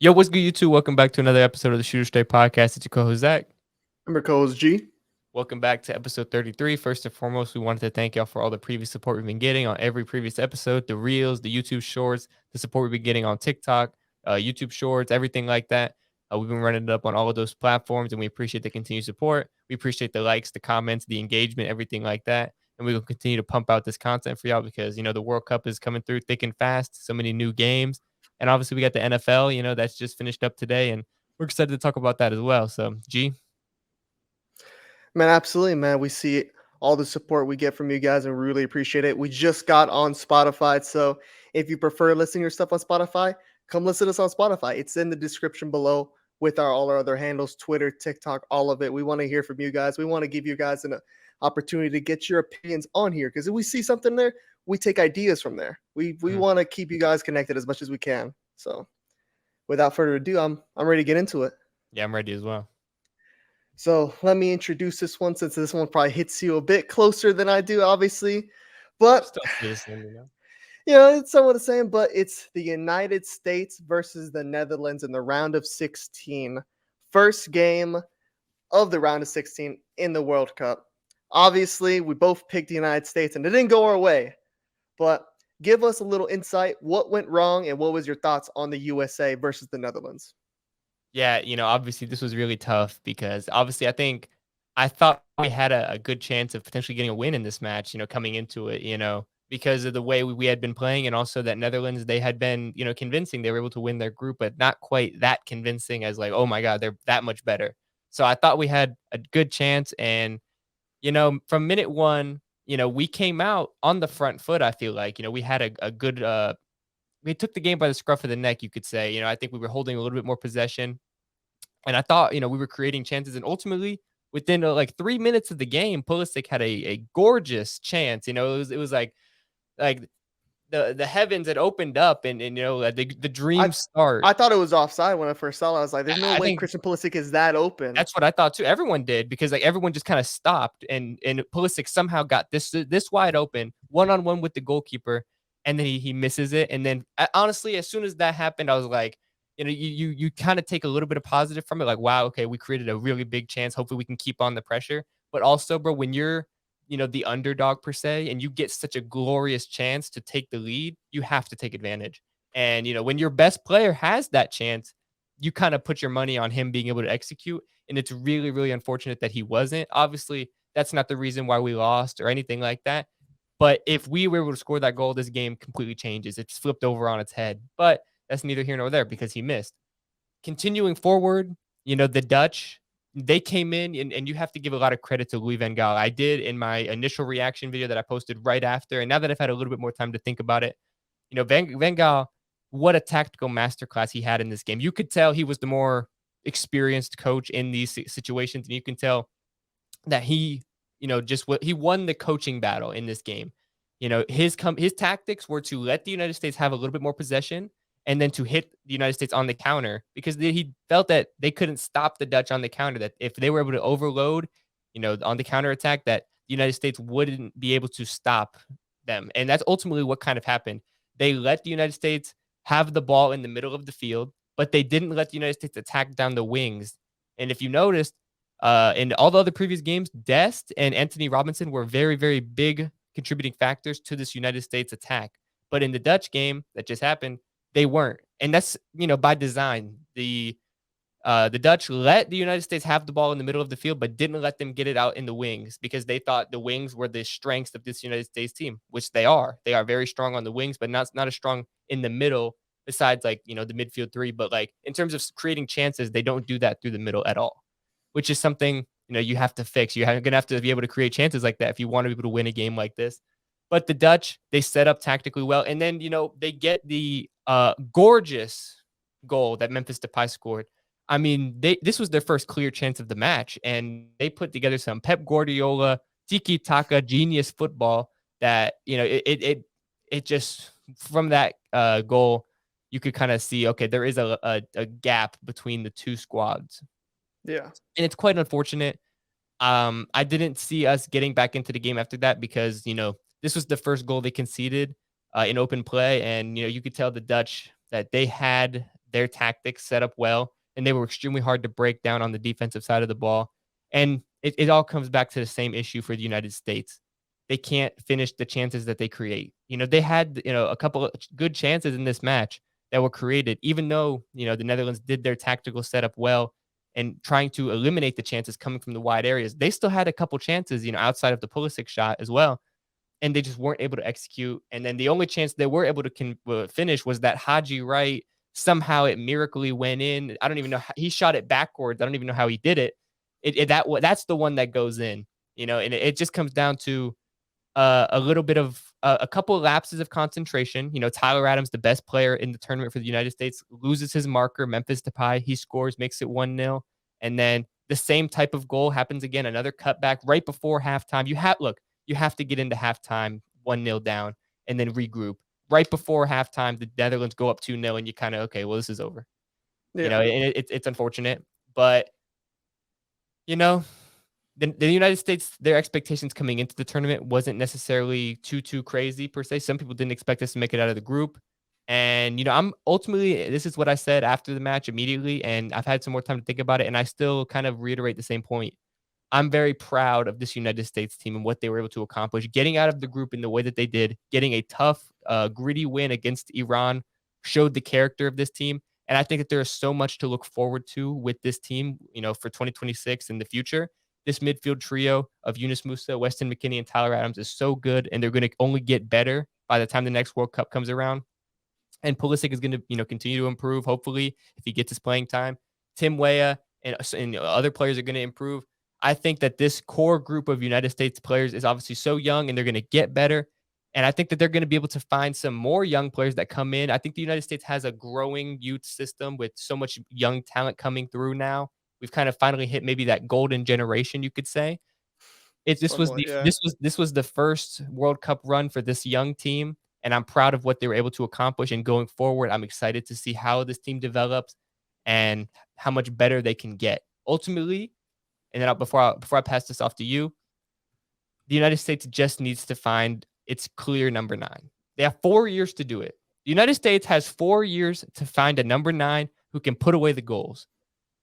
Yo, what's good, YouTube? Welcome back to another episode of the Shooter Straight Podcast. It's your co-host, Zach. Number codes G. Welcome back to episode 33. First and foremost, we wanted to thank y'all for all the previous support we've been getting on every previous episode, the Reels, the YouTube Shorts, the support we've been getting on TikTok, YouTube Shorts, everything like that. We've been running it up on all of those platforms, and we appreciate the continued support. We appreciate the likes, the comments, the engagement, everything like that. And we will continue to pump out this content for y'all because, the World Cup is coming through thick and fast, so many new games. And obviously, we got the NFL, that's just finished up today, and we're excited to talk about that as well. So, G. Man, absolutely, man. We see all the support we get from you guys and we really appreciate it. We just got on Spotify. So if you prefer listening to your stuff on Spotify, come listen to us on Spotify. It's in the description below with all our other handles, Twitter, TikTok, all of it. We want to hear from you guys. We want to give you guys an opportunity to get your opinions on here because if we see something there, we take ideas from there. We want to keep you guys connected as much as we can. So without further ado, I'm ready to get into it. Yeah, I'm ready as well. So let me introduce this one since this one probably hits you a bit closer than I do, obviously. But Still listening. it's somewhat the same, but it's the United States versus the Netherlands in the round of 16. First game of the round of 16 in the World Cup. Obviously, we both picked the United States and it didn't go our way. But give us a little insight. What went wrong and what was your thoughts on the USA versus the Netherlands? Yeah, obviously this was really tough because obviously I thought we had a good chance of potentially getting a win in this match, coming into it, because of the way we had been playing and also that Netherlands, they had been, convincing they were able to win their group, but not quite that convincing as like, oh my God, they're that much better. So I thought we had a good chance. And, from minute one, we came out on the front foot. I feel like, we had a good, we took the game by the scruff of the neck, you could say. I think we were holding a little bit more possession. And I thought, we were creating chances. And ultimately, within like 3 minutes of the game, Pulisic had a gorgeous chance. It was like the heavens had opened up and the I dreams start. I thought it was offside when I first saw it. I was like, "There's no I way think Christian Pulisic is that open." that's what I thought too. Everyone did because like everyone just kind of stopped and Pulisic somehow got this wide open, one-on-one with the goalkeeper, and then he misses it. And then honestly, as soon as that happened, I was like, you kind of take a little bit of positive from it, like, wow, okay, we created a really big chance. Hopefully we can keep on the pressure. But also, bro, when you're the underdog per se, and you get such a glorious chance to take the lead, you have to take advantage. And when your best player has that chance, you kind of put your money on him being able to execute. And it's really, really unfortunate that he wasn't. Obviously, that's not the reason why we lost or anything like that. But if we were able to score that goal, this game completely changes. It's flipped over on its head. But that's neither here nor there because he missed. Continuing forward, the Dutch, they came in, and you have to give a lot of credit to Louis van Gaal. I did in my initial reaction video that I posted right after. And now that I've had a little bit more time to think about it, Van Gaal, what a tactical masterclass he had in this game. You could tell he was the more experienced coach in these situations, and you can tell that he, just what he won the coaching battle in this game. His tactics were to let the United States have a little bit more possession and then to hit the United States on the counter because he felt that they couldn't stop the Dutch on the counter, that if they were able to overload, on the counter attack, that the United States wouldn't be able to stop them. And that's ultimately what kind of happened. They let the United States have the ball in the middle of the field, but they didn't let the United States attack down the wings. And if you noticed, in all the other previous games, Dest and Anthony Robinson were very, very big contributing factors to this United States attack. But in the Dutch game that just happened, they weren't. And that's, by design. The Dutch let the United States have the ball in the middle of the field, but didn't let them get it out in the wings because they thought the wings were the strengths of this United States team, which they are. They are very strong on the wings, but not as strong in the middle, besides like, the midfield three. But like in terms of creating chances, they don't do that through the middle at all, which is something, you have to fix. You're going to have to be able to create chances like that if you want to be able to win a game like this. But the Dutch, they set up tactically well. And then, they get the gorgeous goal that Memphis Depay scored. I mean, this was their first clear chance of the match, and they put together some Pep Guardiola tiki-taka genius football that, it just, from that goal, you could kind of see, okay, there is a gap between the two squads. Yeah. And it's quite unfortunate. I didn't see us getting back into the game after that because, this was the first goal they conceded in open play. And, you could tell the Dutch that they had their tactics set up well, and they were extremely hard to break down on the defensive side of the ball. And it all comes back to the same issue for the United States. They can't finish the chances that they create. They had, a couple of good chances in this match that were created, even though, the Netherlands did their tactical setup well and trying to eliminate the chances coming from the wide areas. They still had a couple chances, outside of the Pulisic shot as well, and they just weren't able to execute. And then the only chance they were able to finish was that Haji Wright. Somehow it miraculously went in. I don't even know how he shot it backwards. I don't even know how he did it. That's the one that goes in, and it just comes down to a little bit of a couple of lapses of concentration. Tyler Adams, the best player in the tournament for the United States, loses his marker. Memphis Depay, he scores, makes it 1-0. And then the same type of goal happens again, another cutback right before halftime. You have to get into halftime 1-0 down and then regroup. Right before halftime, the Netherlands go up 2-0, and you kind of, okay, well, this is over. Yeah. And it's unfortunate. But, you know, the United States, their expectations coming into the tournament wasn't necessarily too crazy per se. Some people didn't expect us to make it out of the group. And, I'm ultimately, this is what I said after the match immediately, and I've had some more time to think about it, and I still kind of reiterate the same point. I'm very proud of this United States team and what they were able to accomplish, getting out of the group in the way that they did, getting a tough, gritty win against Iran, showed the character of this team. And I think that there is so much to look forward to with this team, for 2026 in the future. This midfield trio of Yunus Musa, Weston McKennie, and Tyler Adams is so good, and they're going to only get better by the time the next World Cup comes around. And Pulisic is going to, continue to improve, hopefully, if he gets his playing time. Tim Weah and other players are going to improve. I think that this core group of United States players is obviously so young, and they're going to get better. And I think that they're going to be able to find some more young players that come in. I think the United States has a growing youth system with so much young talent coming through now. We've kind of finally hit maybe that golden generation, you could say. It this was Somewhat, the yeah. this was the first World Cup run for this young team, and I'm proud of what they were able to accomplish. And going forward, I'm excited to see how this team develops and how much better they can get. Ultimately, and then before I pass this off to you, the United States just needs to find its clear number 9. They have 4 years to do it. The United States has 4 years to find a number 9 who can put away the goals.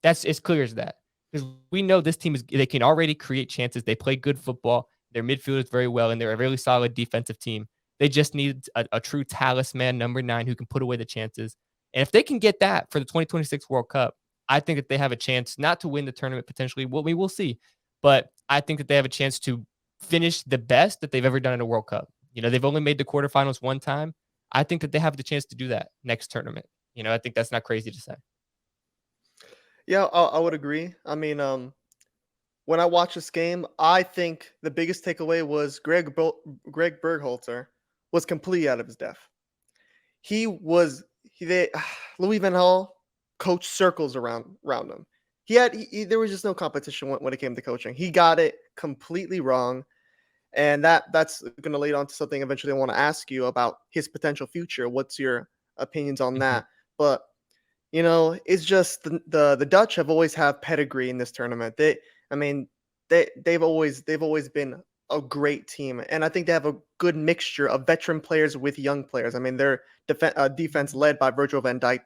That's as clear as that. Because we know this team they can already create chances. They play good football. Their midfield is very well, and they're a really solid defensive team. They just need a true talisman number 9 who can put away the chances. And if they can get that for the 2026 World Cup, I think that they have a chance not to win the tournament potentially. Well, we will see. But I think that they have a chance to finish the best that they've ever done in a World Cup. They've only made the quarterfinals one time. I think that they have the chance to do that next tournament. I think that's not crazy to say. Yeah, I would agree. I mean, when I watched this game, I think the biggest takeaway was Greg Bergholzer was completely out of his depth. He was Louis Van Gaal coached circles around him. There was just no competition when it came to coaching. He got it completely wrong, and that's going to lead on to something eventually I want to ask you about his potential future. What's your opinions on Mhm. that? But it's just the Dutch have always have pedigree in this tournament. I mean, they've always been a great team, and I think they have a good mixture of veteran players with young players. I mean, their defense led by Virgil van Dijk,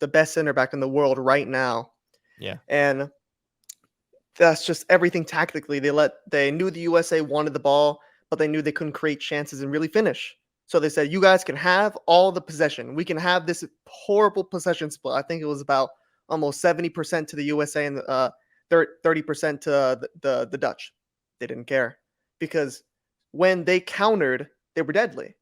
the best center back in the world right now, Yeah, and that's just everything tactically. They knew the USA wanted the ball, but they knew they couldn't create chances and really finish. So they said, "You guys can have all the possession. We can have this horrible possession split." I think it was about almost 70% to the USA and 30% to the Dutch. They didn't care because when they countered, they were deadly.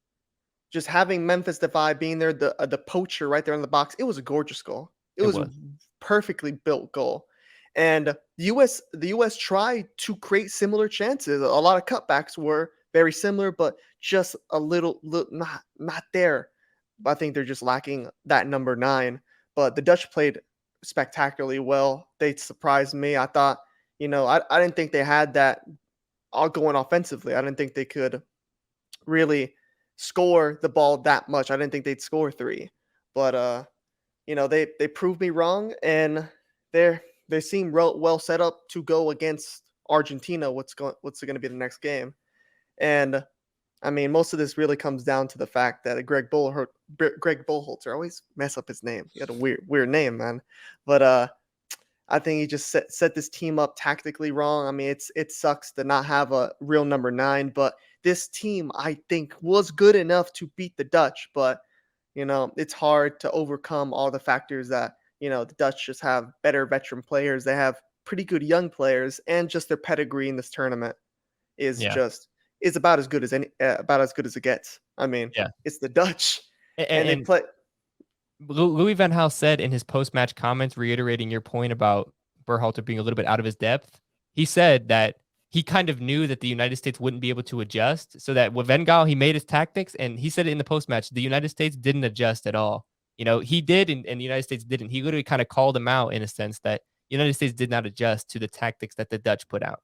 Just having Memphis Depay being there, the poacher right there in the box, it was a gorgeous goal. It it was was. perfectly built goal. And the US tried to create similar chances. A lot of cutbacks were very similar, but just a little not there. I think they're just lacking that number 9. But the Dutch played spectacularly well. They surprised me. I thought, I didn't think they had that all going offensively. I didn't think they could really score the ball that much. I didn't think they'd score 3. But they proved me wrong, and they seem well set up to go against Argentina. What's going to be the next game? And I mean, most of this really comes down to the fact that Greg Bullholtzer, I always mess up his name. He had a weird name, man. But I think he just set this team up tactically wrong. I mean, it sucks to not have a real number 9, but this team I think was good enough to beat the Dutch, but it's hard to overcome all the factors that, the Dutch just have better veteran players. They have pretty good young players, and just their pedigree in this tournament is Yeah. just is about as good as about as good as it gets. I mean, Yeah. it's the Dutch, And, and they and play. Louis Van Gaal said in his post-match comments, reiterating your point about Berhalter being a little bit out of his depth, he said that he kind of knew that the United States wouldn't be able to adjust, so that with Van Gaal, he made his tactics, and he said it in the post-match, the United States didn't adjust at all. He did, and the United States didn't. He literally kind of called him out in a sense that the United States did not adjust to the tactics that the Dutch put out.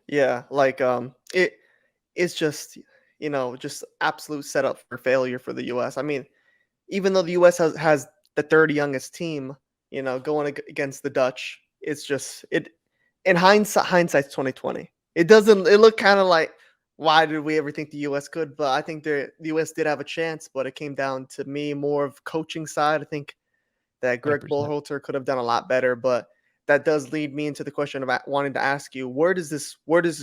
Yeah, like it's just just absolute setup for failure for the U.S. I mean, even though the U.S. has the third youngest team, going against the Dutch, it's just it. In hindsight's 2020. It doesn't. It looked kind of like, why did we ever think the U.S. could? But I think the U.S. did have a chance, but it came down to me more of coaching side. I think that Greg 100%. Bullholter could have done a lot better, but that does lead me into the question of wanting to ask you, where does this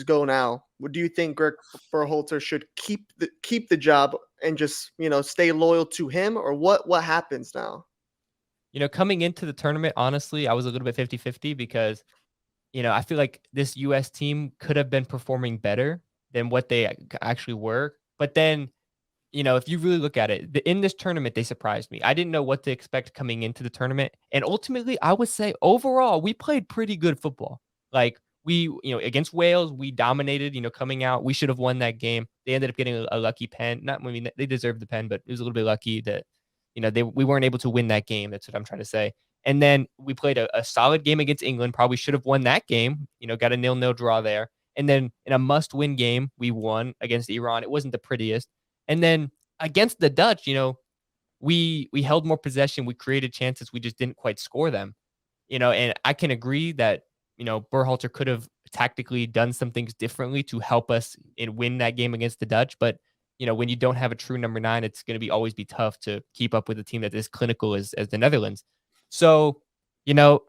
go now? Do you think Greg Berhalter should keep the job and just stay loyal to him, or what happens now? Coming into the tournament, honestly, I was a little bit 50-50 because I feel like this US team could have been performing better than what they actually were. But then, if you really look at it, in this tournament, they surprised me. I didn't know what to expect coming into the tournament. And ultimately, I would say overall, we played pretty good football. Like against Wales, we dominated, coming out. We should have won that game. They ended up getting a lucky pen. Not, I mean, they deserved the pen, but it was a little bit lucky that, we weren't able to win that game. That's what I'm trying to say. And then we played a solid game against England. Probably should have won that game. Got a 0-0 draw there. And then in a must-win game, we won against Iran. It wasn't the prettiest. And then against the Dutch, we held more possession. We created chances. We just didn't quite score them. And I can agree that Berhalter could have tactically done some things differently to help us and win that game against the Dutch. But when you don't have a true number 9, it's going to be always be tough to keep up with a team that is clinical as the Netherlands. So, you know,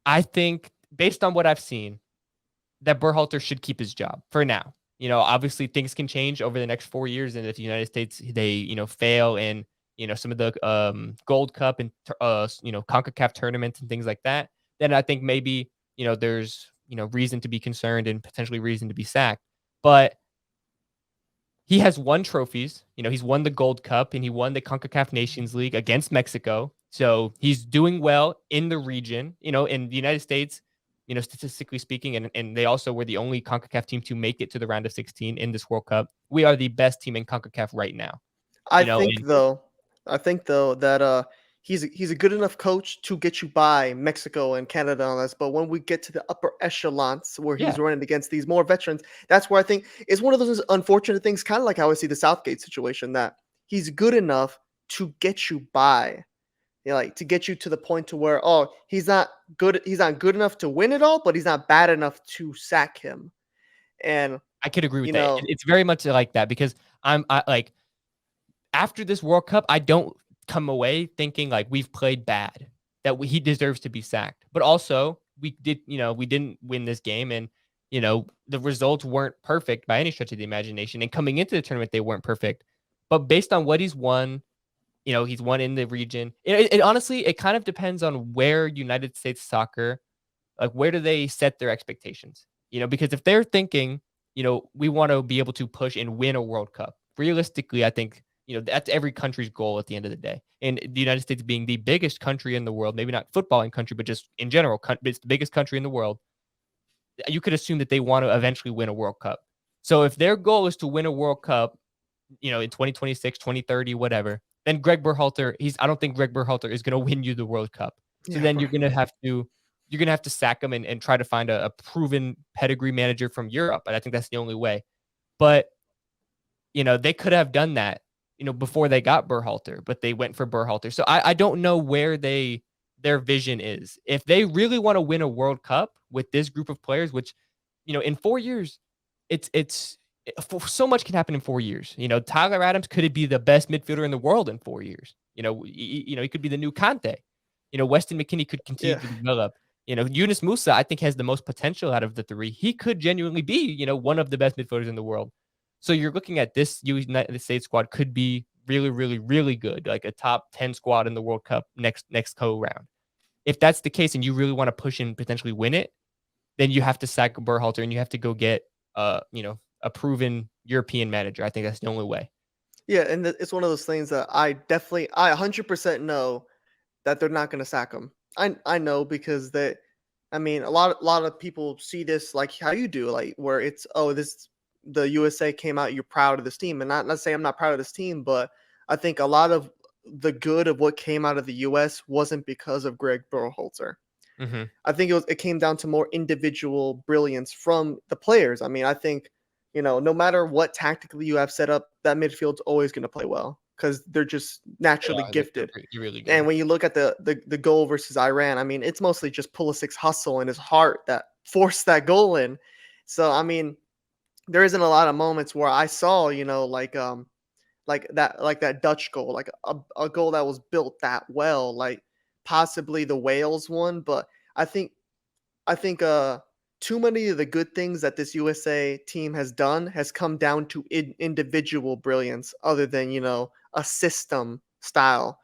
I think based on what I've seen, that Berhalter should keep his job for now. Obviously things can change over the next 4 years, and if the United States they fail in some of the Gold Cup and CONCACAF tournaments and things like that, then I think maybe there's reason to be concerned and potentially reason to be sacked. But he has won trophies. He's won the Gold Cup and he won the CONCACAF Nations League against Mexico. So he's doing well in the region. In the United States, statistically speaking, and they also were the only CONCACAF team to make it to the round of 16 in this World Cup. We are the best team in CONCACAF right now. I think And though, I think though that he's a good enough coach to get you by Mexico and Canada on this. But when we get to the upper echelons where yeah, he's running against these more veterans, that's where I think it's one of those unfortunate things, kind of like how I see the Southgate situation, that he's good enough to get you by. Like to get you to the point to where, oh, he's not good enough to win it all, but he's not bad enough to sack him. And I could agree with you that. know, It's very much like that because I like after this World Cup, I don't come away thinking like we've played bad, that he deserves to be sacked. But also, we didn't win this game, and the results weren't perfect by any stretch of the imagination. And coming into the tournament, they weren't perfect. But based on what he's won, he's won in the region. It honestly, it kind of depends on where United States soccer, like where do they set their expectations? Because if they're thinking, we want to be able to push and win a World Cup, realistically, I think, that's every country's goal at the end of the day. And the United States being the biggest country in the world, maybe not footballing country, but just in general, it's the biggest country in the world. You could assume that they want to eventually win a World Cup. So if their goal is to win a World Cup, in 2026, 2030, whatever, then I don't think Greg Berhalter is going to win you the World Cup. So yeah, then right. you're gonna have to sack him and try to find a proven pedigree manager from Europe. And I think that's the only way. But they could have done that, before they got Berhalter, but they went for Berhalter. So I don't know where their vision is. If they really want to win a World Cup with this group of players, which, in 4 years, it's So much can happen in 4 years. Tyler Adams could be the best midfielder in the world in 4 years. He could be the new Conte. Weston McKennie could continue Yeah. to develop. Yunus Musa, I think, has the most potential out of the three. He could genuinely be, one of the best midfielders in the world. So you're looking at this United States squad could be really, really, really good, like a top 10 squad in the World Cup next go round. If that's the case and you really want to push and potentially win it, then you have to sack Berhalter and you have to go get a proven European manager. I think that's the only way. Yeah, and it's one of those things that I 100% know that they're not going to sack him. I know because I mean, a lot of people see this like how you do, like where it's, oh, this the USA came out, you're proud of this team, and not saying I'm not proud of this team, but I think a lot of the good of what came out of the US wasn't because of Greg Berhalter. Mm-hmm. I think it came down to more individual brilliance from the players. I mean, I think, no matter what tactically you have set up, that midfield's always going to play well because they're just They naturally are. They're gifted. really And good. when you look at the goal versus Iran, I mean, it's mostly just Pulisic's hustle and his heart that forced that goal in. So I mean, there isn't a lot of moments where I saw, like that Dutch goal, like a goal that was built that well, like possibly the Wales one, but I think I think too many of the good things that this USA team has done has come down to individual brilliance other than, a system style.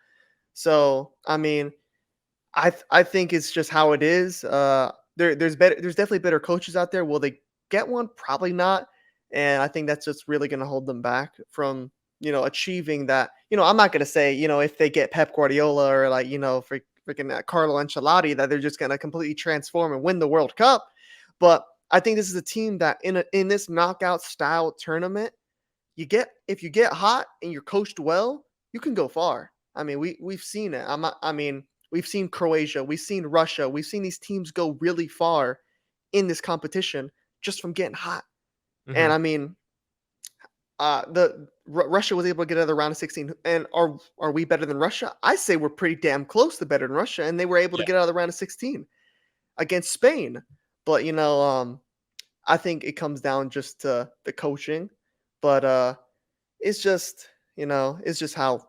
So, I mean, I think it's just how it is. There's definitely better coaches out there. Will they get one? Probably not. And I think that's just really going to hold them back from, achieving that. I'm not going to say, if they get Pep Guardiola or like, freaking Carlo Ancelotti, that they're just going to completely transform and win the World Cup. But I think this is a team that in this knockout style tournament, if you get hot and you're coached well, you can go far. I mean, we've seen it. I mean, we've seen Croatia, we've seen Russia, we've seen these teams go really far in this competition just from getting hot. Mm-hmm. And I mean, Russia was able to get out of the round of 16. And are we better than Russia? I say we're pretty damn close to better than Russia, and they were able to Yeah. get out of the round of 16 against Spain. But I think it comes down just to the coaching. But it's just, it's just how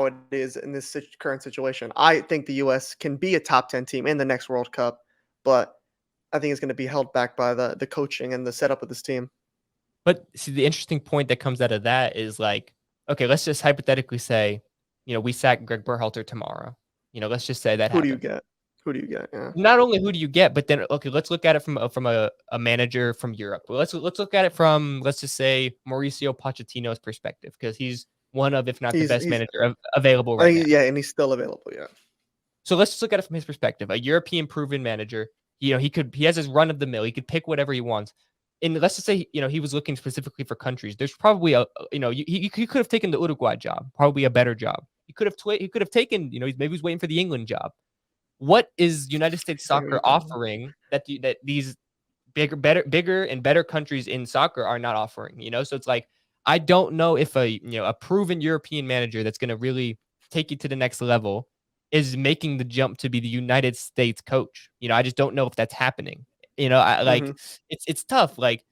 it is in this current situation. I think the U.S. can be a top 10 team in the next World Cup, but I think it's going to be held back by the coaching and the setup of this team. But see, the interesting point that comes out of that is like, okay, let's just hypothetically say, we sack Greg Berhalter tomorrow. Let's just say that Who do you happens. get? Who do you get? Yeah. Not only who do you get, but then okay, let's look at it from a manager from Europe. Well, let's look at it from, let's just say, Mauricio Pochettino's perspective, because he's one of, if not the best He's manager available I right now. think, yeah, and he's still available. Yeah. So let's just look at it from his perspective. A European proven manager. He has his run of the mill. He could pick whatever he wants. And let's just say, he was looking specifically for countries. There's probably he could have taken the Uruguay job, probably a better job. He could have taken, maybe he's waiting for the England job. What is United States I see where soccer you're going. offering that these bigger and better countries in soccer are not offering? So it's like, I don't know if a proven European manager that's going to really take you to the next level is making the jump to be the United States coach. I just don't know if that's happening. I Mhm. like it's tough. Like,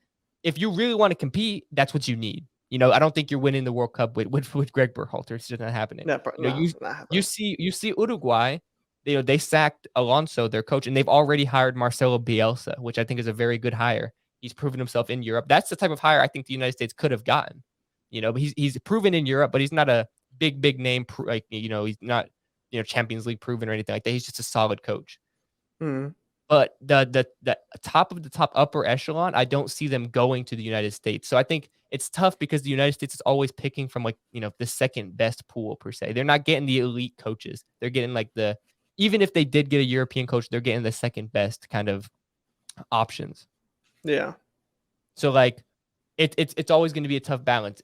if you really want to compete, that's what you need. I don't think you're winning the World Cup with Greg Berhalter. It's just not happening. You know, No, you not you happening. see you see Uruguay. They sacked Alonso, their coach, and they've already hired Marcelo Bielsa, which I think is a very good hire. He's proven himself in Europe. That's the type of hire I think the United States could have gotten. But he's proven in Europe, but he's not a big name. Like, he's not Champions League proven or anything like that. He's just a solid coach. Mhm. But the top of the top upper echelon, I don't see them going to the United States. So I think it's tough because the United States is always picking from, like, the second best pool per se. They're not getting the elite coaches. They're getting like even if they did get a European coach, they're getting the second best kind of options. Yeah. So like it's always going to be a tough balance.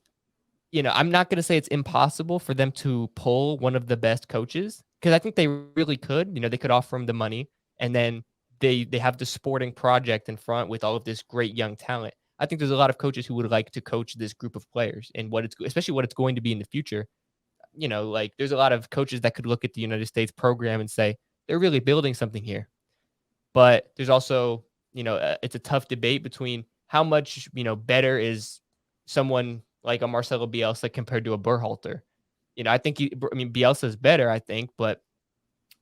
I'm not going to say it's impossible for them to pull one of the best coaches, because I think they really could. They could offer him the money, and then they have the sporting project in front with all of this great young talent. I think there's a lot of coaches who would like to coach this group of players and especially what it's going to be in the future. Like, there's a lot of coaches that could look at the United States program and say they're really building something here. But there's also, it's a tough debate between how much, better is someone like a Marcelo Bielsa compared to a Berhalter. I think I mean Bielsa's better, I think, but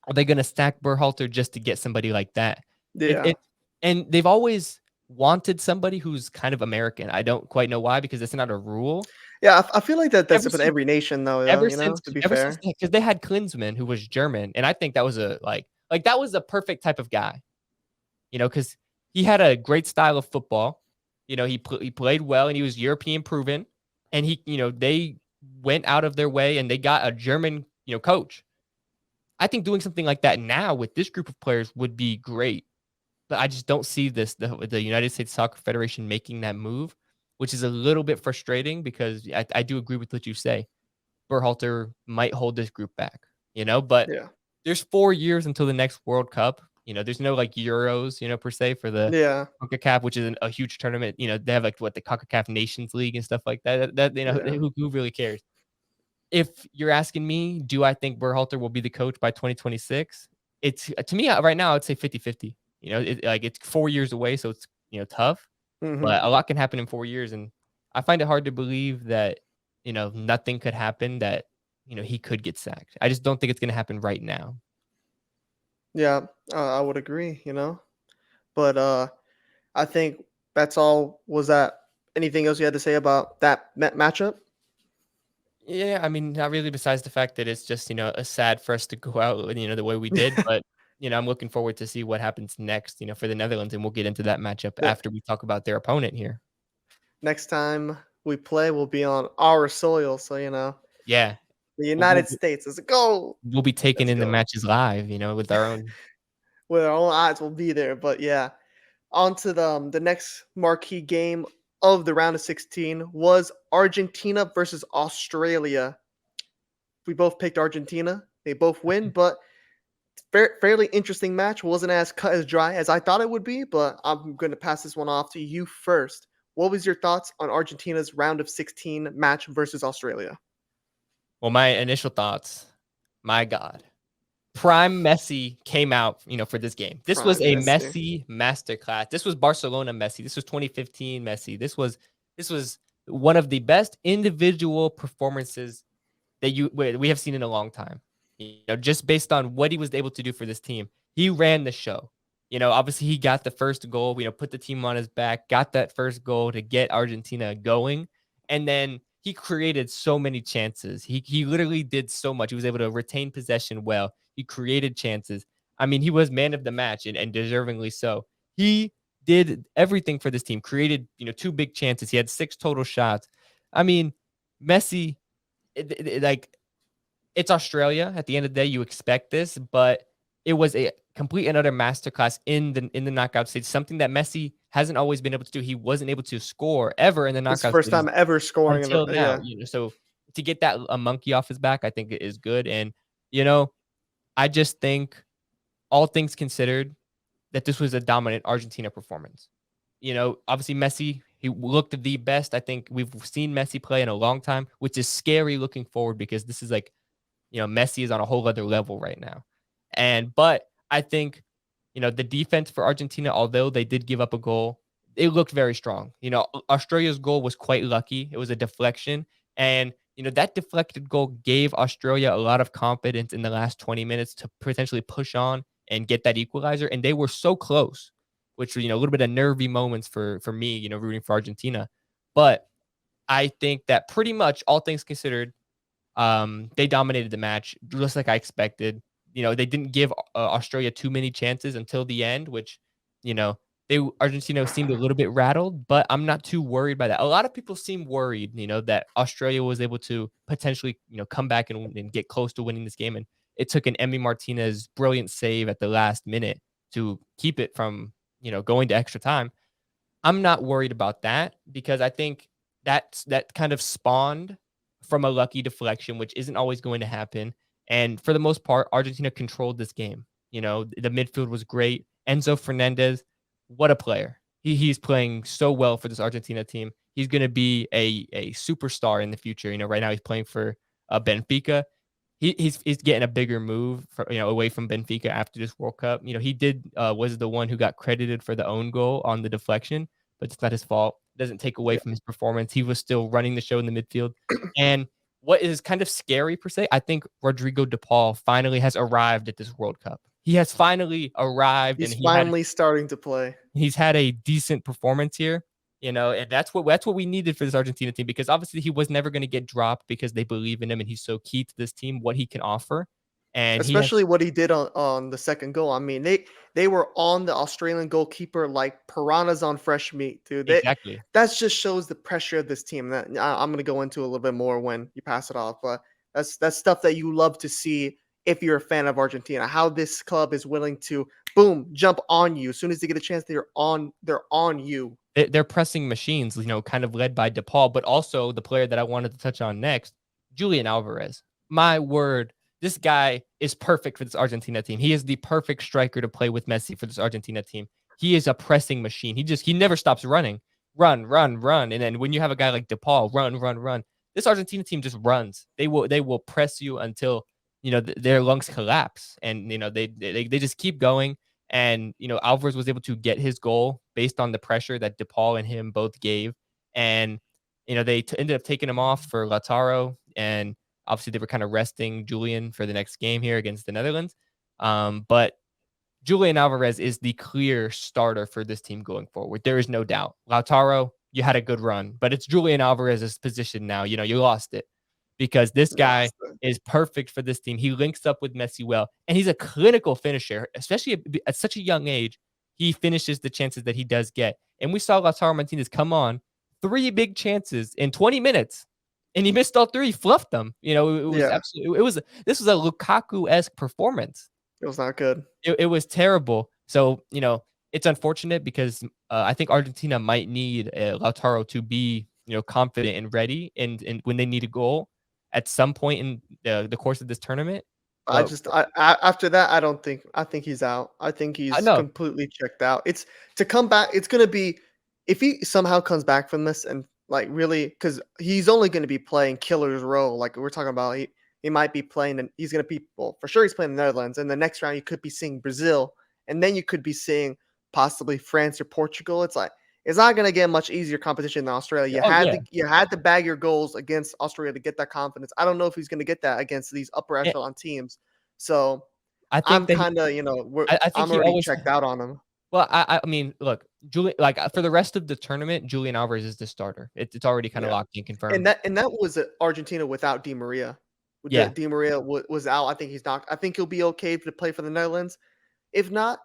are they going to stack Berhalter just to get somebody like that? Yeah. And they've always wanted somebody who's kind of American. I don't quite know why because it's not a rule. Yeah, I feel like that's Ever with since every nation though, ever you know, since to be ever since fair. because they had Klinsmann who was German, and I think that was a that was the perfect type of guy, because he had a great style of football. He played well and he was European proven, and they went out of their way and they got a German coach. I think doing something like that now with this group of players would be great. But I just don't see the United States Soccer Federation making that move, which is a little bit frustrating because I do agree with what you say. Berhalter might hold this group back, but Yeah. there's 4 years until the next World Cup. There's no like Euros, per se for the Yeah. CONCACAF, which is a huge tournament. They have like what the CONCACAF Nations League and stuff like that. Yeah. Who really cares? If you're asking me, do I think Berhalter will be the coach by 2026? It's to me right now, I'd say 50-50. It's 4 years away, so it's tough, Mhm. but a lot can happen in 4 years, and I find it hard to believe that nothing could happen that he could get sacked. I just don't think it's going to happen right now. Yeah, I would agree, you know? But, I think that's all. Was that anything else you had to say about that matchup? Yeah, I mean, not really besides the fact that it's just, a sad for us to go out, the way we did, but, I'm looking forward to see what happens next, for the Netherlands, and we'll get into that matchup Yeah. after we talk about their opponent here. Next time we play will be on our soil, so, you know, Yeah, the we'll we'll United be States. Let's go. we'll be taking Let's in the go. matches live, with our own. With our own eyes, we'll be there. But yeah, on to the next marquee game of the round of 16 was Argentina versus Australia. We both picked Argentina. They both win, but fairly interesting match. Wasn't as cut as dry as I thought it would be, but I'm going to pass this one off to you first. What was your thoughts on Argentina's round of 16 match versus Australia? Well, my initial thoughts, my God. Prime Messi came out, for this game. This was Prime a Messi. Messi masterclass. This was Barcelona Messi. This was 2015 Messi. This was one of the best individual performances that we have seen in a long time. Just based on what he was able to do for this team, he ran the show. Obviously he got the first goal. Put the team on his back, got that first goal to get Argentina going, and then he created so many chances. He literally did so much. He was able to retain possession well. He created chances. I mean, he was man of the match and deservingly so. He did everything for this team. Created two big chances. He had 6 total shots. I mean, Messi like it's Australia. At the end of the day, you expect this, but it was a complete and utter masterclass in the knockout stage. Something that Messi hasn't always been able to do. He wasn't able to score ever in the His knockout first stages time ever scoring in until now. yeah. So to get that a monkey off his back, I think it is good. And you know, I just think all things considered, that this was a dominant Argentina performance. Obviously Messi, he looked the best. I think we've seen Messi play in a long time, which is scary looking forward because this is like Messi is on a whole other level right now. But I think, the defense for Argentina, although they did give up a goal, it looked very strong. Australia's goal was quite lucky. It was a deflection. And, that deflected goal gave Australia a lot of confidence in the last 20 minutes to potentially push on and get that equalizer. And they were so close, which was, a little bit of nervy moments for me, rooting for Argentina. But I think that pretty much all things considered, they dominated the match just like I expected. They didn't give Australia too many chances until the end, which you know they Argentina seemed a little bit rattled, but I'm not too worried by that. A lot of people seem worried, that Australia was able to potentially come back and get close to winning this game, and it took an Emmy Martinez brilliant save at the last minute to keep it from going to extra time. I'm not worried about that because I think that kind of spawned from a lucky deflection, which isn't always going to happen. And for the most part, Argentina controlled this game. The midfield was great. Enzo Fernandez, what a player. He's playing so well for this Argentina team. He's going to be a superstar in the future. Right now he's playing for Benfica. He's getting a bigger move away from Benfica after this World Cup. He did was the one who got credited for the own goal on the deflection, but it's not his fault. doesn't take away Yeah. from his performance. He was still running the show in the midfield. And what is kind of scary per se, I think Rodrigo De Paul finally has arrived at this World Cup. He has finally arrived, and He's finally starting to play. he's had a decent performance here, and that's what we needed for this Argentina team, because obviously he was never going to get dropped because they believe in him and he's so key to this team, what he can offer, and he has Especially what he did on the second goal. I mean, they were on the Australian goalkeeper like piranhas on fresh meat, dude. exactly. That just shows the pressure of this team. That I'm gonna go into a little bit more when you pass it off, but that's stuff that you love to see if you're a fan of Argentina. How this club is willing to boom jump on you as soon as they get a chance. They're on you. They're pressing machines, kind of led by DePaul, but also the player that I wanted to touch on next, Julian Alvarez. My word, this guy is perfect for this Argentina team. He is the perfect striker to play with Messi for this Argentina team. He is a pressing machine. He never stops running. Run, run, run. And then when you have a guy like DePaul, run, run, run. This Argentina team just runs. They will press you until their lungs collapse, and they just keep going. And Alvarez was able to get his goal based on the pressure that DePaul and him both gave. And they ended up taking him off for Lautaro, and obviously they were kind of resting Julian for the next game here against the Netherlands. But Julian Alvarez is the clear starter for this team going forward. There is no doubt. Lautaro, you had a good run, but it's Julian Alvarez's position now. You lost it, because this guy is perfect for this team. He links up with Messi well, and he's a clinical finisher, especially at such a young age. He finishes the chances that he does get. And we saw Lautaro Martinez come on 3 big chances in 20 minutes, and he missed all three. He fluffed them. It was Yeah, absolutely, this was a Lukaku-esque performance. it was not good. It was terrible. So, it's unfortunate because I think Argentina might need Lautaro to be, confident and ready, and when they need a goal at some point in the course of this tournament. I But just after that, I think he's out. I think I he's know, completely checked out. It's to come back. It's gonna be if he somehow comes back from this and like really because he's only going to be playing killer's role. Like we're talking about, he might be playing and he's going to be well for sure. He's playing the Netherlands, and the next round you could be seeing Brazil, and then you could be seeing possibly France or Portugal. It's like it's not going to get much easier competition than Australia. You oh had yeah, to you had to bag your goals against Australia to get that confidence. I don't know if he's going to get that against these upper and echelon teams. So I I'm think that kind of I think I'm he already always. checked out on him. Well, I mean, look, Julian, like for the rest of the tournament, Julian Alvarez is the starter. It's already kind of Yeah. locked and And confirmed. that was Argentina without Di Maria. Yeah, Di Maria was out. I think he's not. I think he'll be okay to play for the Netherlands. If not,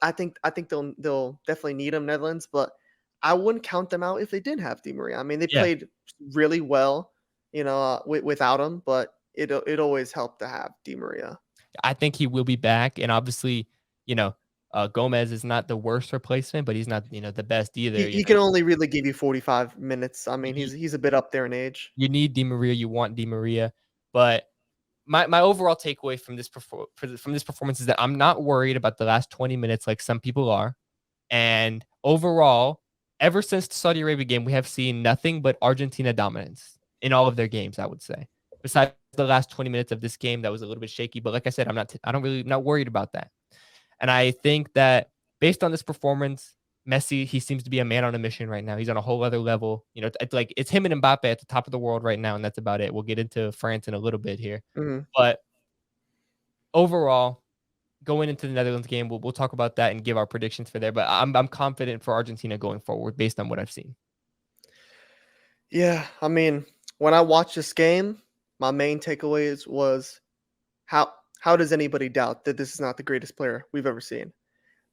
I think they'll definitely need him Netherlands, but I wouldn't count them out if they didn't have Di Maria. I mean, they yeah. played really well, without him, but it always helped to have Di Maria. I think he will be back, and obviously, you know, Gomez is not the worst replacement, but he's not, the best either. He can only really give you 45 minutes. I mean, You, he's a bit up there in age. you need Di Maria, you want Di Maria, but my overall takeaway from this performance is that I'm not worried about the last 20 minutes like some people are. And overall, ever since the Saudi Arabia game, we have seen nothing but Argentina dominance in all of their games, I would say. Besides the last 20 minutes of this game, that was a little bit shaky. But like I said, I don't really not worried about that. And I think that based on this performance, Messi, he seems to be a man on a mission right now. He's on a whole other level. It's him and Mbappe at the top of the world right now, and that's about it. We'll get into France in a little bit here. Mhm. But overall, going into the Netherlands game, we'll talk about that and give our predictions for there. But I'm confident for Argentina going forward based on what I've seen. Yeah, I mean, when I watched this game, my main takeaways was how how does anybody doubt that this is not the greatest player we've ever seen?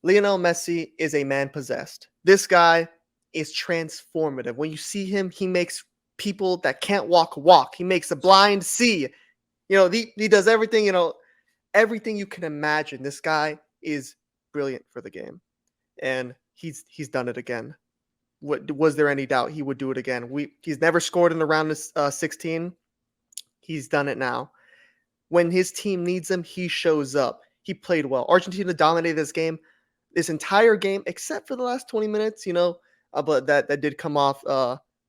Lionel Messi is a man possessed. This guy is transformative. When you see him, he makes people that can't walk walk. He makes the blind see. He does everything, everything you can imagine. This guy is brilliant for the game. And he's done it again. What was there any doubt he would do it again? He's never scored in the round of 16. He's done it now. When his team needs him, he shows up. He played well. Argentina dominated this entire game, except for the last 20 minutes, but that did come off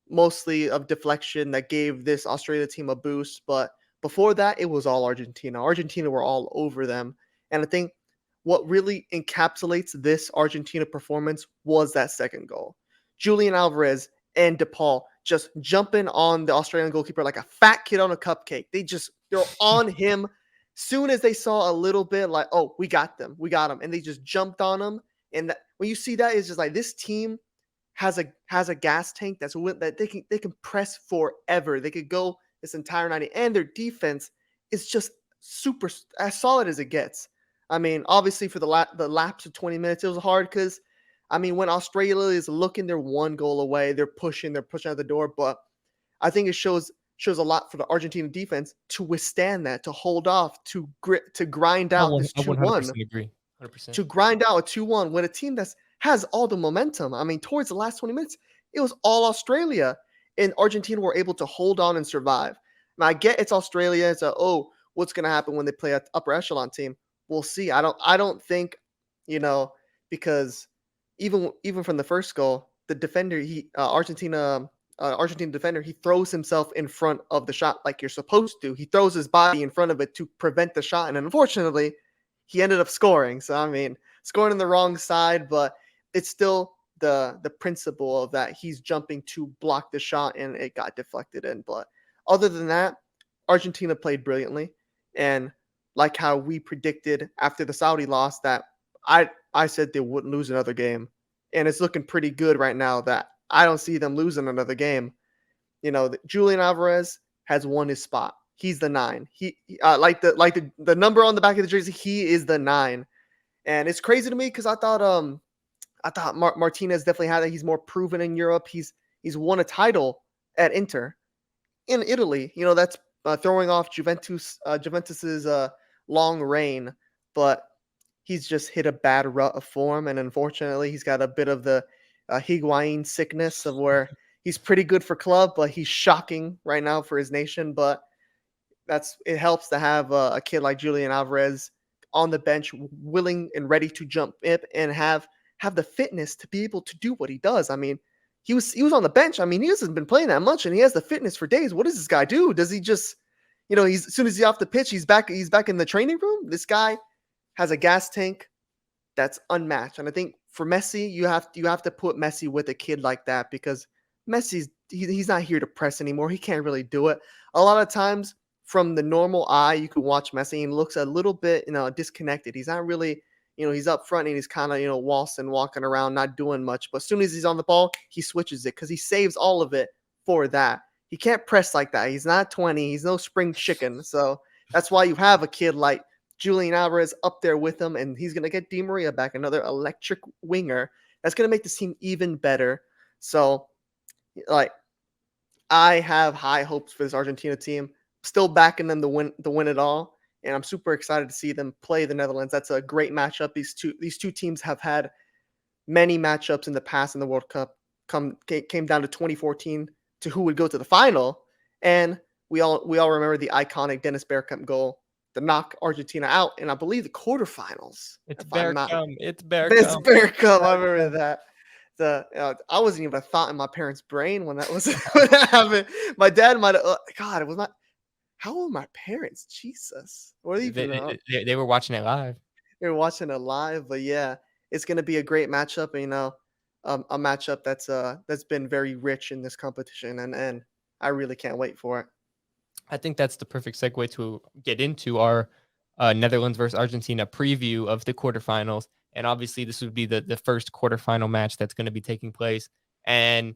mostly of deflection that gave this Australia team a boost. But before that, it was all Argentina. Argentina were all over them. And I think what really encapsulates this Argentina performance was that second goal. Julian Alvarez and DePaul just jumping on the Australian goalkeeper like a fat kid on a cupcake. They're on him. Soon as they saw a little bit, like, oh, we got them, we got him, and they just jumped on him. And when you see that, it's just like this team has a gas tank that they can press forever. They could go this entire 90, and their defense is just super as solid as it gets. I mean, obviously for the lapse of 20 minutes, it was hard because I mean, when Australia is looking, they're one goal away. They're pushing out the door. But I think it shows a lot for the Argentina defense to withstand that, to hold off, to grind out this I 2-1, 100% agree. 100%. to grind out a 2-1 when a team that has all the momentum. I mean, towards the last 20 minutes, it was all Australia, and Argentina were able to hold on and survive. Now, I get it's Australia. It's what's going to happen when they play an upper echelon team? We'll see. I don't think, you know, because even from the first goal, the defender, Argentina defender, he throws himself in front of the shot like you're supposed to. He throws his body in front of it to prevent the shot, and unfortunately, he ended up scoring. So I mean, scoring on the wrong side, but it's still the principle of that he's jumping to block the shot and it got deflected in. But other than that, Argentina played brilliantly, and like how we predicted after the Saudi loss that I said they wouldn't lose another game, and it's looking pretty good right now that I don't see them losing another game. Julian Alvarez has won his spot. He's the 9. Like the number on the back of the jersey. He is the 9, and it's crazy to me because I thought Martinez definitely had that. He's more proven in Europe. He's won a title at Inter in Italy. That's throwing off Juventus's long reign, but he's just hit a bad rut of form, and unfortunately, he's got a bit of the Higuain sickness of where he's pretty good for club, but he's shocking right now for his nation. But it helps to have a kid like Julian Alvarez on the bench, willing and ready to jump in and have the fitness to be able to do what he does. I mean, he was on the bench. I mean, he hasn't been playing that much, and he has the fitness for days. What does this guy do? Does he just, he's as soon as he's off the pitch, he's back in the training room? This guy has a gas tank that's unmatched. And I think for Messi, you have to put Messi with a kid like that because he's not here to press anymore. He can't really do it. A lot of times from the normal eye, you can watch Messi and he looks a little bit, disconnected. He's not really, he's up front and he's kind of, waltzing, walking around, not doing much. But as soon as he's on the ball, he switches it because he saves all of it for that. He can't press like that. He's not 20. He's no spring chicken. So that's why you have a kid like Julian Alvarez up there with him, and he's going to get Di Maria back, another electric winger. That's going to make this team even better. So, like, I have high hopes for this Argentina team. Still backing them to win it all, and I'm super excited to see them play the Netherlands. That's a great matchup. These two teams have had many matchups in the past in the World Cup. Came down to 2014 to who would go to the final, and we all remember the iconic Dennis Bergkamp goal to knock Argentina out, and I believe the quarterfinals. It's If I'm not, Bergkamp. It's Bergkamp. it's Bergkamp. I remember that. I wasn't even a thought in my parents' brain when that was when that happened. My dad might have. God, it was not. How old were my parents? Jesus, what are they even? They were watching it live. They were watching it live, but yeah, it's gonna be a great matchup. A matchup that's been very rich in this competition, and I really can't wait for it. I think that's the perfect segue to get into our Netherlands versus Argentina preview of the quarterfinals. And obviously, this would be the first quarterfinal match that's going to be taking place. And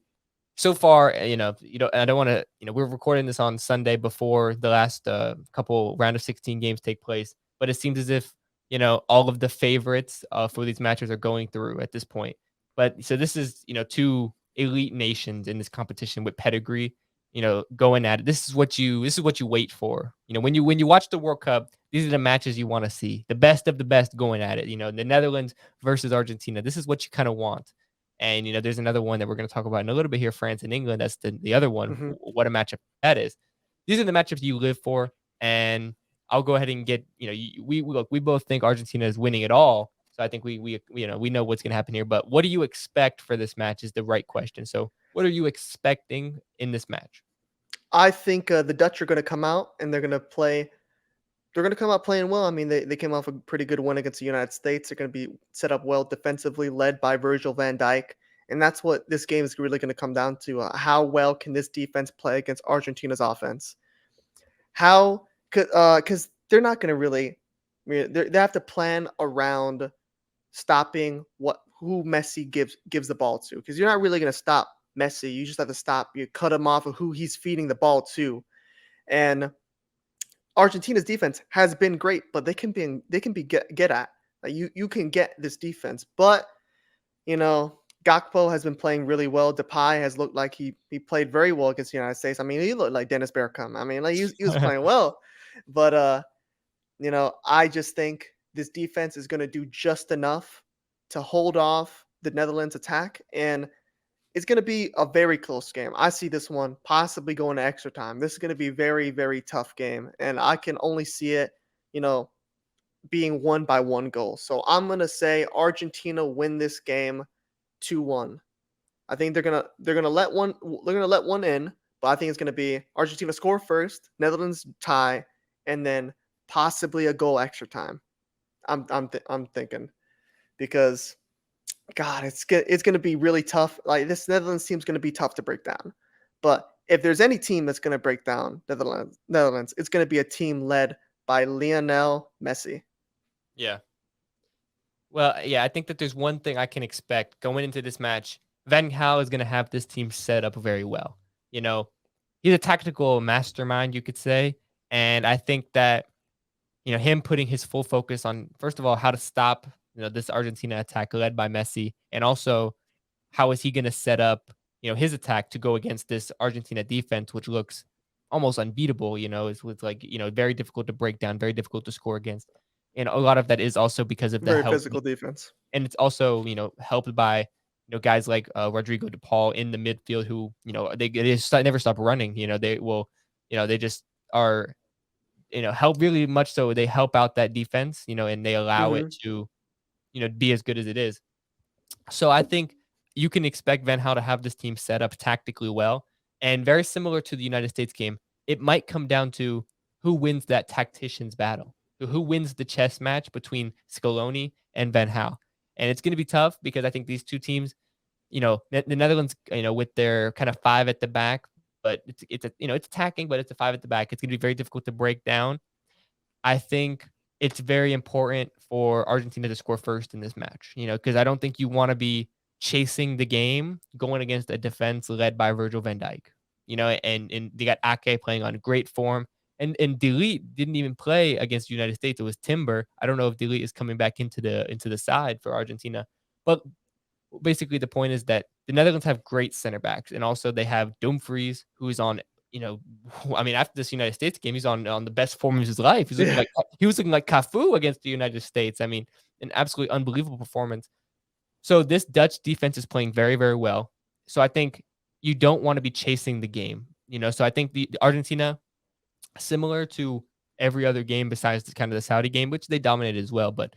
so far, I don't want to, we're recording this on Sunday before the last couple round of 16 games take place. But it seems as if, all of the favorites for these matches are going through at this point. But so this is, two elite nations in this competition with pedigree, going at it. This is what you wait for. When you watch the World Cup, these are the matches you want to see. The best of the best going at it. The Netherlands versus Argentina. This is what you kind of want. And there's another one that we're going to talk about in a little bit here, France and England. That's the other one. Mm-hmm. What a matchup that is. These are the matchups you live for. And I'll go ahead and get, we both think Argentina is winning it all. So I think we know what's going to happen here. But what do you expect for this match is the right question. So what are you expecting in this match? I think the Dutch are going to come out and they're going to play. They're going to come out playing well. I mean, they came off a pretty good win against the United States. They're going to be set up well defensively, led by Virgil van Dijk. And that's what this game is really going to come down to. How well can this defense play against Argentina's offense? How could because they're not going to really, they have to plan around stopping what who Messi gives the ball to, because you're not really going to stop Messi. You just have to stop, you cut him off of who he's feeding the ball to. And Argentina's defense has been great, but they can be get at. Like you can get this defense, but Gakpo has been playing really well. Depay has looked like he played very well against the United States. I mean, he looked like Dennis Bergkamp. I mean, like he was playing well, but I just think this defense is going to do just enough to hold off the Netherlands attack, and it's going to be a very close game. I see this one possibly going to extra time. This is going to be a very, very tough game, and I can only see it, you know, being won by one goal. So I'm going to say Argentina win this game 2-1. I think they're gonna let one in, but I think it's gonna be Argentina score first, Netherlands tie, and then possibly a goal extra time. I'm thinking, because God, it's gonna be really tough. Like, this Netherlands team's gonna be tough to break down. But if there's any team that's gonna break down Netherlands, it's gonna be a team led by Lionel Messi. Yeah. Well, yeah, I think that there's one thing I can expect going into this match. Van Gaal is going to have this team set up very well. You know, he's a tactical mastermind, you could say. And I think that, him putting his full focus on, first of all, how to stop, this Argentina attack led by Messi. And also, how is he going to set up, his attack to go against this Argentina defense, which looks almost unbeatable, is with like, very difficult to break down, very difficult to score against. And a lot of that is also because of the Very help, physical defense. and it's also, helped by, guys like Rodrigo De Paul in the midfield who, never stop running. They will, they just are, help really much, so they help out that defense, and they allow it Hmm. to, be as good as it is. So I think you can expect Van Gaal to have this team set up tactically well, and very similar to the United States game. It might come down to who wins that tactician's battle, who wins the chess match between Scaloni and Van Gaal. And it's going to be tough because I think these two teams, the Netherlands, with their kind of five at the back, but it's attacking, but it's a five at the back. It's going to be very difficult to break down. I think it's very important for Argentina to score first in this match, because I don't think you want to be chasing the game going against a defense led by Virgil van Dijk, and they got Ake playing on great form. And Delete didn't even play against the United States. It was Timber. I don't know if Delete is coming back into the side for Argentina. But basically the point is that the Netherlands have great center backs, and also they have Dumfries, who is on, you know, I mean, after this United States game, he's on the best form of his life. Yeah. He was looking like Cafu against the United States. I mean, an absolutely unbelievable performance. So this Dutch defense is playing very, very well. So I think you don't want to be chasing the game, So I think the Argentina, similar to every other game besides the Saudi game, which they dominated as well, but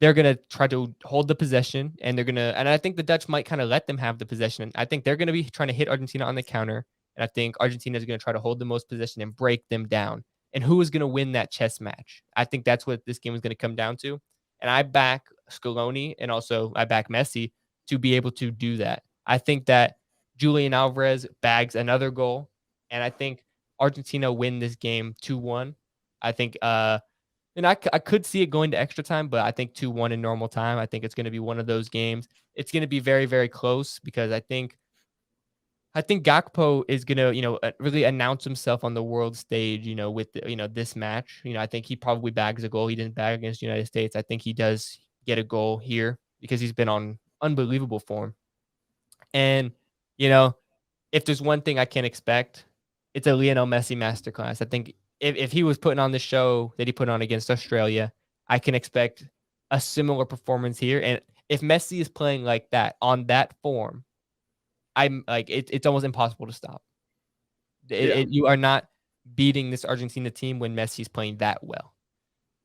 they're gonna try to hold the possession, and I think the Dutch might kind of let them have the possession. I think they're gonna be trying to hit Argentina on the counter, and I think Argentina is gonna try to hold the most possession and break them down. And who is gonna win that chess match? I think that's what this game is gonna come down to. And I back Scaloni, and also I back Messi to be able to do that. I think that Julian Alvarez bags another goal, and I think Argentina win this game 2-1. I think and I could see it going to extra time, but I think 2-1 in normal time. I think it's going to be one of those games. It's going to be very, very close because I think Gakpo is going to, really announce himself on the world stage, with this match. I think he probably bags a goal he didn't bag against the United States. I think he does get a goal here because he's been on unbelievable form. And, you know, if there's one thing I can expect, it's a Lionel Messi masterclass. I think if he was putting on the show that he put on against Australia, I can expect a similar performance here. And if Messi is playing like that on that form, I'm like it's almost impossible to stop. Yeah. You are not beating this Argentina team when Messi's playing that well.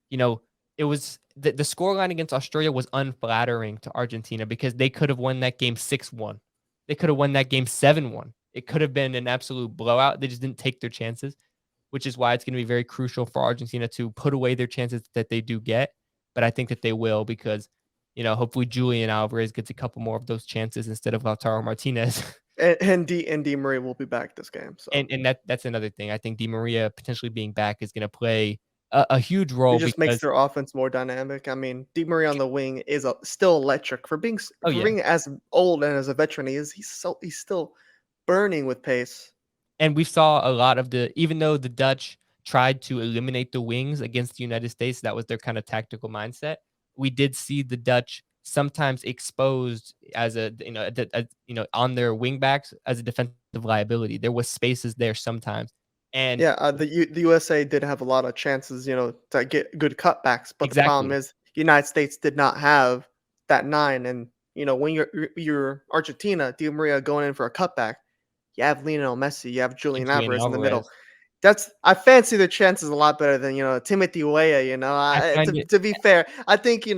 You know, it was the scoreline against Australia was unflattering to Argentina because they could have won that game 6-1. They could have won that game 7-1. It could have been an absolute blowout. They just didn't take their chances, which is why it's going to be very crucial for Argentina to put away their chances that they do get. But I think that they will because hopefully Julian Alvarez gets a couple more of those chances instead of Lautaro Martinez. And Di Maria will be back this game, so And that's another thing. I think Di Maria potentially being back is gonna play a huge it role just makes because their offense more dynamic. I mean, Di Maria on the wing is still electric for oh, for yeah. being as old and as a veteran he is. He's still burning with pace. And we saw a lot of even though the Dutch tried to eliminate the wings against the United States, that was their kind of tactical mindset. We did see the Dutch sometimes exposed as on their wing backs as a defensive liability. There was spaces there sometimes. And Yeah, the USA did have a lot of chances, to get good cutbacks, but the problem exactly, is the United States did not have that 9, and, when you're Argentina, Di Maria going in for a cutback, you have Lionel Messi, you have and Julian Julian Alvarez in the middle. Alvarez. I fancy their chances a lot better than, Timothy Weah, I find it to be fair, I think,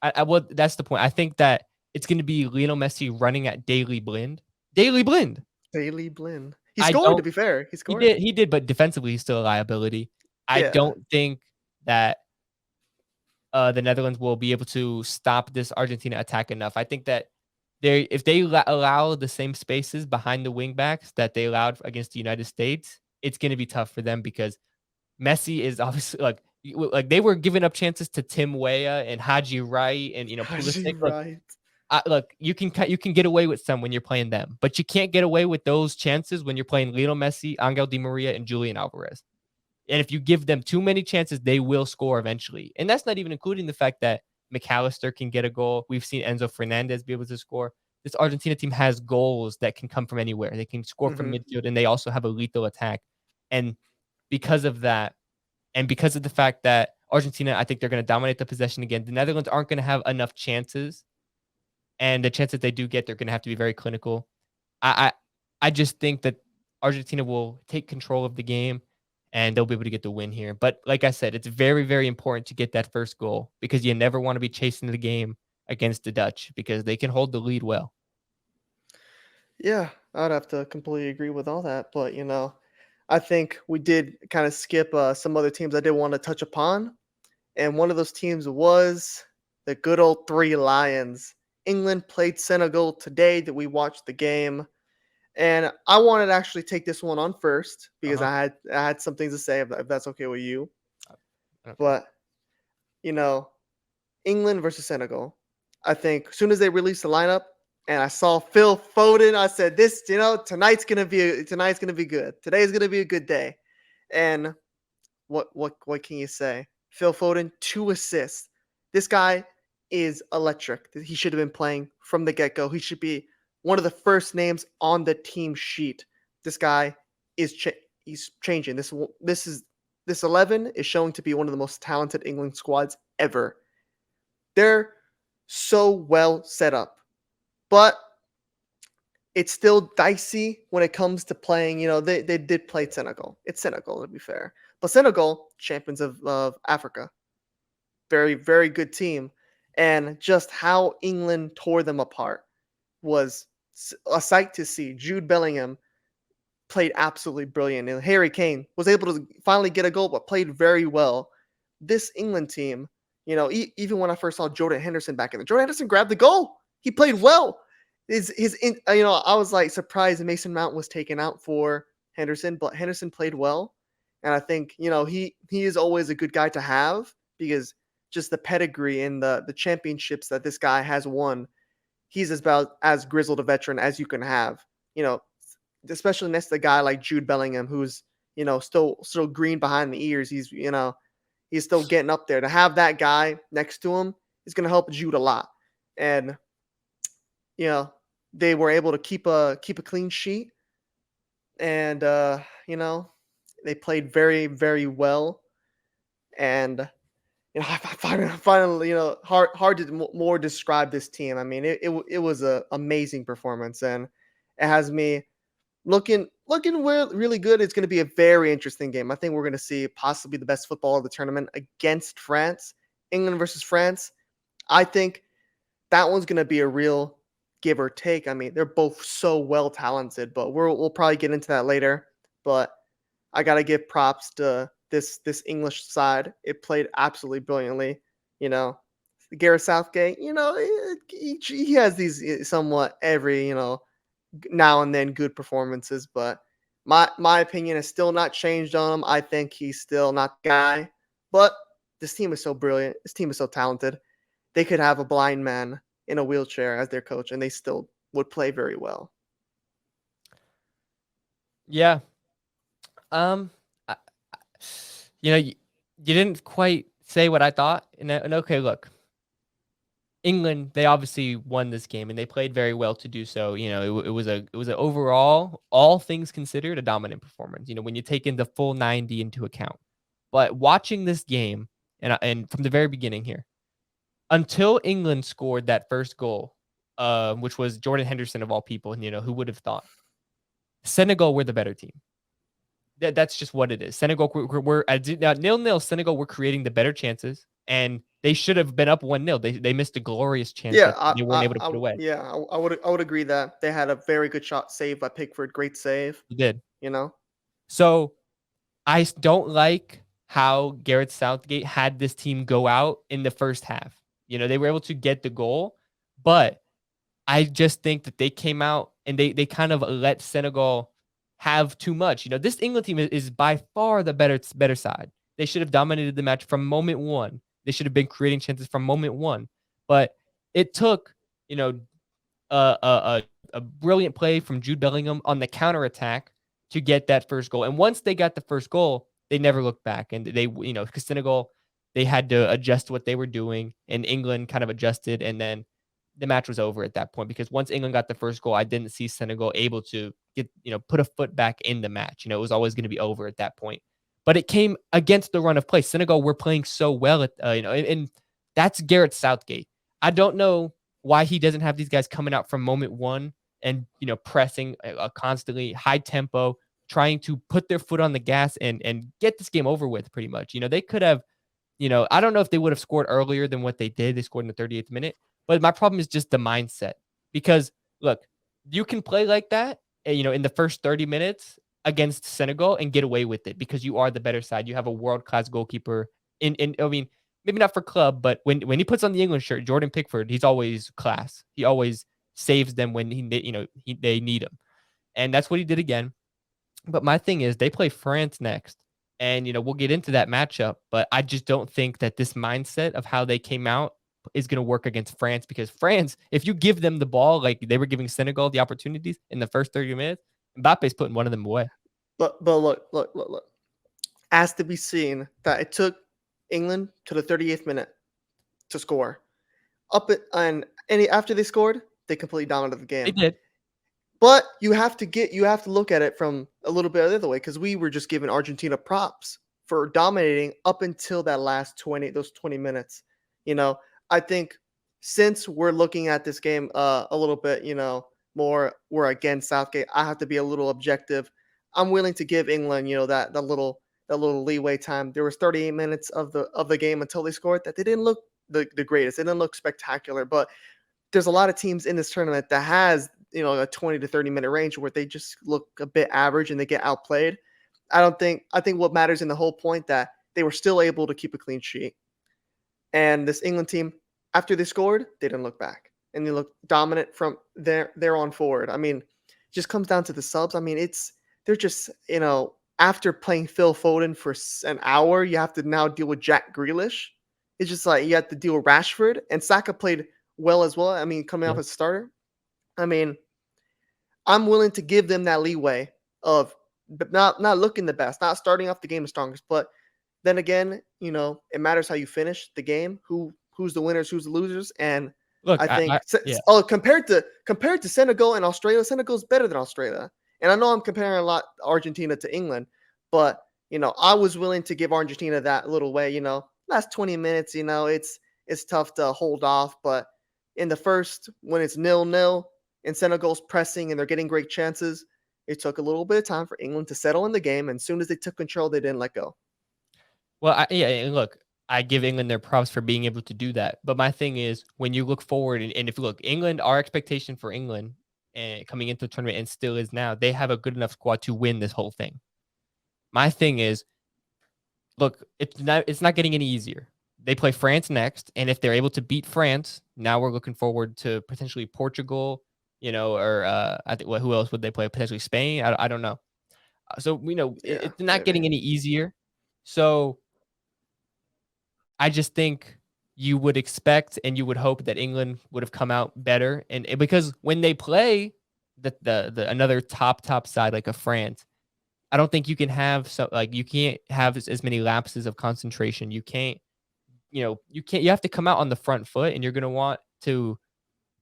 I well, that's the point. I think that it's gonna be Lionel Messi running at Daily Blind. Daily Blind. Daley Blind. He I scored, to don't be fair, he He scored. did, but defensively, he's still a liability. I Yeah. don't think that, the Netherlands will be able to stop this Argentina attack enough. I think that if they allow the same spaces behind the wing backs that they allowed against the United States, it's gonna be tough for them because Messi is obviously like they were giving up chances to Tim Weah and Haji Wright and, You're Pulisic. Look, right. look, you can get away with some when you're playing them, but you can't get away with those chances when you're playing Lionel Messi, Angel Di Maria, and Julian Alvarez. And if you give them too many chances, they will score eventually. And that's not even including the fact that McAllister can get a goal. We've seen Enzo Fernandez be able to score. This Argentina team has goals that can come from anywhere. They can score from Mhm. midfield, and they also have a lethal attack. And because of that, and because of the fact that Argentina, I think they're going to dominate the possession again, the Netherlands aren't going to have enough chances. And the chances they do get, they're going to have to be very clinical. I, I I just think that Argentina will take control of the game and they'll be able to get the win here. But like I said, it's very, very important to get that first goal because you never want to be chasing the game against the Dutch because they can hold the lead well. Yeah, I'd have to completely agree with all that, but, I think we did kinda skip, some other teams I did wanna touch upon, and one of those teams was the good old 3 Lions. England played Senegal today that we watched the game, and I wanted to actually take this one on first because Uh-huh. I had some things to say if that's okay with you, I don't care. but, you know England versus Senegal. I think as soon as they released the lineup and I saw Phil Foden, I said, "This, tonight's gonna be good. Today's gonna be a good day." And what can you say? Phil Foden, 2 assists. This guy is electric. He should have been playing from the get go. He should be one of the first names on the team sheet. This guy is he's changing. This 11 is showing to be one of the most talented England squads ever. They're so well set up, but it's still dicey when it comes to playing. They did play Senegal. It's Senegal, to be fair. But Senegal, champions of Africa, very, very good team. And just how England tore them apart was a sight to see. Jude Bellingham played absolutely brilliant. And Harry Kane was able to finally get a goal, but played very well. This England team, even when I first saw Jordan Henderson back in there, Jordan Henderson grabbed the goal. He played well. I was like surprised Mason Mount was taken out for Henderson, but Henderson played well, and I think he is always a good guy to have because just the pedigree and the championships that this guy has won. He's about as grizzled a veteran as you can have. You know, especially next to a guy like Jude Bellingham, who's still green behind the ears. He's still getting up there. To have that guy next to him is going to help Jude a lot. And you know they were able to keep a clean sheet, and they played very, very well. And finally, hard to more describe this team. I mean, it was a amazing performance, and it has me looking really good. It's going to be a very interesting game. I think we're going to see possibly the best football of the tournament against France. England versus France. I think that one's going to be a real give or take. I mean, they're both so well talented, but we'll probably get into that later. But I got to give props to this English side. It played absolutely brilliantly. You know, Gareth Southgate, he has these somewhat every now and then good performances, but my opinion has still not changed on him. I think he's still not the guy, but this team is so brilliant. This team is so talented. They could have a blind man in a wheelchair as their coach, and they still would play very well. Yeah. Um, I, you didn't quite say what I thought. And okay, look, England, they obviously won this game and they played very well to do so. It was an overall, all things considered, a dominant performance. When you take in the full 90 into account. But watching this game, and from the very beginning here, until England scored that first goal, which was Jordan Henderson of all people, and who would have thought? Senegal were the better team. That's just what it is. Senegal we're at 0-0. Senegal were creating the better chances, and they should have been up 1-0. They missed a glorious chance Yeah, that they weren't able to put away. I would agree that they had a very good shot saved by Pickford. Great save. They did. You know. So I don't like how Gareth Southgate had this team go out in the first half. They were able to get the goal, but I just think that they came out and they kind of let Senegal have too much. This England team is by far the better side. They should have dominated the match from moment one. They should have been creating chances from moment one. But it took, a brilliant play from Jude Bellingham on the counterattack to get that first goal. And once they got the first goal, they never looked back. And because Senegal, they had to adjust what they were doing, and England kind of adjusted, and then the match was over at that point. Because once England got the first goal, I didn't see Senegal able to put a foot back in the match. It was always going to be over at that point. But it came against the run of play. Senegal were playing so well and that's Gareth Southgate. I don't know why he doesn't have these guys coming out from moment one and pressing constantly high tempo, trying to put their foot on the gas and get this game over with. Pretty much, they could have. I don't know if they would have scored earlier than what they did. They scored in the 38th minute, but my problem is just the mindset. Because look, you can play like that, in the first 30 minutes against Senegal and get away with it because you are the better side. You have a world class goalkeeper. I mean, maybe not for club, but when he puts on the England shirt, Jordan Pickford, he's always class. He always saves them when they need him, and that's what he did again. But my thing is, they play France next, and we'll get into that matchup. But I just don't think that this mindset of how they came out is going to work against France, because France, if you give them the ball like they were giving Senegal the opportunities in the first 30 minutes, Mbappe's putting one of them away. But look. Has to be seen that it took England to the 38th minute to score. After they scored, they completely dominated the They game. did. But you have to look at it from a little bit of the other way, because we were just giving Argentina props for dominating up until that last 20 minutes. I think since we're looking at this game a little bit, more we're against Southgate, I have to be a little objective. I'm willing to give England, that little leeway time. There was 38 minutes of the game until they scored that they didn't look the greatest. They didn't look spectacular, but there's a lot of teams in this tournament that has a 20 to 30 minute range where they just look a bit average and they get outplayed. I think what matters in the whole point that they were still able to keep a clean sheet. And this England team, after they scored, they didn't look back, and they looked dominant from there on forward. I mean, it just comes down to the subs. I mean, they're just after playing Phil Foden for an hour, you have to now deal with Jack Grealish. It's just like you have to deal with Rashford, and Saka played well as well. I mean, coming off as a starter. I mean, I'm willing to give them that leeway of not looking the best, not starting off the game the strongest. But then again, it matters how you finish the game, who's the winners, who's the losers. And Look, I think yeah. compared to Senegal and Australia, Senegal's better than Australia. And I know I'm comparing a lot Argentina to England, but I was willing to give Argentina that little way. Last 20 minutes, it's tough to hold off, but in the first, when it's 0-0 and Senegal's pressing and they're getting great chances, it took a little bit of time for England to settle in the game. And as soon as they took control, they didn't let go. Well, and look, I give England their props for being able to do that. But my thing is, when you look forward, and if you look, England, our expectation for England coming into the tournament, and still is now, they have a good enough squad to win this whole thing. My thing is, look, it's not getting any easier. They play France next, and if they're able to beat France, now we're looking forward to potentially Portugal, or I think who else would they play? Potentially Spain. I don't know. So Yeah, it's not maybe. getting any easier. So I just think you would expect and you would hope that England would have come out better, and because when they play the another top side like a France, I don't think you can have you can't have as many lapses of concentration. You have to come out on the front foot, and you're gonna want to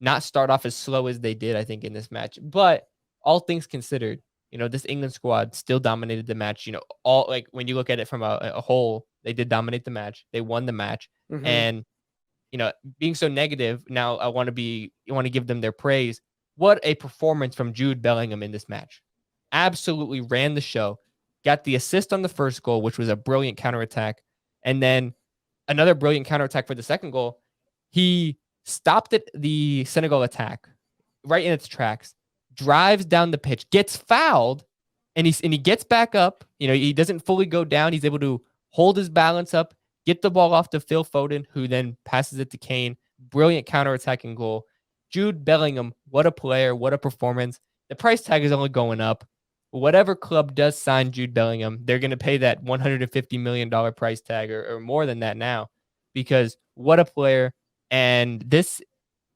not start off as slow as they did, I think, in this match. But all things considered, this England squad still dominated the match. All like when you look at it from a whole, they did dominate the match. They won the match, Mhm. and being so negative, now I want to give them their praise. What a performance from Jude Bellingham in this match. Absolutely ran the show. Got the assist on the first goal, which was a brilliant counterattack. And then another brilliant counterattack for the second goal. He stopped the Senegal attack right in its tracks, drives down the pitch, gets fouled, and he gets back up. He doesn't fully go down. He's able to hold his balance up, get the ball off to Phil Foden, who then passes it to Kane. Brilliant counterattacking goal. Jude Bellingham, what a player, what a performance. The price tag is only going up. Whatever club does sign Jude Bellingham, they're going to pay that $150 million price tag or more than that now, because what a player. And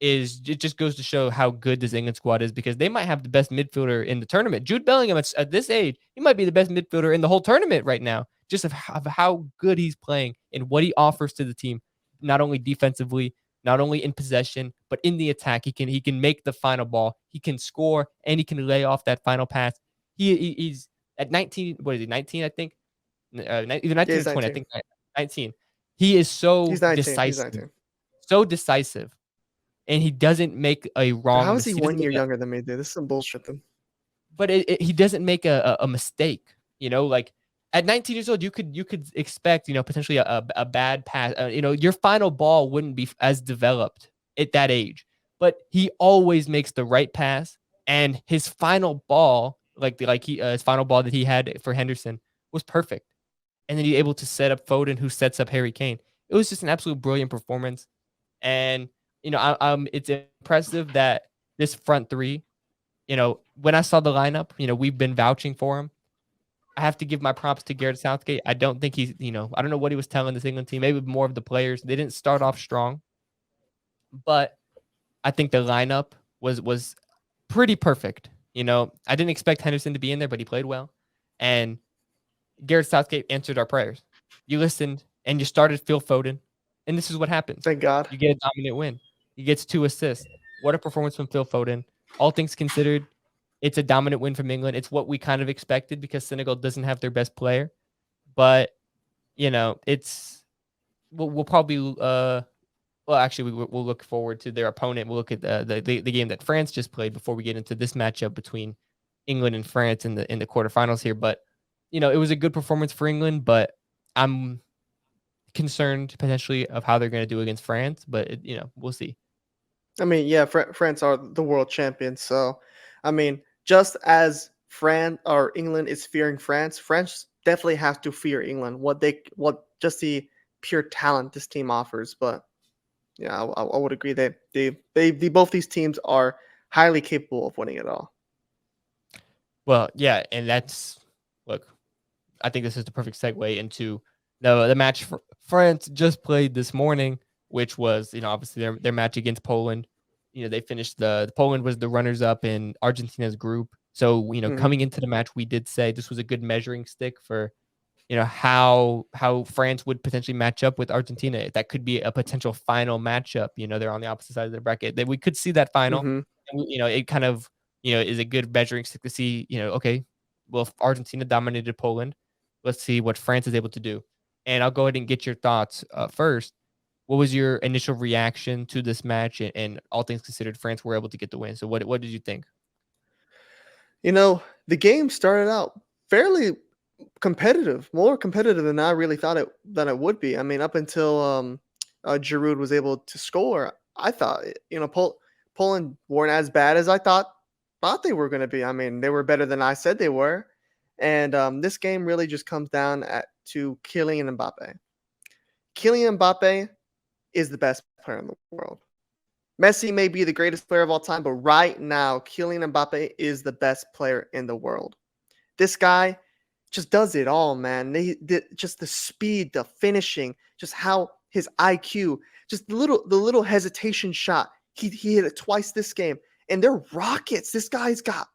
it just goes to show how good this England squad is, because they might have the best midfielder in the tournament. Jude Bellingham at this age, he might be the best midfielder in the whole tournament right now, just of how good he's playing and what he offers to the team, not only defensively, not only in possession, but in the attack. He can make the final ball, he can score, and he can lay off that final pass. He's at 19. What is he? 19, I think. Either Yeah, 19 or he's 20. I 19. think 19. He is He's so 19. He's decisive, 19. so decisive, and he doesn't make a Bro, wrong how is he mistake. He doesn't 1 year make a younger than me, dude? This is some bullshit then. but he doesn't make a mistake. Like at 19 years old, you could expect potentially a bad pass. Your final ball wouldn't be as developed at that age, but he always makes the right pass, and his final ball, his final ball that he had for Henderson, was perfect. And then he's able to set up Foden, who sets up Harry Kane. It was just an absolute brilliant performance, and it's impressive that this front three, when I saw the lineup, we've been vouching for him. I have to give my props to Garrett Southgate. I don't think I don't know what he was telling this England team. Maybe more of the players. They didn't start off strong, but I think the lineup was pretty perfect. I didn't expect Henderson to be in there, but he played well, and Garrett Southgate answered our prayers. You listened and you started Phil Foden, and this is what happens. Thank God. You get a dominant win. He gets 2 assists. What a performance from Phil Foden. All things considered, it's a dominant win from England. It's what we kind of expected, because Senegal doesn't have their best player. But, it's we'll probably well, actually, we'll look forward to their opponent. We'll look at the game that France just played before we get into this matchup between England and France in the quarterfinals here. But it was a good performance for England, but I'm concerned potentially of how they're going to do against France. But we'll see. I mean, yeah, France are the world champions. So, I mean, just as France or England is fearing France, France definitely has to fear England. What just the pure talent this team offers. But yeah, I would agree that both these teams are highly capable of winning it all. Well, yeah, and look. I think this is the perfect segue into the match France just played this morning, which was obviously their match against Poland. They finished the Poland was the runners up in Argentina's group. So Hmm. coming into the match, we did say this was a good measuring stick for how France would potentially match up with Argentina. That could be a potential final matchup. They're on the opposite side of the bracket. That we could see that final. Hmm. And it kind of is a good measuring stick to see. Okay, well, if Argentina dominated Poland, let's see what France is able to do. And I'll go ahead and get your thoughts first. What was your initial reaction to this match? And all things considered, France were able to get the win. So what did you think? The game started out fairly competitive, more competitive than I really thought it would be. I mean, up until Giroud was able to score, I thought Poland weren't as bad as I thought they were going to be. I mean, they were better than I said they were, and this game really just comes down to Kylian Mbappe. Kylian Mbappe is the best player in the world. Messi may be the greatest player of all time, but right now, Kylian Mbappe is the best player in the world. This guy just does it all, man. Just the speed, the finishing, just how his IQ, just the little hesitation shot. He hit it twice this game, and they're rockets. This guy's got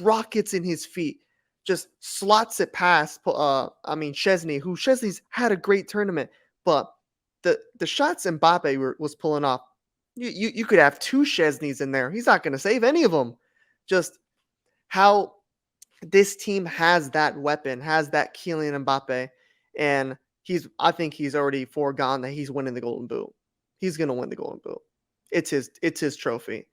rockets in his feet. Just slots it past. Chesney, who Chesney's had a great tournament, but the shots Mbappe was pulling off, you could have two Chesneys in there. He's not going to save any of them. Just how this team has that weapon, has that Kylian Mbappe, and I think he's already foregone that he's winning the Golden Boot. He's gonna win the Golden Boot. It's his trophy,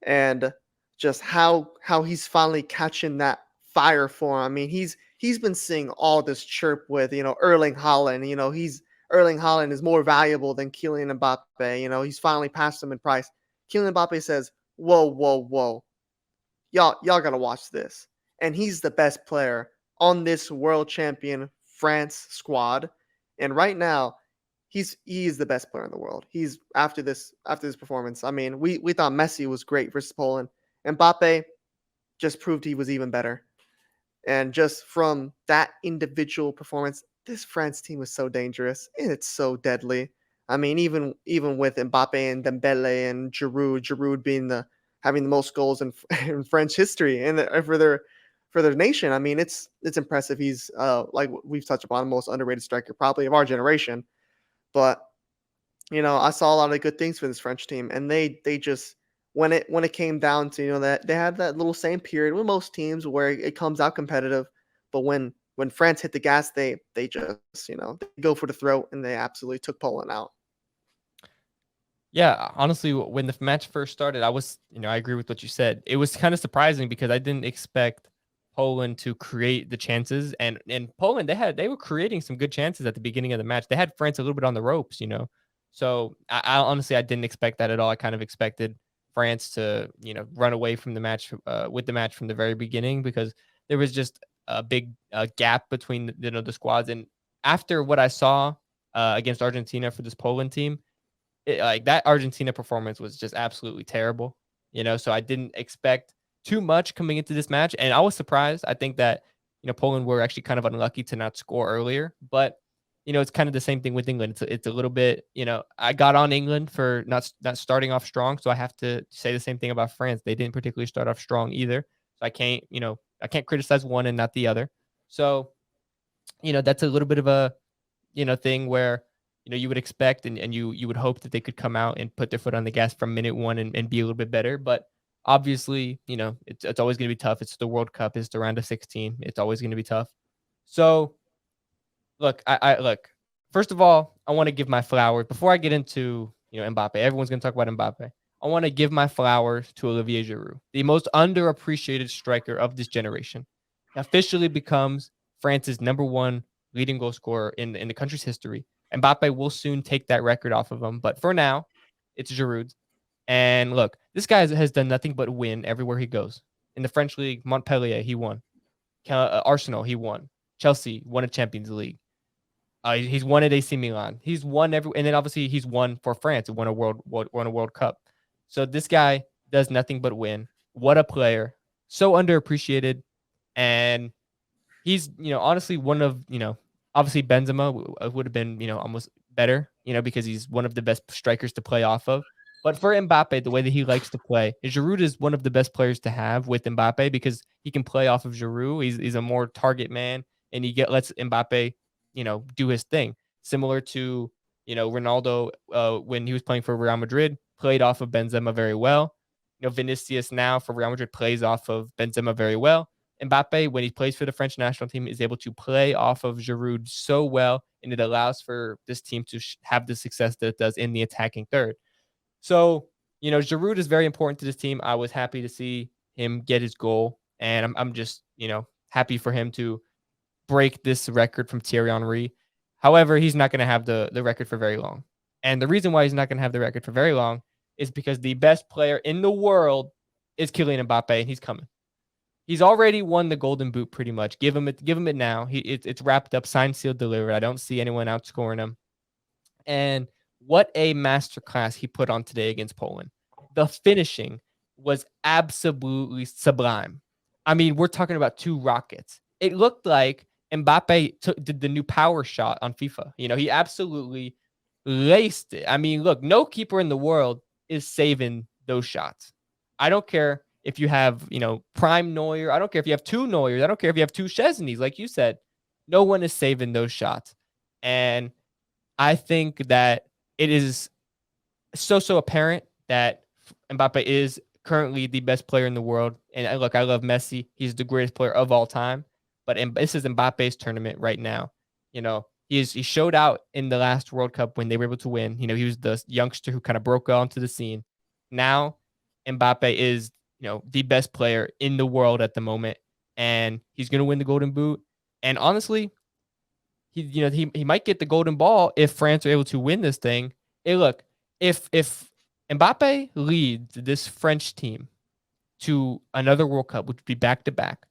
and just how he's finally catching that fire for him. I mean, he's been seeing all this chirp with Erling Haaland. Erling Haaland is more valuable than Kylian Mbappe. He's finally passed him in price. Kylian Mbappe says, "Whoa, whoa, whoa! Y'all gotta watch this." And he's the best player on this world champion France squad. And right now, he's the best player in the world. He's after this performance. I mean, we thought Messi was great versus Poland. Mbappe just proved he was even better. And just from that individual performance, this France team is so dangerous and it's so deadly. I mean, even with Mbappe and Dembele and Giroud being having the most goals in, in French history and for their nation. I mean, it's impressive. He's like we've touched upon, the most underrated striker probably of our generation. But I saw a lot of good things for this French team, and they just when it came down to that they had that little same period with most teams where it comes out competitive, but when France hit the gas, they just they go for the throat and they absolutely took Poland out. Yeah, honestly, when the match first started, I agree with what you said. It was kind of surprising because I didn't expect Poland to create the chances, and Poland they were creating some good chances at the beginning of the match. They had France a little bit on the ropes. So I honestly I didn't expect that at all. I kind of expected France to run away from the match with the match from the very beginning because there was just a big gap between the squads. And after what I saw against Argentina for this Poland team, like that Argentina performance was just absolutely terrible. So I didn't expect too much coming into this match, and I was surprised. I think that Poland were actually kind of unlucky to not score earlier, but it's kind of the same thing with England. It's a little bit. I got on England for not starting off strong, so I have to say the same thing about France. They didn't particularly start off strong either, so I can't criticize one and not the other. So that's a little bit of a thing where you would expect and you would hope that they could come out and put their foot on the gas from minute one and be a little bit better. But obviously, it's always going to be tough. It's the World Cup. It's the round of 16. It's always going to be tough. So look, I look. First of all, I want to give my flowers before I get into Mbappe. Everyone's going to talk about Mbappe. I want to give my flowers to Olivier Giroud, the most underappreciated striker of this generation. He officially becomes France's number one leading goal scorer in the country's history. Mbappe will soon take that record off of him, but for now, it's Giroud. And look, this guy has done nothing but win everywhere he goes. In the French league, Montpellier, he won. Arsenal, he won. Chelsea won a Champions League. He's won at AC Milan. He's won and then obviously he's won for France. Won a World Cup. So this guy does nothing but win. What a player! So underappreciated, and he's honestly one of obviously Benzema would have been almost better because he's one of the best strikers to play off of. But for Mbappe, the way that he likes to play, Giroud is one of the best players to have with Mbappe because he can play off of Giroud. He's a more target man, and lets Mbappe do his thing. Similar to Ronaldo when he was playing for Real Madrid, played off of Benzema very well. Vinicius now for Real Madrid plays off of Benzema very well. Mbappe, when he plays for the French national team, is able to play off of Giroud so well, and it allows for this team to have the success that it does in the attacking third. So, Giroud is very important to this team. I was happy to see him get his goal, and I'm just, happy for him to break this record from Thierry Henry. However, he's not going to have the record for very long. And the reason why he's not going to have the record for very long is because the best player in the world is Kylian Mbappe, and he's coming. He's already won the Golden Boot pretty much. Give him it now. It's wrapped up, signed, sealed, delivered. I don't see anyone outscoring him. And what a masterclass he put on today against Poland. The finishing was absolutely sublime. I mean, we're talking about two rockets. It looked like did the new power shot on FIFA. He absolutely laced it. I mean, look, no keeper in the world is saving those shots. I don't care if you have, prime Neuer. I don't care if you have two Neuers. I don't care if you have two Chesneys, like you said. No one is saving those shots. And I think that it is so apparent that Mbappe is currently the best player in the world. And look, I love Messi. He's the greatest player of all time. But this is Mbappe's tournament right now. He showed out in the last World Cup when they were able to win. He was the youngster who kind of broke onto the scene. Now, Mbappe is the best player in the world at the moment, and he's going to win the Golden Boot. And honestly, he might get the golden ball if France are able to win this thing. Hey, look, if Mbappe leads this French team to another World Cup, which would be back to back,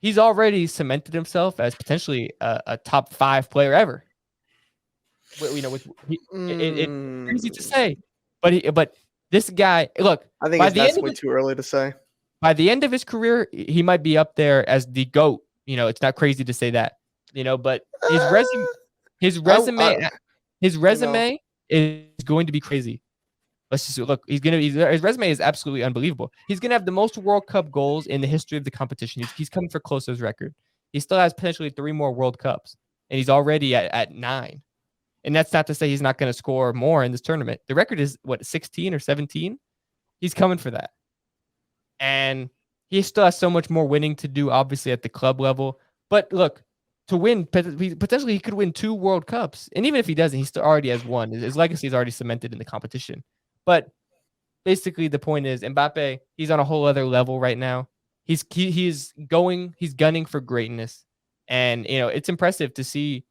he's already cemented himself as potentially a top 5 player ever. It's crazy to Mm, say, but this guy, look, I think by it's the end that's of way too early to say. his career, he might be up there as the GOAT. It's not crazy to say that, but Uh, his I resume his you know, resume is going to be crazy. Let's just look. His resume is absolutely unbelievable. He's gonna have the most World Cup goals in the history of the competition. He's coming for close to his record. He still has potentially 3 more World Cups, and he's already at 9. And that's not to say he's not going to score more in this tournament. The record is what, 16 or 17. He's coming for that, and he still has so much more winning to do, obviously at the club level. But look, to win, potentially he could win 2 World Cups, and even if he doesn't, he still already has one. His legacy is already cemented in the competition. But basically, the point is Mbappe. He's on a whole other level right now. He's gunning for greatness, and it's impressive to see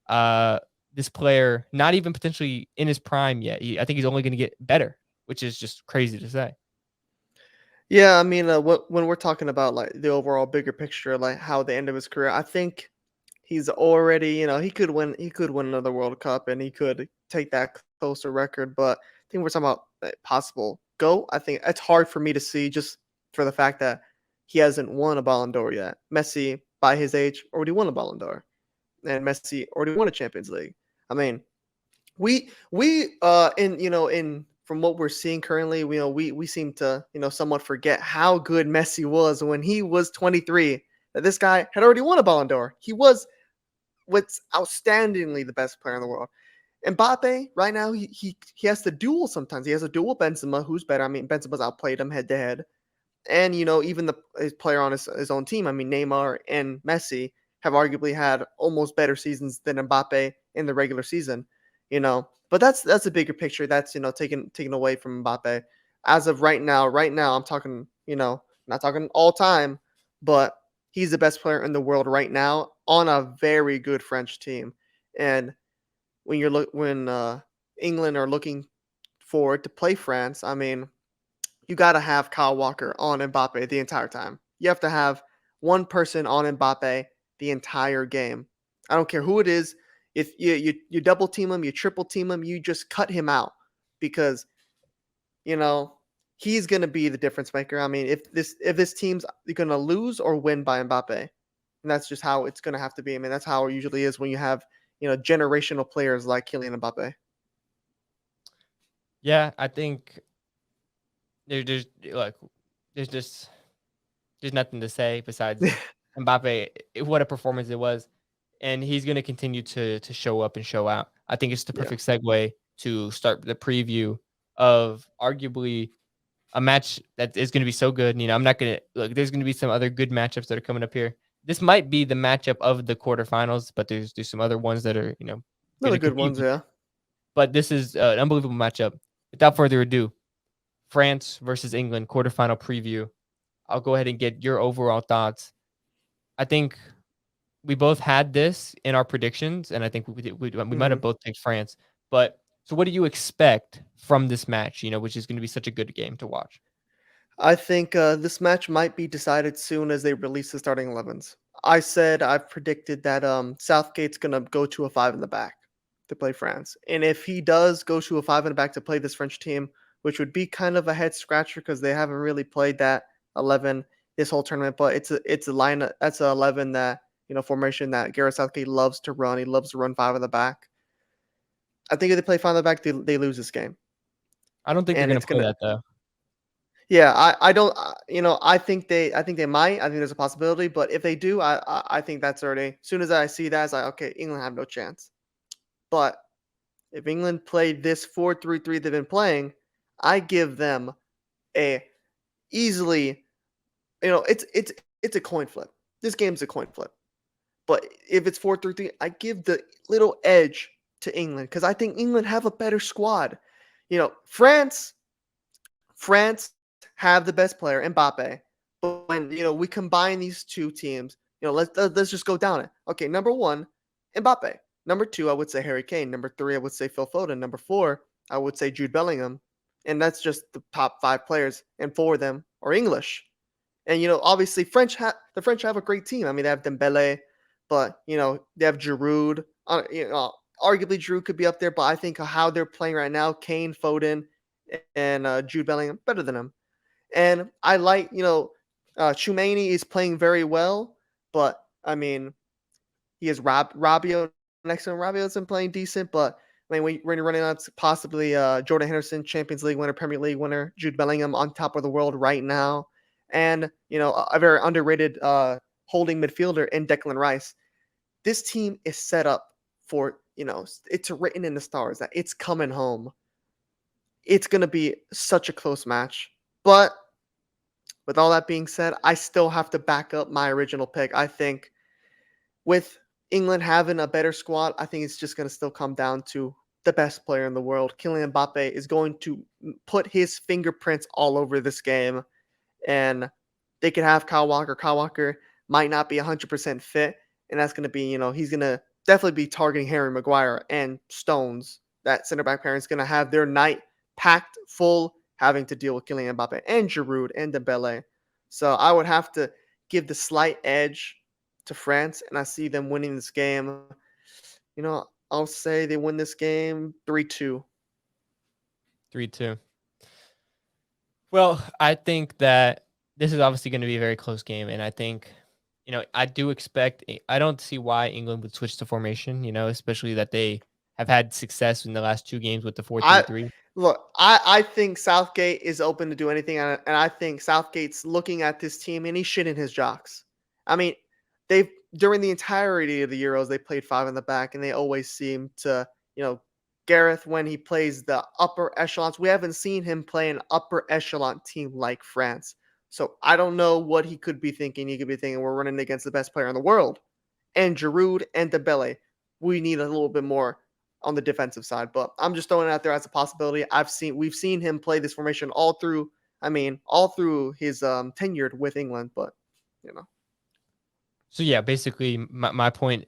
uh this player not even potentially in his prime yet. I think he's only going to get better, which is just crazy to say. yeah, I mean, when we're talking about like the overall bigger picture, like how the end of his career, I think he's already, he could win another World Cup and he could take that closer record. But I think we're talking about possible go. I think it's hard for me to see just for the fact that he hasn't won a Ballon d'Or yet. Messi, by his age, already won a Ballon d'Or, and Messi already won a Champions League. I mean, in from what we're seeing currently, we seem to somewhat forget how good Messi was when he was 23. That this guy had already won a Ballon d'Or. He was outstandingly the best player in the world. Mbappe right now he has to duel sometimes. He has a duel Benzema, who's better. I mean, Benzema's outplayed him head to head, and even his player on his own team. I mean, Neymar and Messi have arguably had almost better seasons than Mbappe in the regular season. But that's a bigger picture. That's taken away from Mbappe as of right now. Right now, I'm talking. Not talking all time, but he's the best player in the world right now on a very good French team. And when England are looking forward to play France, I mean, you got to have Kyle Walker on Mbappe the entire time. You have to have one person on Mbappe the entire game. I don't care who it is. If you double team him, you triple team him, you just cut him out because you know he's gonna be the difference maker. I mean, if this team's gonna lose or win by Mbappe, and that's just how it's gonna have to be. I mean, that's how it usually is when you have generational players like Kylian Mbappe. Yeah, I think there's like there's just there's nothing to say besides Mbappe. What a performance it was, and he's going to continue to show up and show out. I think it's the Yeah, perfect segue to start the preview of arguably a match that is going to be so good. I'm not going to look. There's going to be some other good matchups that are coming up here. This might be the matchup of the quarterfinals, but there's some other ones that are going another to good compete ones. with. Yeah. But this is an unbelievable matchup. Without further ado, France versus England quarterfinal preview. I'll go ahead and get your overall thoughts. I think we both had this in our predictions, and I think we might hmm have both picked France. But so, what do you expect from this match? Which is going to be such a good game to watch. I think this match might be decided soon as they release the starting 11s. I've predicted that Southgate's gonna go to a five in the back. to play France. And if he does go to a five in the back to play this French team, which would be kind of a head scratcher because they haven't really played that 11 this whole tournament, but it's a line that's a 11 that formation that Gareth Southgate loves to run. He loves to run five in the back. I think if they play five in the back, they lose this game, I don't think they're and gonna it's play gonna. that though. Yeah, I don't. I think they might. I think there's a possibility, but if they do, I think that's already. As soon as I see that, it's like okay, England have no chance. But if England played this 4-3-3 they've been playing, I give them a easily, it's a coin flip. This game's a coin flip. But if it's 4-3-3, I give the little edge to England because I think England have a better squad. France have the best player, Mbappe. But when we combine these two teams, let's just go down it. Okay, number one, Mbappe. Number two, I would say Harry Kane. Number three, I would say Phil Foden. Number four, I would say Jude Bellingham. And that's just the top five players, and four of them are English. And obviously, the French have a great team. I mean, they have Dembele, but they have Giroud. Arguably Giroud could be up there, but I think how they're playing right now, Kane, Foden, and Jude Bellingham better than him. And I like, Chumani is playing very well, but I mean, he has Rabiot next to him. Rabiot's been playing decent, but I mean, when you're running up possibly Jordan Henderson, Champions League winner, Premier League winner, Jude Bellingham on top of the world right now, and a very underrated holding midfielder in Declan Rice. This team is set up for it's written in the stars that it's coming home. It's going to be such a close match, but with all that being said, I still have to back up my original pick. I think with England having a better squad, I think it's just going to still come down to the best player in the world. Kylian Mbappe is going to put his fingerprints all over this game, and they could have Kyle Walker. Kyle Walker might not be 100% fit, and that's going to be, he's going to definitely be targeting Harry Maguire and Stones. That center back pair is going to have their night packed full, having to deal with Kylian Mbappe and Giroud and Dembele. So I would have to give the slight edge to France, and I see them winning this game. I'll say they win this game 3-2. 3-2. Well, I think that this is obviously going to be a very close game, and I think, I do expect. I don't see why England would switch to formation. Especially that they have had success in the last two games with the I 4-3-3. Look, I think Southgate is open to do anything, and I think Southgate's looking at this team and he's shitting his jocks. I mean, they've during the entirety of the Euros they played five in the back, and they always seem to, Gareth when he plays the upper echelons. We haven't seen him play an upper echelon team like France. So I don't know what he could be thinking. He could be thinking we're running against the best player in the world, and Giroud and Dembele. We need a little bit more on the defensive side, but I'm just throwing it out there as a possibility. We've seen him play this formation all through his tenure with England, but you know. So yeah, basically my point.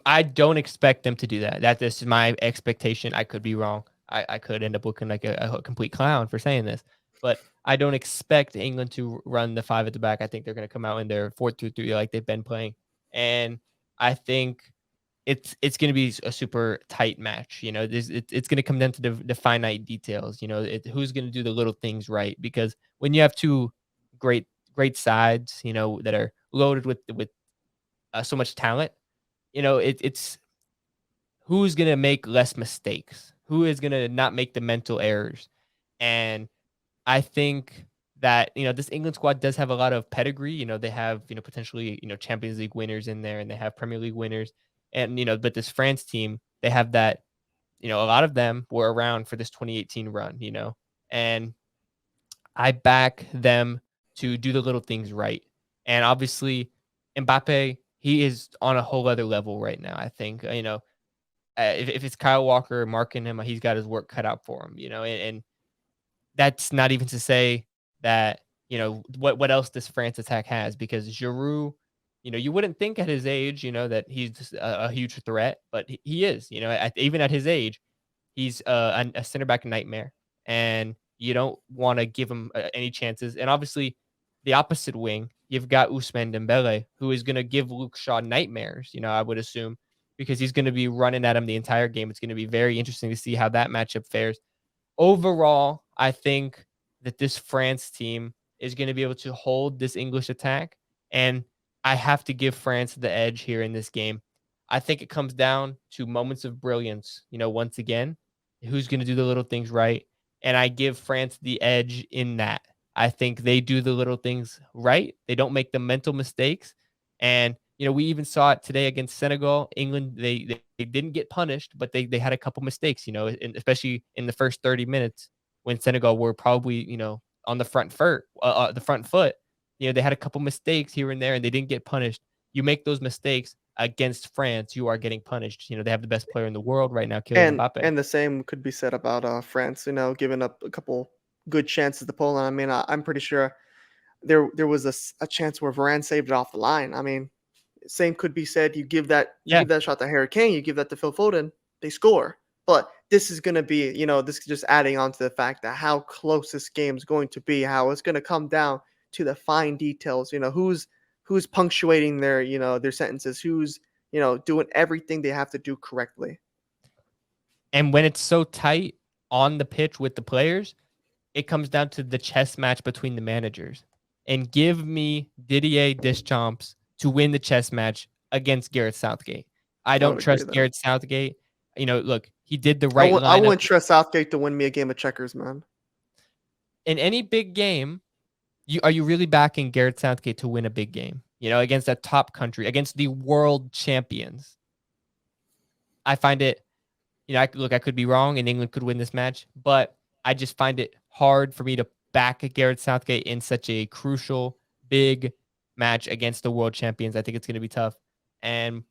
I don't expect them to do that. This is my expectation. I could be wrong. I could end up looking like a complete clown for saying this, but I don't expect England to run the five at the back. I think they're going to come out in their 4-2-3 like they've been playing, and I think it's going to be a super tight match. It's going to come down to the finite details. Who's going to do the little things right, because when you have two great sides, that are loaded with so much talent, it's who's going to make less mistakes, who is going to not make the mental errors. And I think that, this England squad does have a lot of pedigree. They have, potentially, Champions League winners in there, and they have Premier League winners. And, but this France team, they have that, a lot of them were around for this 2018 run, and I back them to do the little things right. And obviously, Mbappe, he is on a whole other level right now. I think, if it's Kyle Walker marking him, he's got his work cut out for him, and that's not even to say that, what else this France attack has, because Giroud, you wouldn't think at his age, that he's a huge threat, but he is, even at his age, he's a center back nightmare, and you don't want to give him any chances. And obviously, the opposite wing, you've got Ousmane Dembele, who is going to give Luke Shaw nightmares. I would assume, because he's going to be running at him the entire game. It's going to be very interesting to see how that matchup fares. Overall, I think that this France team is going to be able to hold this English attack, and I have to give France the edge here in this game. I think it comes down to moments of brilliance, once again, who's going to do the little things right, and I give France the edge in that. I think they do the little things right. They don't make the mental mistakes, and we even saw it today against Senegal. England, they didn't get punished, but they had a couple mistakes, especially in the first 30 minutes when Senegal were probably, on the front foot. They had a couple mistakes here and there and they didn't get punished. You make those mistakes against France, you are getting punished. They have the best player in the world right now, Kylian Mbappe. And the same could be said about France. Giving up a couple good chances to Poland. I mean, I'm pretty sure there was a chance where Varane saved it off the line. I mean, same could be said. You Yeah. give that shot to Harry Kane, you give that to Phil Foden, they score. But this is going to be, this is just adding on to the fact that how close this game is going to be, how it's going to come down to the fine details. Who's punctuating their sentences, who's doing everything they have to do correctly. And when it's so tight on the pitch with the players, it comes down to the chess match between the managers. And give me Didier Deschamps to win the chess match against Gareth Southgate. I I don't would agree trust with that. Gareth Southgate. Look, he did the right I lineup wouldn't trust Southgate to win me a game of checkers, man. in any big game. Are you really backing Gareth Southgate to win a big game? Against a top country, against the world champions. I find it. I could be wrong, and England could win this match, but I just find it hard for me to back Gareth Southgate in such a crucial, big match against the world champions. I think it's going to be tough, and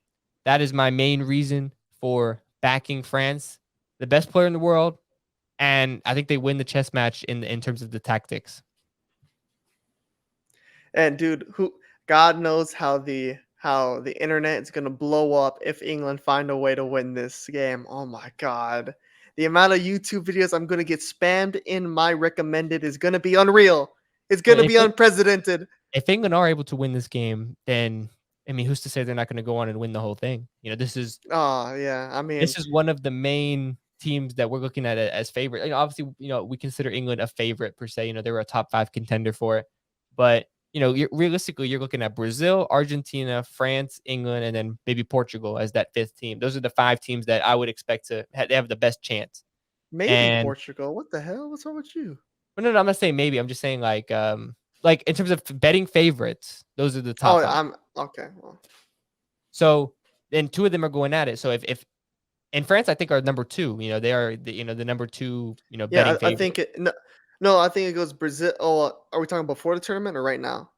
that is my main reason for backing France, the best player in the world, and I think they win the chess match in terms of the tactics. And dude, who God knows how the internet is gonna blow up if England find a way to win this game. Oh my god. The amount of YouTube videos I'm gonna get spammed in my recommended is gonna be unreal. It's Well, gonna be unprecedented. if England are able to win this game, then I mean, who's to say they're not going to go on and win the whole thing? This is Oh yeah. I mean, this is one of the main teams that we're looking at as favorite. Obviously, we consider England a favorite per se. They were a top 5 contender for it, but realistically, you're looking at Brazil, Argentina, France, England, and then maybe Portugal as that 5th team. Those are the 5 teams that I would expect to have the best chance. maybe And Portugal. What the hell? What's wrong with you? no, I'm not saying maybe. I'm just saying like in terms of betting favorites, those are the Oh, top 5. I'm okay. Well, So then 2 of them are going at it. So if in France, I think are number 2. They are the number 2. Betting yeah, I favorite. think it no, I think it goes Brazil. Oh, are we talking before the tournament or right now?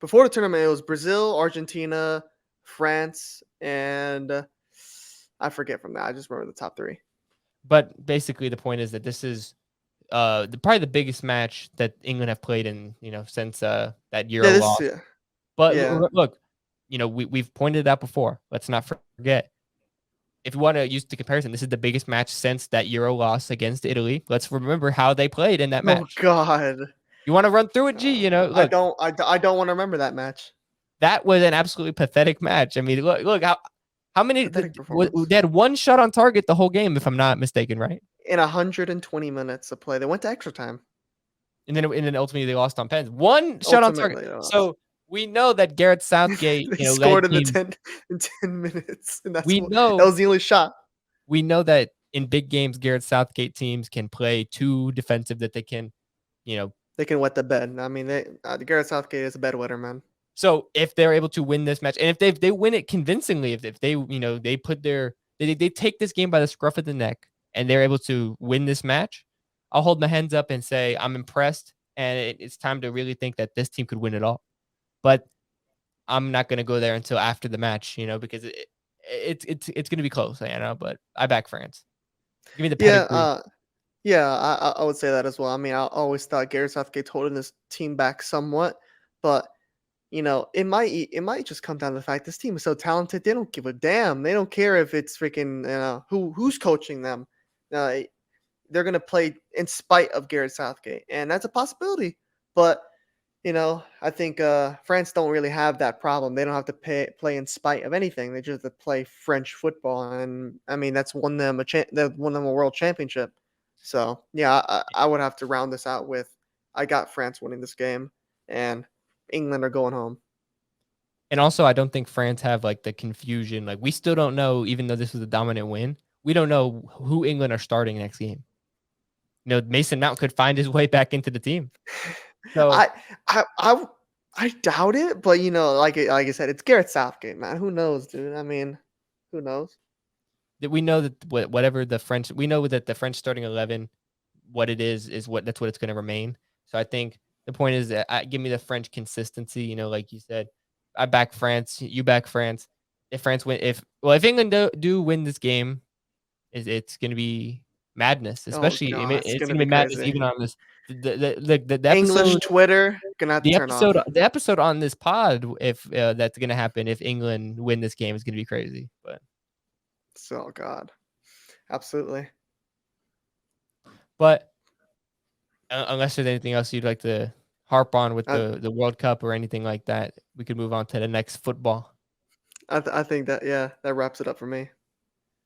Before the tournament, it was Brazil, Argentina, France, and I forget from that. I just remember the top three. But basically, the point is that this is probably the biggest match that England have played in since that Yeah, Euro this loss. yeah, But yeah. look, we've pointed it out before. Let's not forget. If you want to use the comparison, this is the biggest match since that Euro loss against Italy. Let's remember how they played in that Oh match. God, You want to run through it, G? Look, I don't want to remember that match. that was an absolutely pathetic match. I mean, look how many Pathetic performance. they had one shot on target the whole game, if I'm not mistaken, right? In 120 minutes of play, they went to extra time. And then ultimately they lost on pens. One shot on target. Ultimately, they lost. So we know that Gareth Southgate, They led scored in the teams. 10 minutes, and We that know was the only shot. we know that in big games, Gareth Southgate teams can play too defensive that they can, you know. They can wet the bed. I mean, Gareth Southgate is a bedwetter, man. So if they're able to win this match, and if they win it convincingly, if they they put they take this game by the scruff of the neck and they're able to win this match, I'll hold my hands up and say I'm impressed, and it's time to really think that this team could win it all. But I'm not going to go there until after the match, because it's going to be close, but I back France. Give me the Yeah, pedigree. yeah, I would say that as well. I mean, I always thought Gareth Southgate's holding this team back somewhat, but it might just come down to the fact this team is so talented. They don't give a damn. They don't care if it's freaking who's coaching them. Uh, they're gonna play in spite of Gareth Southgate, and that's a possibility. But I think France don't really have that problem. They don't have to play in spite of anything. They just have to play French football, and I mean that's won them that won them a world championship. So yeah, I would have to round this out with I got France winning this game, and England are going home. And also, I don't think France have like the confusion. Like we still don't know, even though this was a dominant win, we don't know who England are starting next game. Mason Mount could find his way back into the team. So I I doubt it, but like I said, it's Gareth Southgate, man. Who knows, dude? I mean, who knows? that we know that whatever the French, we know that the French starting 11, what it is what that's what it's going to remain. So I think the point is that give me the French consistency. Like you said, I back France. You back France. If France win, if England do win this game, it's going to be madness. Oh Especially god, it's it's gonna going to be be madness crazy. even on this the English episode Twitter gonna have to turn off. the episode on this pod, if that's going to happen, if England win this game, is going to be crazy. So god, absolutely. But unless there's anything else you'd like to harp on with I the World Cup or anything like that, we could move on to the next football. I think that that wraps it up for me.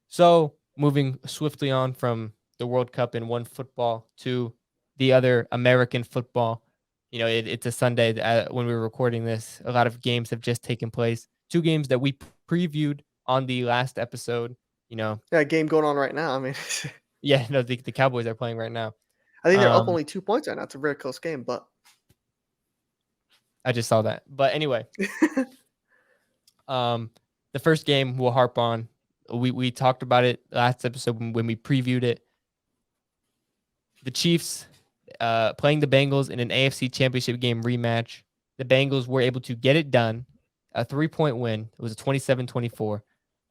So moving swiftly on from the World Cup in one football to the other American football. It's a Sunday when we were recording this. A lot of games have just taken place. Two games that we previewed on the last episode. Yeah, game going on right now. I mean, Yeah, no, the Cowboys are playing right now. I think they're up Um, only 2 points right now. It's a very close game, but I just saw that. But anyway, Um, the first game we'll harp on. We talked about it last episode when we previewed it. The Chiefs playing the Bengals in an AFC Championship game rematch. The Bengals were able to get it done, a 3-point win. It was a 27-24.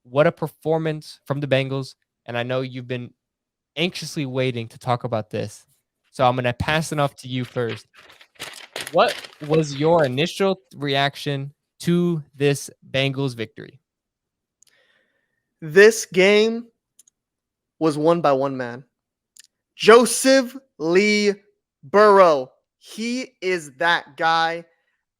What a performance from the Bengals. And I know you've been anxiously waiting to talk about this. So I'm going to pass it off to you first. What was your initial reaction to this Bengals victory? this game was won by one man, Joseph Lee Burrow. He is that guy.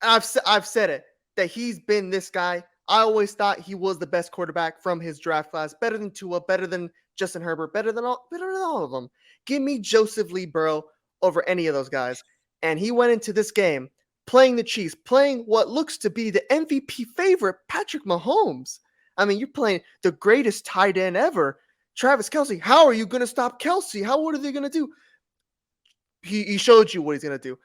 I've said it that he's been this guy. I always thought he was the best quarterback from his draft class, better than Tua, better than Justin Herbert, better than all of them. Give me Joseph Lee Burrow over any of those guys. And he went into this game playing the Chiefs, playing what looks to be the MVP favorite, Patrick Mahomes. I mean, you're playing the greatest tight end ever, Travis Kelsey. How are you going to stop Kelsey? What are they going to do? He showed you what he's going to do.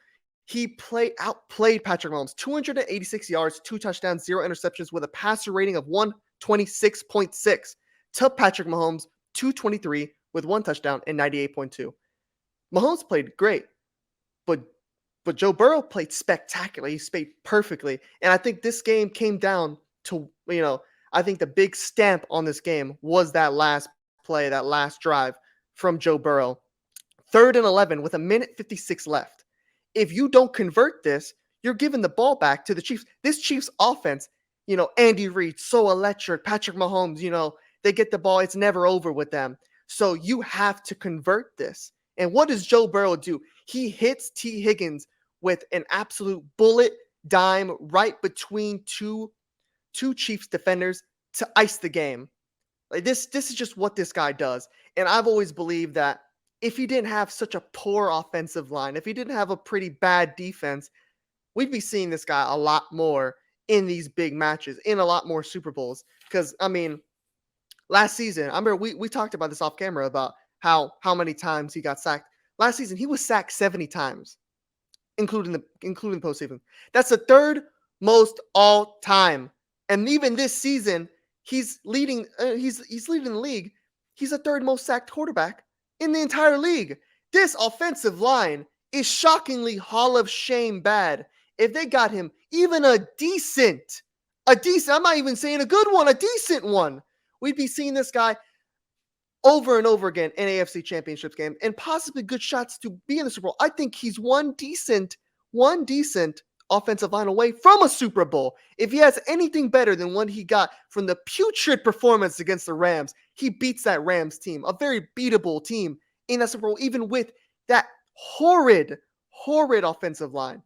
He outplayed Patrick Mahomes, 286 yards, 2 touchdowns, 0 interceptions with a passer rating of 126.6 to Patrick Mahomes, 223 with 1 touchdown and 98.2. Mahomes played great, but Joe Burrow played spectacularly. He played perfectly. And I think this game came down to, I think the big stamp on this game was that last play, that last drive from Joe Burrow. 3rd and 11 with 1:56 left. If you don't convert this, you're giving the ball back to the Chiefs. This Chiefs offense, Andy Reid, so electric. Patrick Mahomes, they get the ball. It's never over with them. So you have to convert this. And what does Joe Burrow do? He hits T. Higgins with an absolute bullet dime right between two Chiefs defenders to ice the game. Like this is just what this guy does. And I've always believed that if he didn't have such a poor offensive line, if he didn't have a pretty bad defense, we'd be seeing this guy a lot more in these big matches, in a lot more Super Bowls. Because, I mean, last season, I remember we talked about this off camera about how many times he got sacked. Last season, he was sacked 70 times, including the postseason. That's the 3rd most all time. And even this season, he's leading. He's leading the league. He's the 3rd most sacked quarterback in the entire league. This offensive line is shockingly Hall of Shame bad. If they got him even a decent, I'm not even saying a good one, a decent one, we'd be seeing this guy over and over again in AFC Championships game and possibly good shots to be in the Super Bowl. I think he's one decent offensive line away from a Super Bowl. If he has anything better than what he got from the putrid performance against the Rams, he beats that Rams team, a very beatable team in that Super Bowl, even with that horrid offensive line.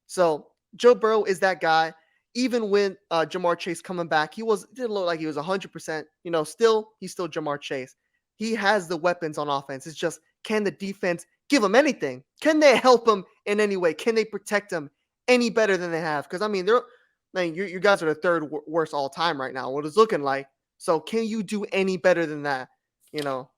So Joe Burrow is that guy. Even when Jamar Chase coming back, didn't look like he was 100%. Still he's still Jamar Chase. He has the weapons on offense. It's just, can the defense give him anything? Can they help him in any way? Can they protect him any better than they have? Because I mean, you guys are the third worst all time right now. What it's looking like. So can you do any better than that? You know,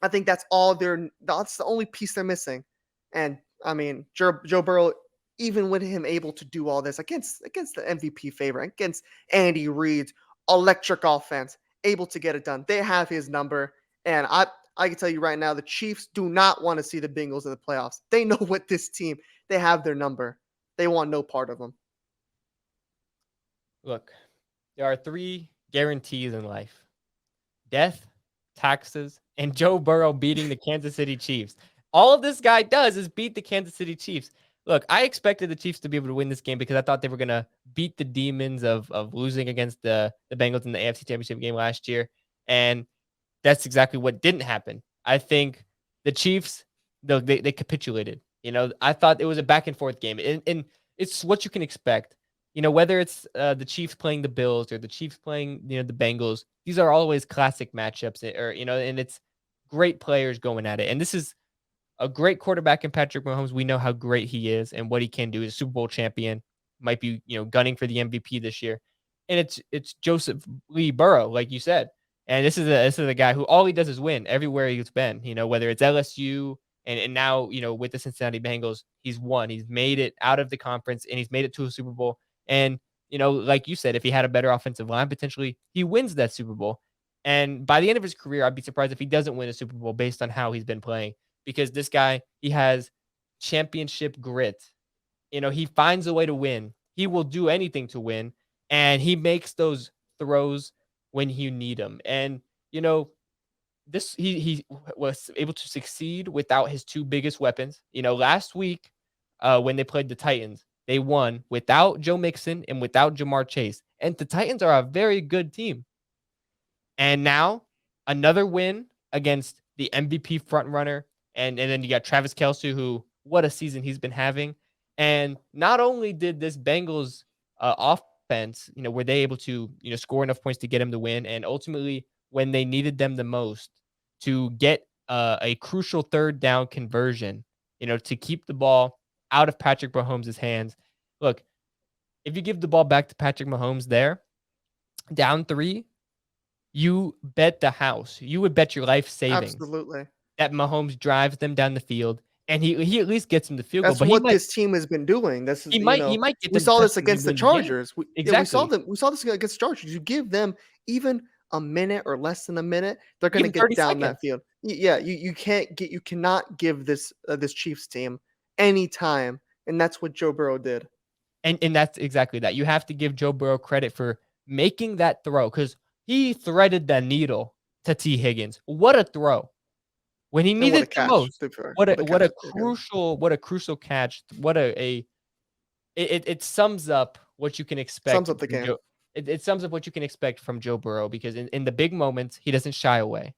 I think that's the only piece they're missing. And I mean, Joe Burrow, even with him able to do all this against the MVP favorite, against Andy Reid's electric offense, able to get it done. They have his number. And I can tell you right now, the Chiefs do not want to see the Bengals in the playoffs. They know what this team, they have their number. They want no part of them. Look, there are 3 guarantees in life: death, taxes, and Joe Burrow beating the Kansas City Chiefs. All of this guy does is beat the Kansas City Chiefs. Look, I expected the Chiefs to be able to win this game because I thought they were gonna beat the demons of losing against the Bengals in the AFC Championship game last year, and that's exactly what didn't happen. I think the Chiefs, though, they capitulated. I thought it was a back and forth game, and it's what you can expect. Whether it's the Chiefs playing the Bills or the Chiefs playing the Bengals, these are always classic matchups, and it's great players going at it. And this is a great quarterback in Patrick Mahomes. We know how great he is and what he can do. He's a Super Bowl champion, might be gunning for the MVP this year, and it's Joseph Lee Burrow, like you said. And this is a guy who all he does is win everywhere he's been. Whether it's LSU and now with the Cincinnati Bengals, he's won. He's made it out of the conference and he's made it to a Super Bowl. And like you said, if he had a better offensive line, potentially he wins that Super Bowl. And by the end of his career, I'd be surprised if he doesn't win a Super Bowl based on how he's been playing, because this guy, he has championship grit. He finds a way to win. He will do anything to win, and he makes those throws when you need them. And this he was able to succeed without his 2 biggest weapons. Last week, when they played the Titans, they won without Joe Mixon and without Jamar Chase. And the Titans are a very good team. And now another win against the MVP frontrunner. And then you got Travis Kelce, who, what a season he's been having. And not only did this Bengals offense, were they able to, score enough points to get him to win. And ultimately, when they needed them the most, to get a crucial third down conversion, to keep the ball out of Patrick Mahomes' hands. Look, if you give the ball back to Patrick Mahomes there, down 3, you bet the house. You would bet your life savings Absolutely. that Mahomes drives them down the field, and he at least gets them the field goal, That's but he what might this team has been doing. This is, he might he might get we them saw this touching to against the win the game. Chargers. Exactly. We saw this against the Chargers. You give them even a minute or less than a minute, they're going Give to him 30 get down that seconds. field. Yeah, you cannot give this Chiefs team any time, and that's what Joe Burrow did. And that's exactly that. You have to give Joe Burrow credit for making that throw, because he threaded the needle to T. Higgins. What a throw. When he And what a needed the catch! most. To be fair. What a What a what a catch for him. crucial catch. It sums up what you can Sums expect up the from game. Joe. It sums up what you can expect from Joe Burrow, because in the big moments, he doesn't shy away.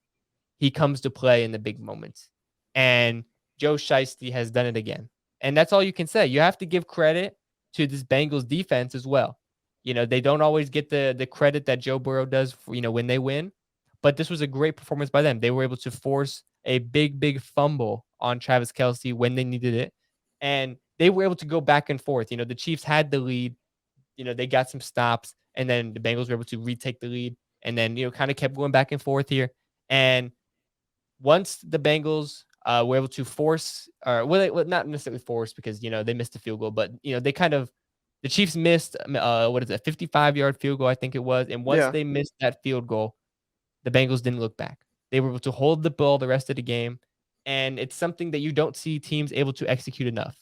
He comes to play in the big moments. And Joe Shiesty has done it again. And that's all you can say. You have to give credit to this Bengals defense as well. They don't always get the credit that Joe Burrow does for, when they win. But this was a great performance by them. They were able to force a big fumble on Travis Kelce when they needed it. And they were able to go back and forth. The Chiefs had the lead. They got some stops, and then the Bengals were able to retake the lead, and then kind of kept going back and forth here. And once the Bengals were able to force, or well, not necessarily force, because they missed a field goal, but they kind of, the Chiefs missed what is it, a 55-yard field goal, I think it was. And once Yeah. they missed that field goal, the Bengals didn't look back. They were able to hold the ball the rest of the game, and it's something that you don't see teams able to execute enough.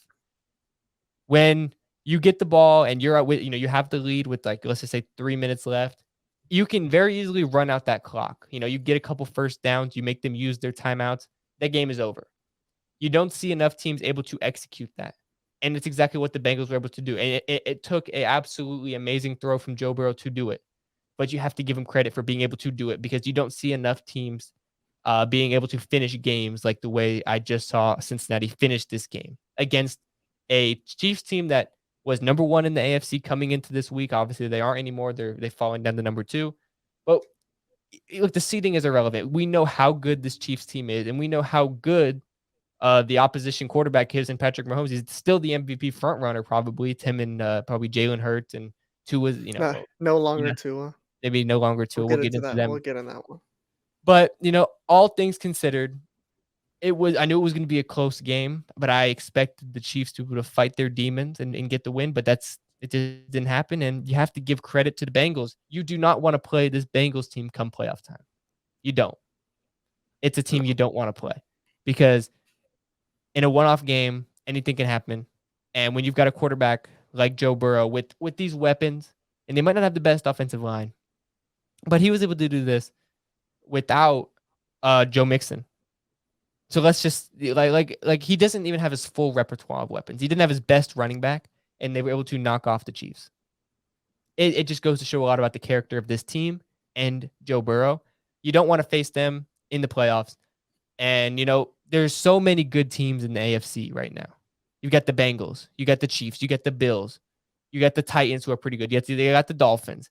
When you get the ball and you're out with, you have the lead with, like, let's just say 3 minutes left, you can very easily run out that clock. You get a couple first downs, you make them use their timeouts, that game is over. You don't see enough teams able to execute that. And it's exactly what the Bengals were able to do. And it took a absolutely amazing throw from Joe Burrow to do it. But you have to give him credit for being able to do it, because you don't see enough teams being able to finish games like the way I just saw Cincinnati finish this game against a Chiefs team that was number 1 in the AFC coming into this week. Obviously, they aren't anymore. They've fallen down to number 2. But look, the seeding is irrelevant. We know how good this Chiefs team is, and we know how good the opposition quarterback is in Patrick Mahomes. He's still the MVP front runner, probably. It's him and probably Jalen Hurts and Tua. Nah, no You longer know, Tua. maybe no longer We'll Tua. We'll get get into into that. We'll them. get in that one. But all things considered, I knew it was going to be a close game, but I expected the Chiefs to be able to fight their demons and get the win. But it just didn't happen. And you have to give credit to the Bengals. You do not want to play this Bengals team come playoff time. You don't. It's a No. team you don't want to play because in a one-off game, anything can happen. And when you've got a quarterback like Joe Burrow with these weapons, and they might not have the best offensive line, but he was able to do this without Joe Mixon. So let's just like he doesn't even have his full repertoire of weapons. He didn't have his best running back, and they were able to knock off the Chiefs. It just goes to show a lot about the character of this team and Joe Burrow. You don't want to face them in the playoffs. And, there's so many good teams in the AFC right now. You got the Bengals, you got the Chiefs, you got the Bills, you got the Titans who are pretty good. You got the Dolphins.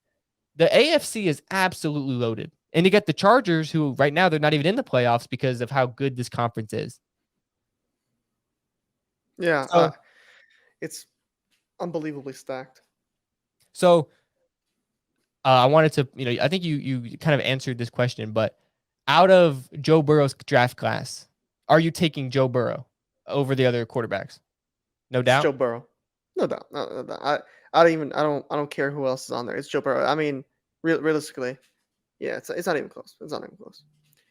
The AFC is absolutely loaded. And you got the Chargers who right now they're not even in the playoffs because of how good this conference is. Yeah, So, it's unbelievably stacked. so I wanted to, I think you kind of answered this question, but out of Joe Burrow's draft class, are you taking Joe Burrow over the other quarterbacks? No It's doubt. Joe Burrow. No doubt. No doubt. I don't care who else is on there. It's Joe Burrow. I mean, realistically, yeah, it's not even close. It's not even close.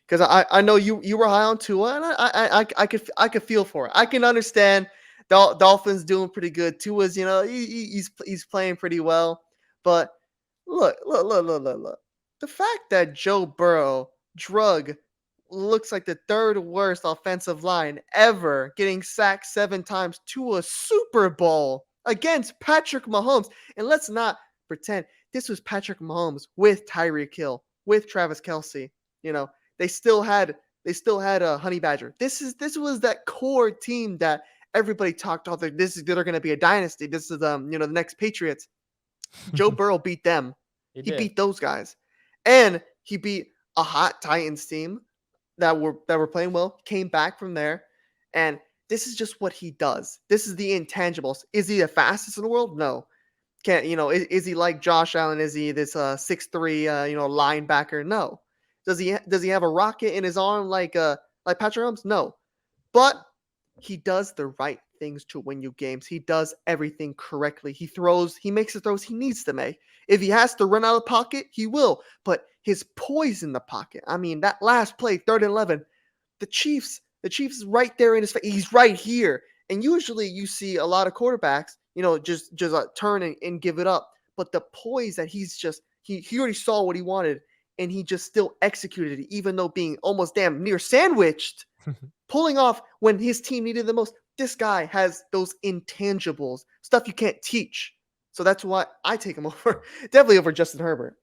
Because I know you were high on Tua, and I could feel for it. I can understand. Dolphins doing pretty good. Tua's he's playing pretty well, but look. The fact that Joe Burrow drug looks like the third worst offensive line ever, getting sacked 7 times to a Super Bowl against Patrick Mahomes. And let's not pretend this was Patrick Mahomes with Tyreek Hill, with Travis Kelsey. They still had a Honey Badger. This was that core team that everybody talked about. They're going to be a dynasty. This is the next Patriots. Joe Burrow beat them. He beat those guys, and he beat a hot Titans team that were playing well. Came back from there, and this is just what he does. This is the intangibles. Is he the fastest in the world? No. Can't is he like Josh Allen? Is he this 6'3" linebacker? No. Does he have a rocket in his arm like Patrick Mahomes? No. But he does the right things to win you games. He does everything correctly. He makes the throws he needs to make. If he has to run out of the pocket, he will. But his poise in the pocket. I mean, that last play, 3rd and 11, the Chiefs is right there in his face. He's right here. And usually you see a lot of quarterbacks, just turn and give it up. But the poise that he already saw what he wanted, and he just still executed it, even though being almost damn near sandwiched, pulling off when his team needed the most. This guy has those intangibles, stuff you can't teach. So that's why I take him definitely over Justin Herbert.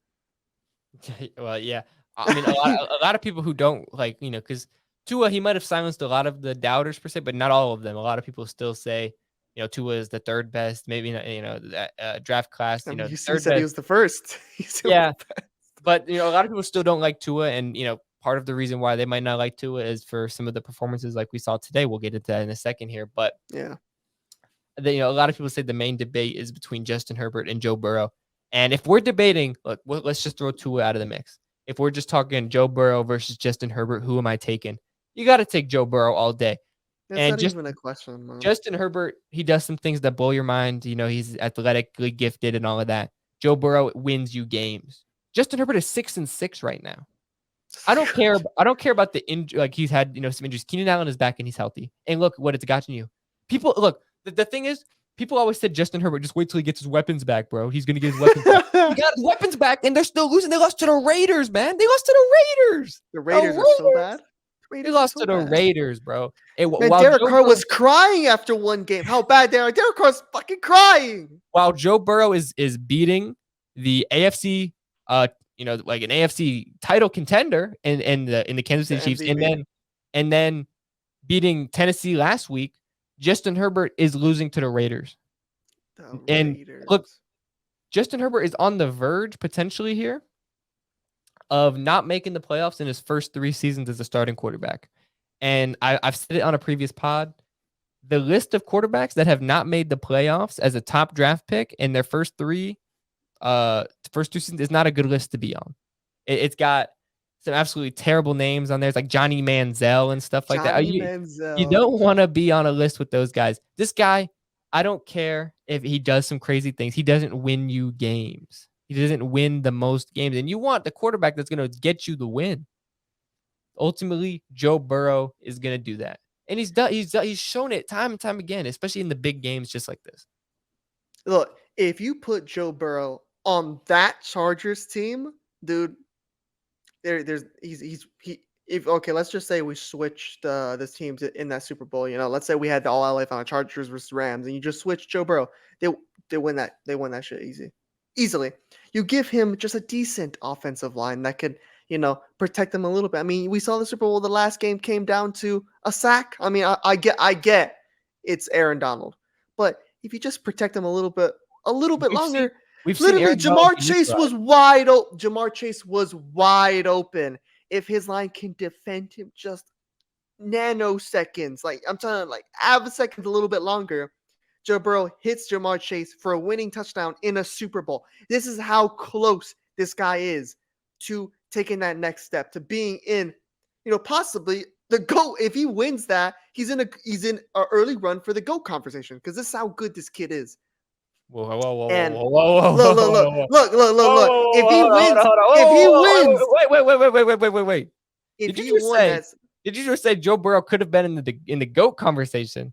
Well, yeah. I mean, a lot of people who don't because Tua, he might have silenced a lot of the doubters per se, but not all of them. A lot of people still say, Tua is the 3rd best, maybe not, that draft class, I mean, the you 3rd said he best. was the first. Yeah, but a lot of people still don't like Tua, and part of the reason why they might not like Tua is for some of the performances like we saw today. We'll get into that in a second here, but yeah, a lot of people say the main debate is between Justin Herbert and Joe Burrow. And if we're debating, look, let's just throw Tua out of the mix. If we're just talking Joe Burrow versus Justin Herbert, who am I taking? You got to take Joe Burrow all day. that's And not even a question, man. Justin Herbert, he does some things that blow your mind. He's athletically gifted and all of that. Joe Burrow wins you games. Justin Herbert is 6-6 right now. I don't care. I don't care about the injury. Like he's had, some injuries. Keenan Allen is back and he's healthy. And look what it's gotten you. People look. The thing is, people always said Justin Herbert, just wait till he gets his weapons back, bro. He's gonna get his weapons back. He got his weapons back, and they're still losing. They lost to the Raiders, man. They lost to the Raiders. The Raiders are so bad. They lost to the Raiders, bro. And Derek Carr was crying after one game. How bad they are. Derek Carr's fucking crying. While Joe Burrow is beating the AFC, like an AFC title contender in the Kansas City Chiefs, and then beating Tennessee last week, Justin Herbert is losing to the Raiders. The And look, Raiders. Justin Herbert is on the verge potentially here of not making the playoffs in his first 3 seasons as a starting quarterback. And I've said it on a previous pod. The list of quarterbacks that have not made the playoffs as a top draft pick in their first 2 seasons is not a good list to be on. It's got some absolutely terrible names on there. It's like Johnny Manziel and stuff like that. Johnny You Manziel. don't want to be on a list with those guys. This guy, I don't care if he does some crazy things. He doesn't win you games. He doesn't win the most games. And you want the quarterback that's going to get you the win. Ultimately, Joe Burrow is going to do that. And he's shown it time and time again, especially in the big games just like this. Look, if you put Joe Burrow on that Chargers team, dude, there's he if okay, let's just say we switched this team in that Super Bowl. Let's say we had the all LA final Chargers versus Rams, and you just switch Joe Burrow. They they win that shit easily. You give him just a decent offensive line that could protect them a little bit. I mean, we saw the Super Bowl. The last game came down to a sack. I mean, I get it's Aaron Donald, but if you just protect them a little bit We've seen longer. we've seen Literally, Aaron Donald Jamar be Chase neutralized. was wide open. Jamar Chase was wide open. If his line can defend him just nanoseconds, like I'm telling you, like half a second, a little bit longer, Joe Burrow hits Jamar Chase for a winning touchdown in a Super Bowl. This is how close this guy is to taking that next step, to being in, possibly the GOAT. If he wins that, he's in an early run for the GOAT conversation because this is how good this kid is. Whoa, whoa, whoa, whoa, And whoa, whoa, look, whoa, look, look, whoa, look, look, look, whoa, look. whoa, If he hold on, hold on, wins, hold on. if he Whoa, wins, wait. if Did you he just won say? that, Did you just say Joe Burrow could have been in the GOAT conversation?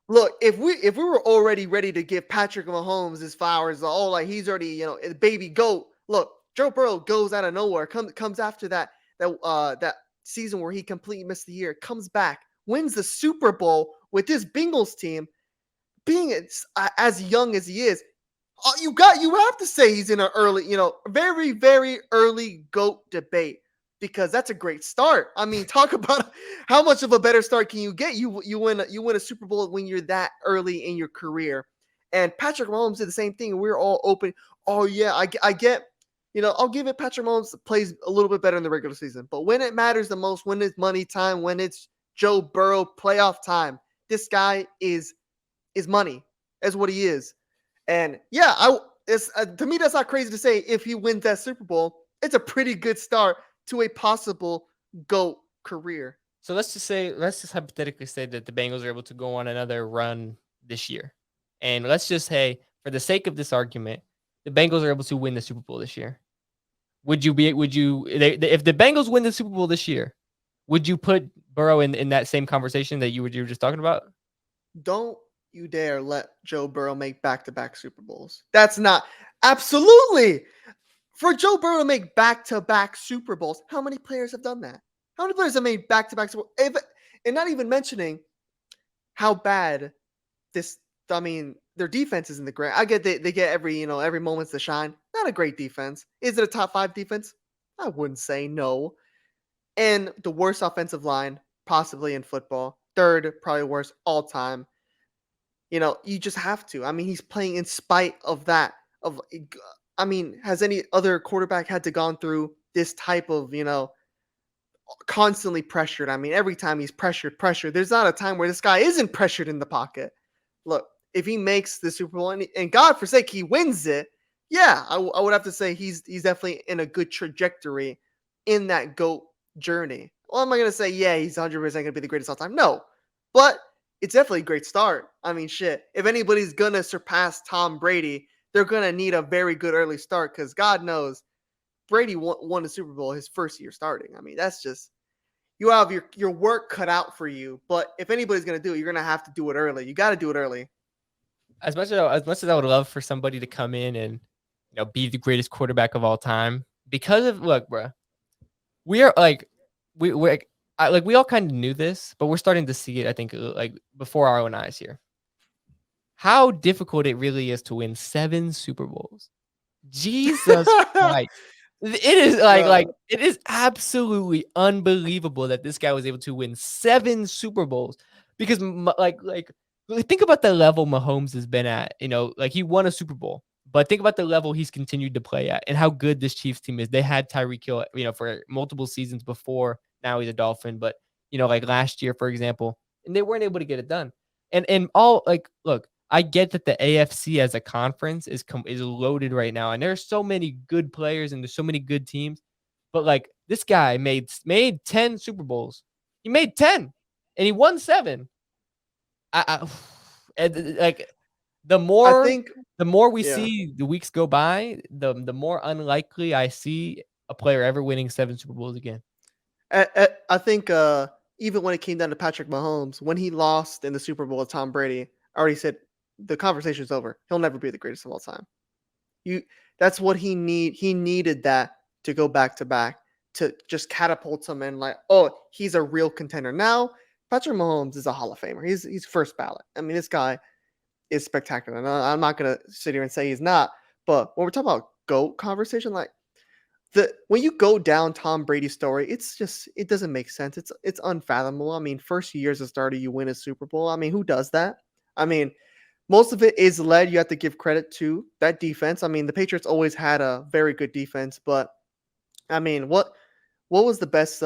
look, if we were already ready to give Patrick Mahomes his flowers, oh, like he's already a baby goat. Look, Joe Burrow goes out of nowhere, comes after that season where he completely missed the year, comes back, wins the Super Bowl with this Bengals team, being as young as he is. You have to say he's in an early, very very early GOAT debate because that's a great start. I mean, talk about how much of a better start can you get? You win a Super Bowl when you're that early in your career. And Patrick Mahomes did the same thing. And we're all open. Oh yeah, I get. I'll give it. Patrick Mahomes plays a little bit better in the regular season, but when it matters the most, when it's money time, when it's Joe Burrow playoff time, this guy is money. That's what he is. And yeah, it's to me that's not crazy to say if he wins that Super Bowl, it's a pretty good start to a possible GOAT career. So let's just hypothetically say that the Bengals are able to go on another run this year, and let's just say, for the sake of this argument, the Bengals are able to win the Super Bowl this year. If the Bengals win the Super Bowl this year, would you put Burrow in that same conversation that you were just talking about? Don't you dare let Joe Burrow make back-to-back Super Bowls. That's not absolutely for Joe Burrow to make back-to-back Super Bowls. How many players have done that? How many players have made back-to-back Super Bowls? And not even mentioning how bad this. I mean, their defense is in the ground. I get they get every moment's to shine. Not a great defense. Is it a top 5 defense? I wouldn't say no. And the worst offensive line possibly in football. Third, probably worst all time. You just have to. I mean, he's playing in spite of that. I mean, has any other quarterback had to gone through this type of, constantly pressured? I mean, every time he's pressured. There's not a time where this guy isn't pressured in the pocket. Look, if he makes the Super Bowl and God forsake he wins it, yeah, I would have to say he's definitely in a good trajectory in that GOAT journey. Well, am I going to say, yeah, he's 100% going to be the greatest all time? No, but it's definitely a great start. I mean, shit, if anybody's going to surpass Tom Brady, they're going to need a very good early start because God knows Brady won the Super Bowl his first year starting. I mean, that's just, you have your work cut out for you. But if anybody's going to do it, you're going to have to do it early. You got to do it early. As much as I would love for somebody to come in and be the greatest quarterback of all time, because of look, bro, we are like we all kind of knew this, but we're starting to see it. I think like before our own eyes here, how difficult it really is to win 7 Super Bowls. Jesus Christ. It is like Bro, it is absolutely unbelievable that this guy was able to win 7 Super Bowls because like think about the level Mahomes has been at. Like he won a Super Bowl, but think about the level he's continued to play at and how good this Chiefs team is. They had Tyreek Hill, for multiple seasons before. Now he's a Dolphin, but like last year, for example, and they weren't able to get it done. And all like, look, I get that the AFC as a conference is loaded right now, and there's so many good players and there's so many good teams. But like this guy made 10 Super Bowls. He made 10 and he won 7. I and, like, the I more think, the more we yeah. see the weeks go by, the more unlikely I see a player ever winning 7 Super Bowls again. I think even when it came down to Patrick Mahomes, when he lost in the Super Bowl with Tom Brady, I already said the conversation's over. He'll never be the greatest of all time. You That's what he needed that to go back to back to just catapult him and like, oh, he's a real contender. Now, Patrick Mahomes is a Hall of Famer. He's first ballot. I mean, this guy is spectacular. And I'm not gonna sit here and say he's not, but when we're talking about GOAT conversation, like the when you go down Tom Brady's story, it doesn't make sense. It's unfathomable. I mean, first year as a starter, you win a Super Bowl. I mean, who does that? I mean, most of it is led. You have to give credit to that defense. I mean, the Patriots always had a very good defense, but I mean, what was the best?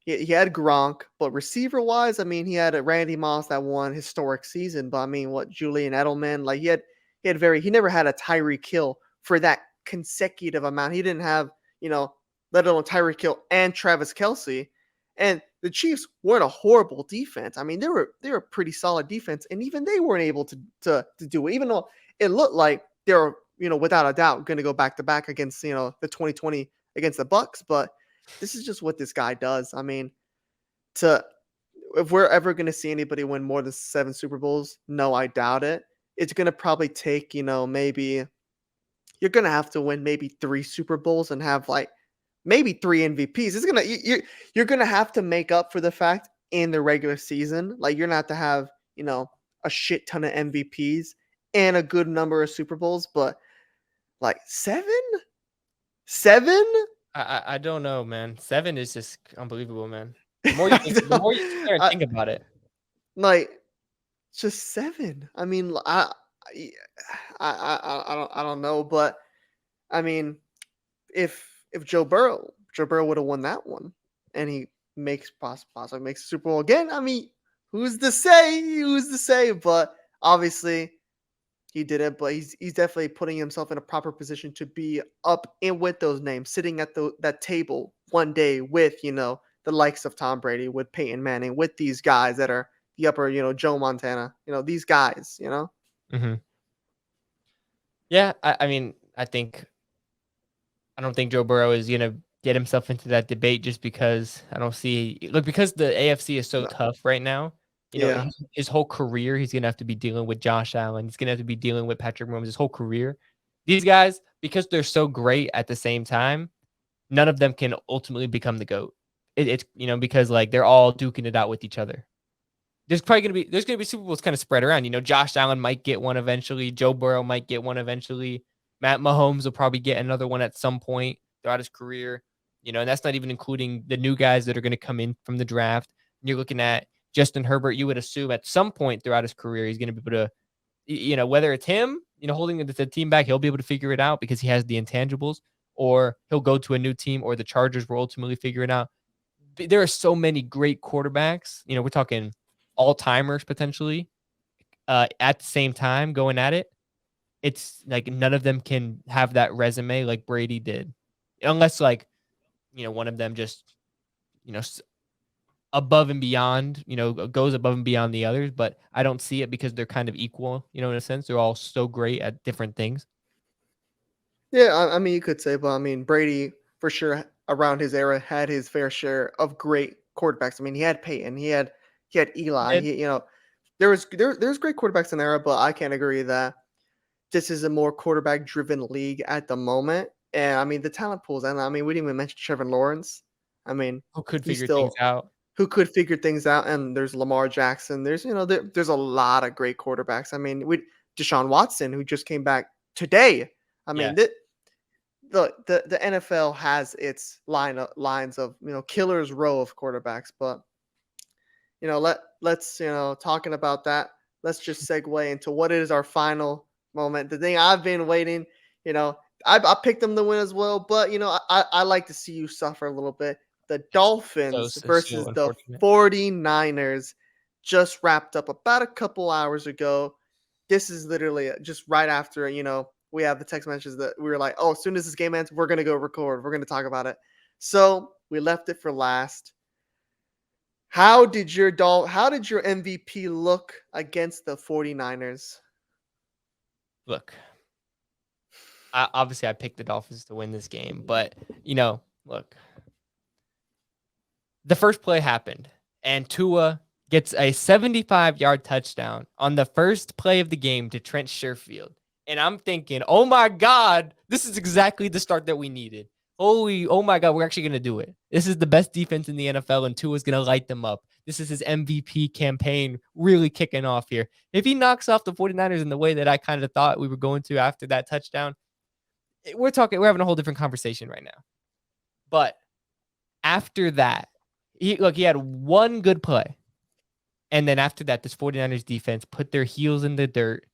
He had Gronk, but receiver wise, I mean, he had a Randy Moss that won historic season. But I mean, what Julian Edelman? Like he never had a Tyreek Hill for that consecutive amount. He didn't have let alone Tyreek Hill and Travis Kelsey. And the Chiefs weren't a horrible defense. I mean, they were a pretty solid defense, and even they weren't able to do it. Even though it looked like they were without a doubt going to go back to back against the 2020 against the Bucks, but this is just what this guy does. I mean, to if we're ever going to see anybody win more than 7 Super Bowls, no, I doubt it. It's going to probably take, maybe you're going to have to win maybe 3 Super Bowls and have like maybe 3 MVPs. It's going to you're going to have to make up for the fact in the regular season. Like you're going to have to have, a shit ton of MVPs and a good number of Super Bowls, but like 7? 7? I don't know, man. 7 is just unbelievable, man. The more you sit there and I think about it. like just 7. I mean, I don't know, but I mean, if Joe Burrow would have won that one, and he possibly makes the Super Bowl again. I mean, who's to say? Who's to say? But obviously, he didn't. But he's definitely putting himself in a proper position to be up in with those names, sitting at that table one day with the likes of Tom Brady, with Peyton Manning, with these guys that are the upper, Joe Montana, these guys. Mhm. Yeah, I mean, I don't think Joe Burrow is gonna get himself into that debate just because I don't see look, because the AFC is so No. tough right now, Yeah. his whole career, he's gonna have to be dealing with Josh Allen. He's gonna have to be dealing with Patrick Mahomes his whole career. These guys, because they're so great at the same time, none of them can ultimately become the GOAT. It's because like they're all duking it out with each other. There's gonna be Super Bowls kind of spread around. Josh Allen might get one eventually. Joe Burrow might get one eventually. Matt Mahomes will probably get another one at some point throughout his career. And that's not even including the new guys that are going to come in from the draft. And you're looking at Justin Herbert. You would assume at some point throughout his career he's going to be able to, whether it's him, holding the team back, he'll be able to figure it out because he has the intangibles, or he'll go to a new team, or the Chargers will ultimately figure it out. There are so many great quarterbacks. We're talking all timers potentially at the same time going at it. It's like none of them can have that resume like Brady did, unless like one of them just above and beyond, goes above and beyond the others. But I don't see it because they're kind of equal, in a sense. They're all so great at different things. Yeah, I mean, you could say, but I mean, Brady for sure around his era had his fair share of great quarterbacks. I mean, he had Peyton, he had He Eli. did. There's great quarterbacks in the era, but I can't agree that this is a more quarterback driven league at the moment. And I mean, the talent pools, and I mean, we didn't even mention Trevor Lawrence. I mean, Who could he's figure things still out? who could figure things out, and there's Lamar Jackson. There's a lot of great quarterbacks. I mean, with Deshaun Watson, who just came back today. I Yeah. mean, the NFL has its lines of killers row of quarterbacks, but let's talking about that. let's just segue into what is our final moment. The thing I've been waiting, you know, I picked them to win as well, but I like to see you suffer a little bit. The It's Dolphins so versus the unfortunate. 49ers just wrapped up about a couple hours ago. This is literally just right after, we have the text messages that we were like, oh, as soon as this game ends, we're going to go record. We're going to talk about it. So we left it for last. How did your MVP look against the 49ers? Look, obviously I picked the Dolphins to win this game, but look, the first play happened, and Tua gets a 75-yard touchdown on the first play of the game to Trent Sherfield. And I'm thinking, oh my God, this is exactly the start that we needed. Oh my God, we're actually going to do it. This is the best defense in the NFL, and Tua's going to light them up. This is his MVP campaign really kicking off here. If he knocks off the 49ers in the way that I kind of thought we were going to after that touchdown, we're having a whole different conversation right now. But after that, he had one good play. And then after that, this 49ers defense put their heels in the dirt,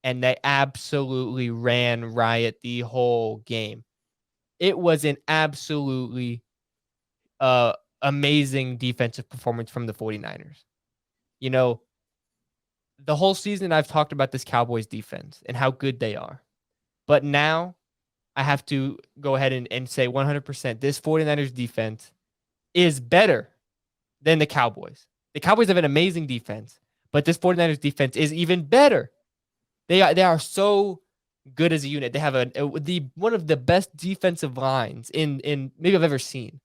and they absolutely ran riot the whole game. It was an absolutely amazing defensive performance from the 49ers. The whole season I've talked about this Cowboys defense and how good they are. But now I have to go ahead and say 100% this 49ers defense is better than the Cowboys. The Cowboys have an amazing defense, but this 49ers defense is even better. They are so good as a unit. They have one of the best defensive lines in maybe I've ever seen.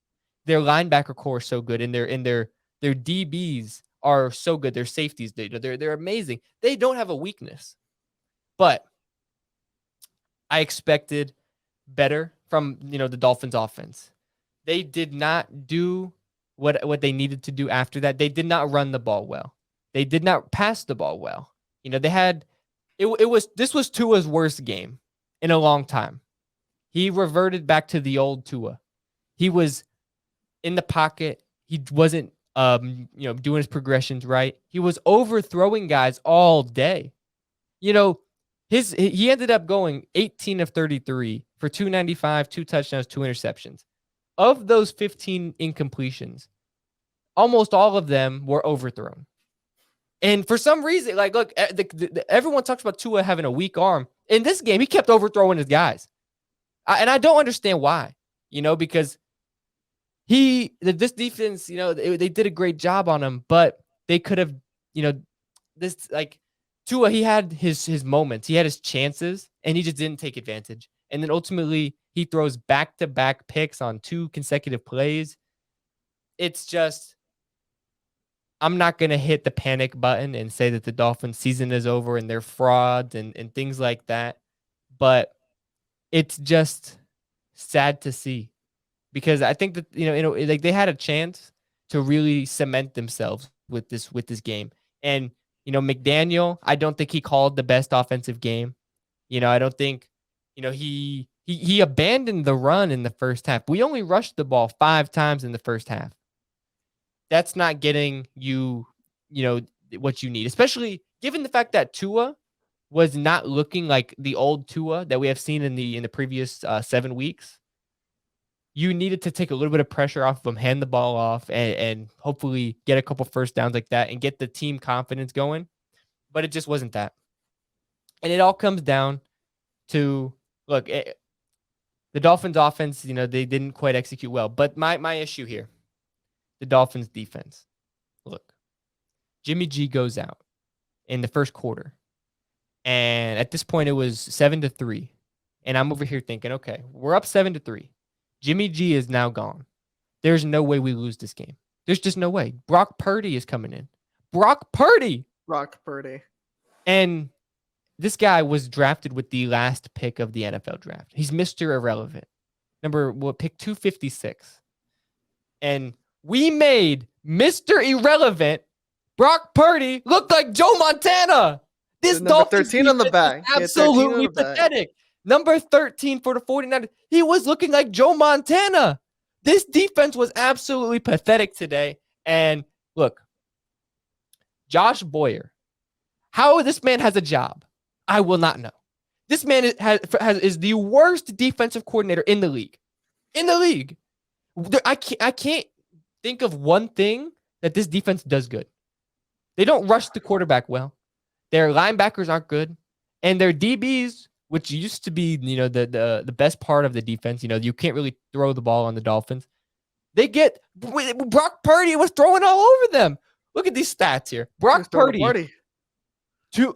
Their linebacker core is so good, and their DBs are so good. Their safeties, they're amazing. They don't have a weakness, but I expected better from the Dolphins offense. They did not do what they needed to do after that. They did not run the ball well. They did not pass the ball well. They had this was Tua's worst game in a long time. He reverted back to the old Tua. He was in the pocket. He wasn't doing his progressions right. He was overthrowing guys all day. He ended up going 18 of 33 for 295, 2 touchdowns, 2 interceptions. Of those 15 incompletions, almost all of them were overthrown. And for some reason, look, everyone talks about Tua having a weak arm. In this game, he kept overthrowing his guys. And I don't understand why, because this defense, they did a great job on him, but they could have, Tua, he had his moments, he had his chances, and he just didn't take advantage. And then ultimately, he throws back-to-back picks on 2 consecutive plays. It's just, I'm not going to hit the panic button and say that the Dolphins season is over and they're frauds and things like that. But it's just sad to see, because I think that, they had a chance to really cement themselves with this game. And, McDaniel, I don't think he called the best offensive game. I don't think, he abandoned the run in the first half. We only rushed the ball 5 times in the first half. That's not getting you, what you need, especially given the fact that Tua was not looking like the old Tua that we have seen in the previous 7 weeks. You needed to take a little bit of pressure off of him, hand the ball off, and hopefully get a couple first downs like that and get the team confidence going. But it just wasn't that. And it all comes down to, look, the Dolphins offense, they didn't quite execute well. But my issue here, the Dolphins defense. Look, Jimmy G goes out in the first quarter. And at this point, it was 7-3. And I'm over here thinking, okay, we're up 7-3. Jimmy G is now gone. There's no way we lose this game. There's just no way. Brock Purdy is coming in. Brock Purdy. And this guy was drafted with the last pick of the NFL draft. He's Mr. Irrelevant. Pick 256. And we made Mr. Irrelevant Brock Purdy look like Joe Montana. This number 13 on the back. Absolutely pathetic. Number 13 for the 49ers. He was looking like Joe Montana. This defense was absolutely pathetic today. And look, Josh Boyer. How this man has a job, I will not know. This man is the worst defensive coordinator in the league. In the league, I can't think of one thing that this defense does good. They don't rush the quarterback well. Their linebackers aren't good, and their DBs, which used to be the best part of the defense. You can't really throw the ball on the Dolphins. They get Brock Purdy was throwing all over them. Look at these stats here. He's Brock throwing a Purdy, party.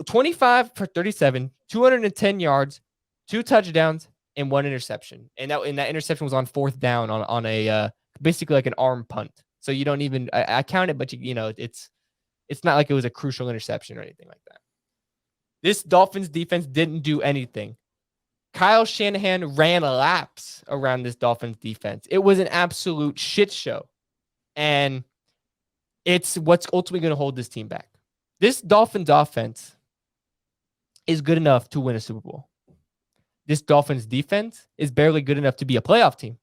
25 for 37, 210 yards, 2 touchdowns, and 1 interception. And that interception was on fourth down on a basically like an arm punt. So you don't even I count it, but it's not like it was a crucial interception or anything like that. This Dolphins defense didn't do anything. Kyle Shanahan ran laps around this Dolphins defense. It was an absolute shit show. And it's what's ultimately going to hold this team back. This Dolphins offense is good enough to win a Super Bowl. This Dolphins defense is barely good enough to be a playoff team.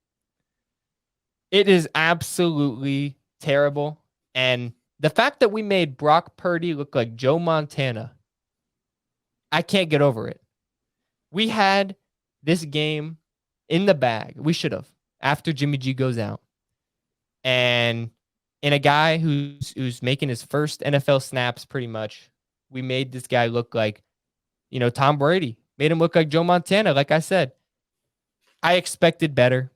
It is absolutely terrible. And the fact that we made Brock Purdy look like Joe Montana, I can't get over it. We had this game in the bag. We should have, after Jimmy G goes out. And a guy who's making his first NFL snaps pretty much, we made this guy look like, Tom Brady. Made him look like Joe Montana, like I said. I expected better.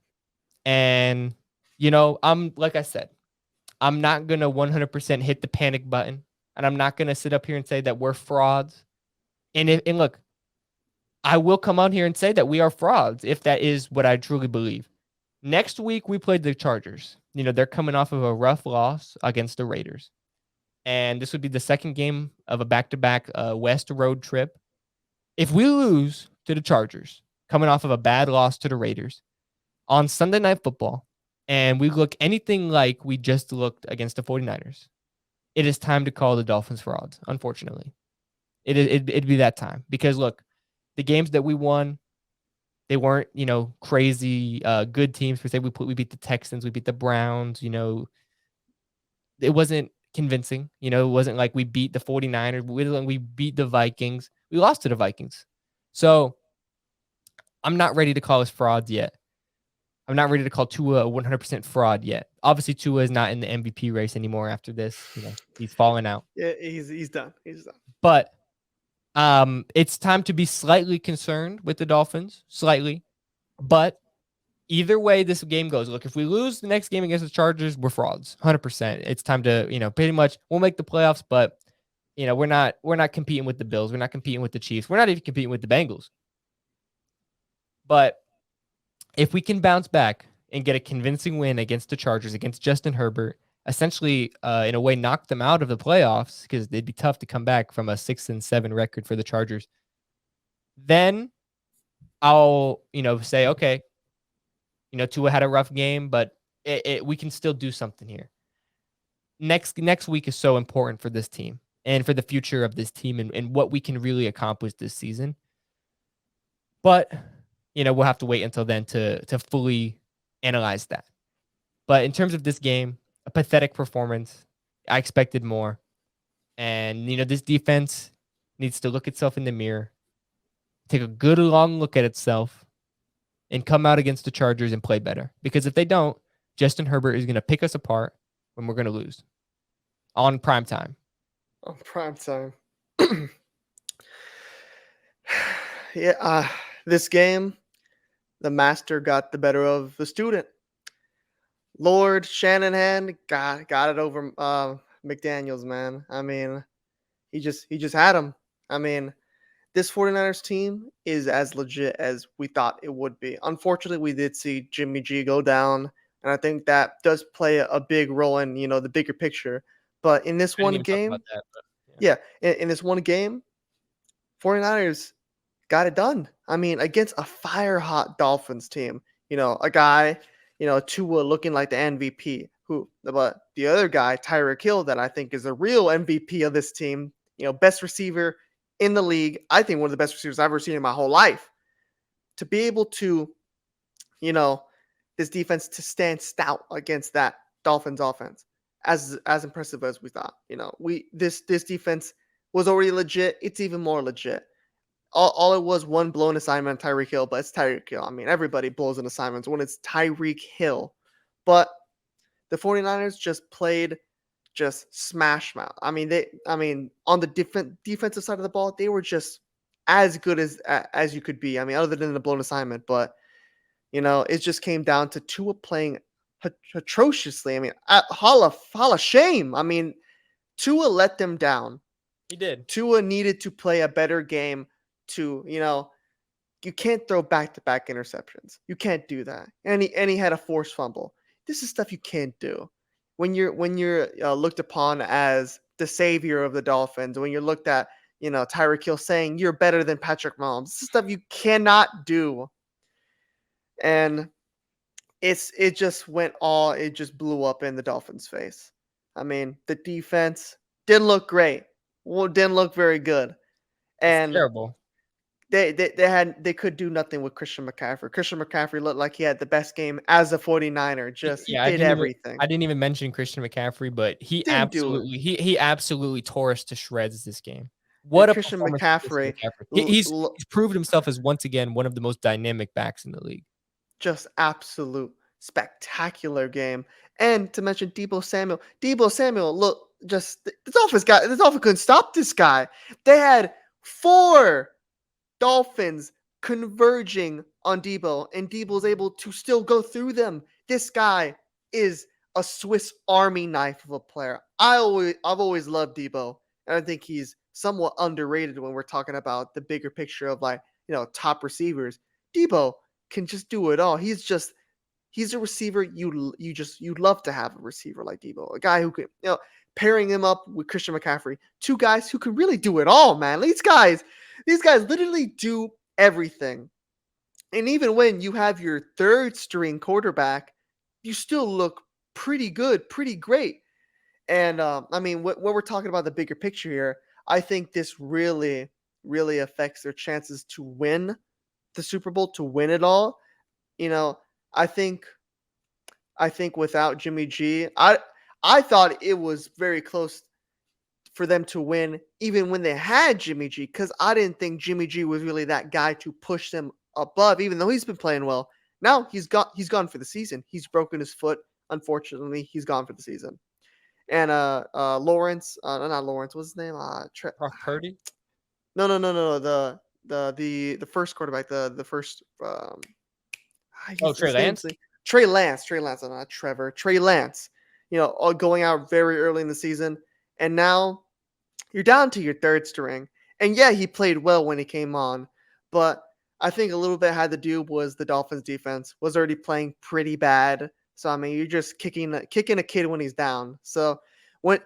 And, like I said, I'm not going to 100% hit the panic button. And I'm not going to sit up here and say that we're frauds. And look, I will come on here and say that we are frauds if that is what I truly believe. Next week, we played the Chargers. They're coming off of a rough loss against the Raiders. And this would be the second game of a back-to-back West road trip. If we lose to the Chargers, coming off of a bad loss to the Raiders, on Sunday Night Football, and we look anything like we just looked against the 49ers, it is time to call the Dolphins frauds, unfortunately. It'd be that time. Because, look, the games that we won, they weren't, crazy good teams. Per se, we beat the Texans, we beat the Browns. It wasn't convincing. It wasn't like we beat the 49ers. We beat the Vikings. We lost to the Vikings. So I'm not ready to call us frauds yet. I'm not ready to call Tua a 100% fraud yet. Obviously, Tua is not in the MVP race anymore after this. He's fallen out. Yeah, he's done. He's done. But it's time to be slightly concerned with the Dolphins, slightly. But either way this game goes, look, if we lose the next game against the Chargers, we're frauds, 100%. It's time to, pretty much we'll make the playoffs, but we're not competing with the Bills, we're not competing with the Chiefs, we're not even competing with the Bengals. But if we can bounce back and get a convincing win against the Chargers, against Justin Herbert, essentially, in a way, knock them out of the playoffs, because it'd be tough to come back from a 6-7 record for the Chargers, then I'll, say, okay, Tua had a rough game, but we can still do something here. Next week is so important for this team and for the future of this team and what we can really accomplish this season. But, we'll have to wait until then to fully analyze that. But in terms of this game, a pathetic performance. I expected more. And, this defense needs to look itself in the mirror, take a good long look at itself, and come out against the Chargers and play better. Because if they don't, Justin Herbert is going to pick us apart when we're going to lose on prime time. On prime time. Yeah, this game, the master got the better of the student. Lord Shanahan got it over McDaniels, man. I mean, he just had him. I mean, this 49ers team is as legit as we thought it would be. Unfortunately, we did see Jimmy G go down, and I think that does play a big role in, the bigger picture. But in this one game, in this one game, 49ers got it done. I mean, against a fire-hot Dolphins team, a guy, Tua looking like the MVP, but the other guy, Tyreek Hill, that I think is a real MVP of this team, best receiver in the league. I think one of the best receivers I've ever seen in my whole life. To be able to, this defense to stand stout against that Dolphins offense, as impressive as we thought. This defense was already legit. It's even more legit. All it was one blown assignment on Tyreek Hill, but it's Tyreek Hill. I mean, everybody blows in assignments when it's Tyreek Hill. But the 49ers just played just smash mouth. I mean on the defensive side of the ball, they were just as good as you could be. I mean, other than the blown assignment, but it just came down to Tua playing atrociously. I mean, Hall of shame. I mean, Tua let them down. He did. Tua needed to play a better game to, you can't throw back-to-back interceptions. You can't do that. And he had a forced fumble. This is stuff you can't do. When you're looked upon as the savior of the Dolphins, when you're looked at, Tyreek Hill saying you're better than Patrick Mahomes. This is stuff you cannot do. And it just blew up in the Dolphins' face. I mean, the defense didn't look great. Well, didn't look very good. It's And terrible. they could do nothing with Christian McCaffrey. Christian McCaffrey looked like he had the best game as a 49er. Just he Yeah, did everything. I didn't even mention Christian McCaffrey, but Didn't do it. he absolutely tore us to shreds this game. What And a Christian performance from Christian McCaffrey McCaffrey. l- He's proved himself as once again one of the most dynamic backs in the league. just absolute spectacular game. And to mention Debo Samuel. Debo Samuel, look, just this offense couldn't stop this guy. They had 4 Dolphins converging on Debo, and Debo's able to still go through them. This guy is a Swiss Army knife of a player. I've always loved Debo, and I think he's somewhat underrated when we're talking about the bigger picture of top receivers. Debo can just do it all. He's a receiver you'd love to have a receiver like Debo, a guy who could pairing him up with Christian McCaffrey, 2 guys who can really do it all, man. These guys literally do everything. And even when you have your third string quarterback, you still look pretty good, pretty great. And I mean, when we're talking about the bigger picture here, I think this really, really affects their chances to win the Super Bowl, to win it all. You know, I think without Jimmy G, I thought it was very close for them to win, even when they had Jimmy G, because I didn't think Jimmy G was really that guy to push them above, even though he's been playing well. Now he's gone for the season. He's broken his foot. Unfortunately, he's gone for the season. And Lawrence, not Lawrence, what's his name? Brock Purdy? No. The first quarterback, the first Oh, Trey his name's Lance? Trey Lance. Trey Lance, not Trevor. Trey Lance. Going out very early in the season, and now you're down to your third string. And yeah, he played well when he came on, but I think a little bit had to do was the Dolphins defense was already playing pretty bad. So I mean, you're just kicking a kid when he's down. So when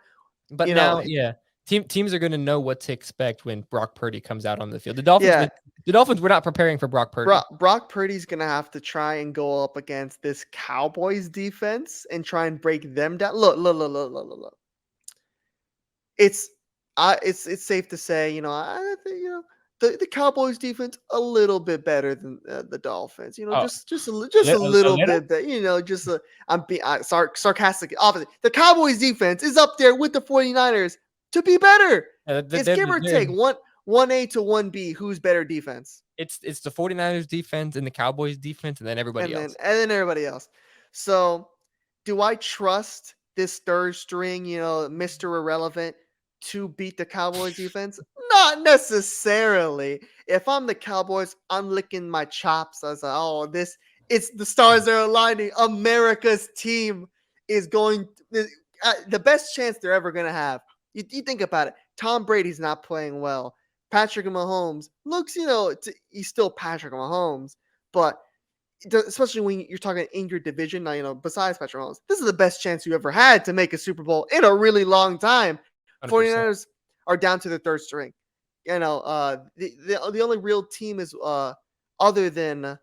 But you know, now, yeah, teams are going to know what to expect when Brock Purdy comes out on the field. yeah, The Dolphins were not preparing for Brock Purdy. Brock Purdy's gonna have to try and go up against this Cowboys defense and try and break them down. Look. It's it's safe to say, I think the Cowboys defense a little bit better than the Dolphins. Oh, Just a a little little? bit better. Just I'm being sarcastic. Obviously, the Cowboys defense is up there with the 49ers to be better. It's give or take 1A to 1B. Who's better defense? It's the 49ers defense and the Cowboys defense and then everybody else. And then everybody else. So, do I trust this third string, Mr. Irrelevant, to beat the Cowboys defense? Not necessarily. If I'm the Cowboys, I'm licking my chops. I was like, oh, it's the stars are aligning. America's team is going the best chance they're ever going to have. You think about it. Tom Brady's not playing well. Patrick Mahomes looks, he's still Patrick Mahomes, but especially when you're talking in your division, besides Patrick Mahomes, this is the best chance you ever had to make a Super Bowl in a really long time. 100%. 49ers are down to the third string. The only real team is other than,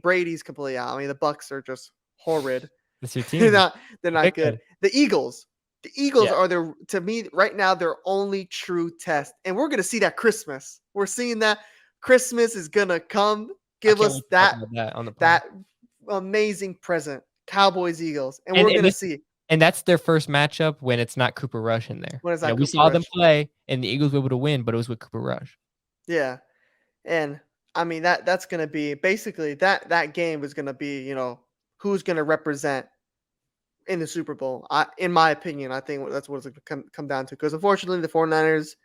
Brady's completely out. The Bucks are just horrid. That's your they're team. not good. The Eagles Yeah. are to me right now their only true test, and we're gonna see that Christmas. We're seeing that Christmas is gonna come. Give us That on the pod. that amazing present, Cowboys Eagles, and And we're and gonna this see. And that's their first matchup when it's not Cooper Rush in there. when it's You know, not we Cooper saw them Rush. play, and the Eagles were able to win, but it was with Cooper Rush. Yeah, and I mean that's gonna be basically that game is gonna be who's gonna represent in the Super Bowl. In my opinion, I think that's what it's gonna come down to. Because unfortunately, the 49ers,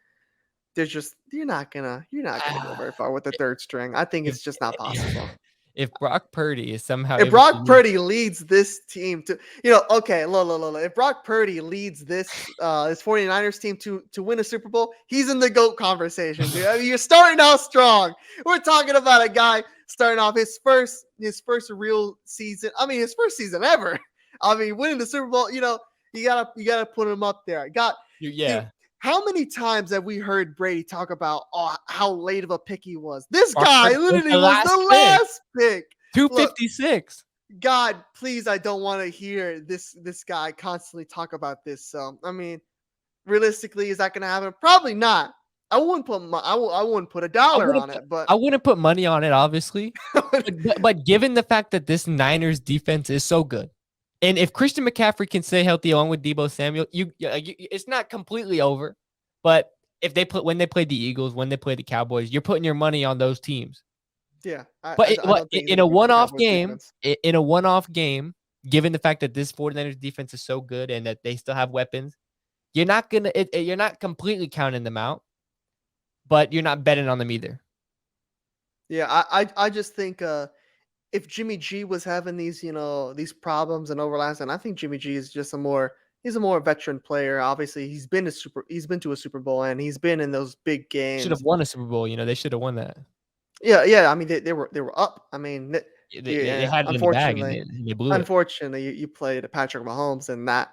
they're just you're not gonna go very far with the third string. I think If it's just not possible. if Brock Purdy is somehow If able to Brock lead. Purdy leads this team to, okay, look. If Brock Purdy leads this 49ers team to win a Super Bowl, he's in the GOAT conversation, dude. I mean, you're starting out strong. We're talking about a guy starting off his first real season. I mean, his first season ever. I mean, winning the Super Bowl, you gotta put him up there. Dude, Yeah, how many times have we heard Brady talk about how late of a pick he was? This Brock guy Purdy was literally the was last the pick, last pick. Look, 256. God, please, I don't want to hear this guy constantly talk about this. So, I mean, realistically, is that going to happen? Probably not. I wouldn't put a I dollar wouldn't on put it, but I wouldn't put money on it, obviously, but given the fact that this Niners defense is so good, and if Christian McCaffrey can stay healthy along with Deebo Samuel, it's not completely over. But if when they play the Eagles, when they play the Cowboys, you're putting your money on those teams. yeah, I, But I, I don't think he's in going to a beat the one-off Cowboys game, defense. given the fact that this 49ers defense is so good and that they still have weapons, you're not completely counting them out, but you're not betting on them either. Yeah, I just think if Jimmy G was having these problems and overlaps, and I think Jimmy G is just he's a more veteran player. Obviously, he's been to a Super Bowl and he's been in those big Should have games. won a Super Bowl. They should have won that. Yeah, yeah. I mean, they were up. I mean, They yeah. had it in the bag and Unfortunately, they blew it. unfortunately, you played Patrick Mahomes and that